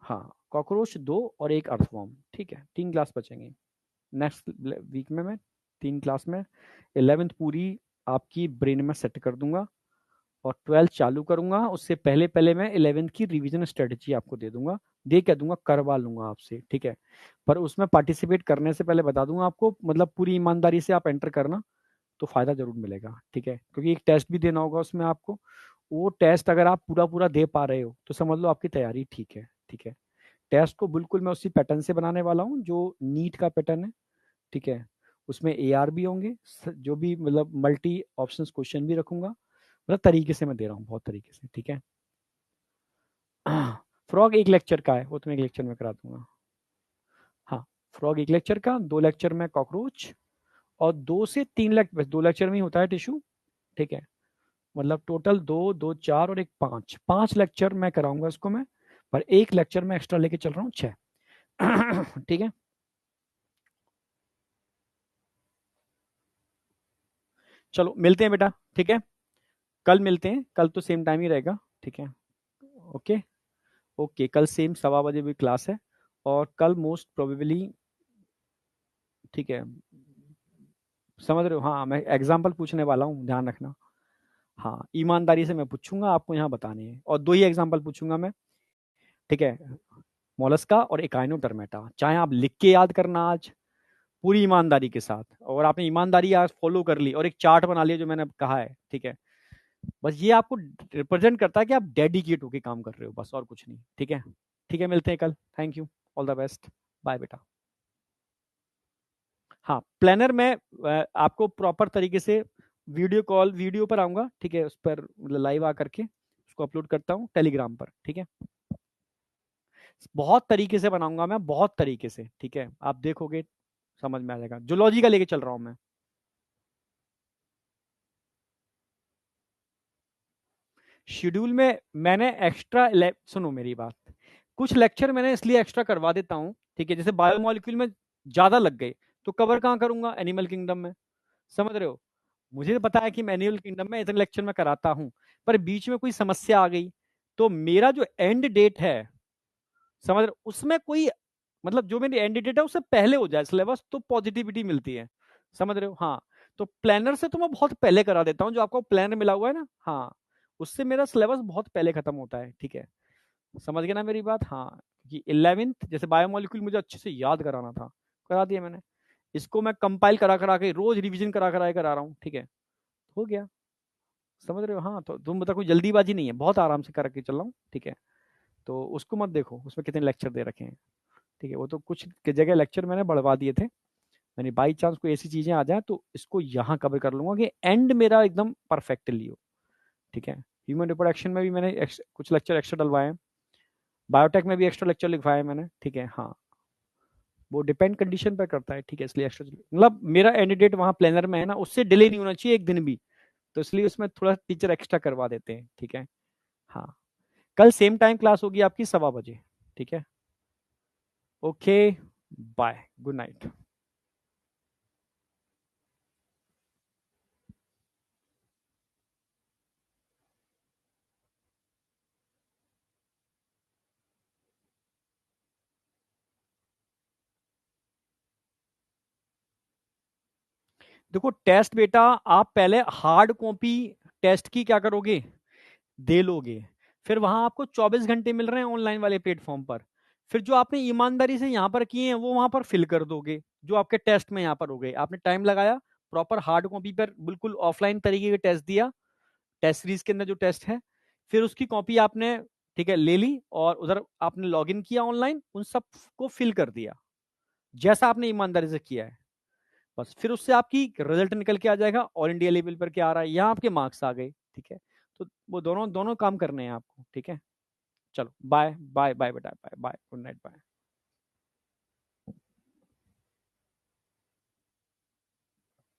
हाँ, कॉकरोच दो और एक अर्थवॉर्म, ठीक है, तीन क्लास बचेंगे। नेक्स्ट वीक में मैं तीन क्लास में 11th पूरी आपकी ब्रेन में सेट कर दूंगा और 12th चालू करूंगा। उससे पहले पहले मैं 11th की रिवीजन स्ट्रेटजी आपको दे दूंगा, दे क्या दूंगा, करवा लूंगा आपसे, ठीक है। पर उसमें पार्टिसिपेट करने से पहले बता दूंगा आपको, मतलब पूरी ईमानदारी से आप एंटर करना, तो फायदा जरूर मिलेगा, ठीक है। क्योंकि एक टेस्ट भी देना होगा उसमें आपको, वो टेस्ट अगर आप पूरा पूरा दे पा रहे हो तो समझ लो आपकी तैयारी ठीक है, ठीक है। टेस्ट को बिल्कुल मैं उसी पैटर्न से बनाने वाला हूँ जो नीट का पैटर्न है, ठीक है। उसमें AR भी होंगे, जो भी मतलब मल्टी ऑप्शंस क्वेश्चन भी रखूंगा, मतलब तरीके से मैं दे रहा हूँ, बहुत तरीके से, ठीक है। फ्रॉग एक लेक्चर का है, वो तुम्हें एक लेक्चर में करा दूंगा। हाँ, फ्रॉग एक लेक्चर का, दो लेक्चर में कॉकरोच, और दो से तीन लेक्चर, बस दो लेक्चर में ही होता है टिश्यू, ठीक है। मतलब टोटल दो, दो चार और एक पांच, पांच लेक्चर मैं कराऊंगा इसको मैं, पर एक लेक्चर में एक्स्ट्रा लेके चल रहा हूँ, छह। ठीक है, चलो मिलते हैं बेटा, ठीक है। कल मिलते हैं, कल तो सेम टाइम ही रहेगा, ठीक है। ओके, ओके, कल सेम 1:15 भी क्लास है, और कल मोस्ट प्रोबेबली, ठीक है, समझ रहे हो, हाँ मैं एग्जाम्पल पूछने वाला हूँ, ध्यान रखना। हाँ, ईमानदारी से मैं पूछूंगा, आपको यहाँ बतानी है, और दो ही एग्जाम्पल पूछूंगा मैं, ठीक है। मोलस्का और एकाइनोडर्मेटा, चाहे आप लिख के याद करना आज पूरी ईमानदारी के साथ, और आपने ईमानदारी आज फॉलो कर ली और एक चार्ट बना लिया जो मैंने कहा है, ठीक है। बस ये आपको रिप्रेजेंट करता है कि आप डेडिकेट होके काम कर रहे हो, बस और कुछ नहीं, ठीक है। ठीक है, मिलते हैं कल, thank you, all the best, bye बेटा। हाँ, प्लानर में आपको प्रॉपर तरीके से वीडियो कॉल, वीडियो पर आऊंगा, ठीक है, उस पर लाइव आकर के उसको अपलोड करता हूँ टेलीग्राम पर, ठीक है। बहुत तरीके से बनाऊंगा मैं, बहुत तरीके से, ठीक है, आप देखोगे समझ में आ जाएगा, जूलॉजी का लेके चल रहा हूँ मैं। शेड्यूल में मैंने एक्स्ट्रा, सुनो मेरी बात, कुछ लेक्चर मैंने इसलिए एक्स्ट्रा करवा देता हूँ, ठीक है। जैसे बायोमोलिक्यूल में ज्यादा लग गए तो कवर कहाँ करूंगा, एनिमल किंगडम में, समझ रहे हो। मुझे पता है कि मैं एनिमल किंगडम में इतने लेक्चर में कराता हूँ, पर बीच में कोई समस्या आ गई तो मेरा जो एंड डेट है, समझ रहे हो, उसमें कोई, मतलब जो मेरी एंड डेट है उससे पहले हो जाए सिलेबस, तो पॉजिटिविटी मिलती है, समझ रहे हो। हाँ, तो प्लानर से तो मैं बहुत पहले करा देता हूँ, जो आपको प्लानर मिला हुआ है ना, हाँ, उससे मेरा सिलेबस बहुत पहले खत्म होता है, ठीक है। समझ गए ना मेरी बात, हाँ। कि 11th जैसे बायोमोलिक्यूल मुझे अच्छे से याद कराना था, करा दिया मैंने। इसको मैं कंपाइल करा करा के रोज रिवीजन करा करा के करा रहा हूँ, ठीक है, हो गया, समझ रहे हो। हाँ, तो तुम बता, कोई जल्दीबाजी नहीं है, बहुत आराम से करके चल रहा हूँ, ठीक है। तो उसको मत देखो उसमें कितने लेक्चर दे रखे हैं, ठीक है। वो तो कुछ की जगह लेक्चर मैंने बढ़वा दिए थे, मैंने बाई चांस कोई ऐसी चीजें आ जाए तो इसको यहाँ कवर कर लूंगा कि एंड मेरा एकदम परफेक्टली हो, ठीक है। ह्यूमन रिप्रोडक्शन में भी मैंने कुछ लेक्चर एक्स्ट्रा डलवाए हैं, बायोटेक में भी एक्स्ट्रा लेक्चर लिखवाए हैं मैंने, ठीक है हाँ। वो डिपेंड कंडीशन पर करता है, ठीक है, इसलिए एक्स्ट्रा, मतलब मेरा एंड डेट वहाँ प्लानर में है ना, उससे डिले नहीं होना चाहिए एक दिन भी, तो इसलिए उसमें थोड़ा टीचर एक्स्ट्रा करवा देते हैं, ठीक है हाँ। कल सेम टाइम क्लास होगी आपकी 1:15, ठीक है। Okay, bye, good night. देखो टेस्ट बेटा, आप पहले हार्ड कॉपी टेस्ट की क्या करोगे, दे लोगे। फिर वहां आपको 24 घंटे मिल रहे हैं ऑनलाइन वाले प्लेटफॉर्म पर। फिर जो आपने ईमानदारी से यहाँ पर किए हैं वो वहां पर फिल कर दोगे, जो आपके टेस्ट में यहाँ पर हो गए। आपने टाइम लगाया, प्रॉपर हार्ड कॉपी पर बिल्कुल ऑफलाइन तरीके का टेस्ट दिया, टेस्ट सीरीज के अंदर जो टेस्ट है, फिर उसकी कॉपी आपने, ठीक है, ले ली और उधर आपने लॉग इन किया ऑनलाइन, उन सब को फिल कर दिया जैसा आपने ईमानदारी से किया है। बस फिर उससे आपकी रिजल्ट निकल के आ जाएगा, ऑल इंडिया लेवल पर क्या आ रहा है, यहाँ आपके मार्क्स आ गए। ठीक है, तो वो दोनों दोनों काम करने हैं आपको। ठीक है, चलो बाय बाय बाय बेटा, bye bye, good night, bye.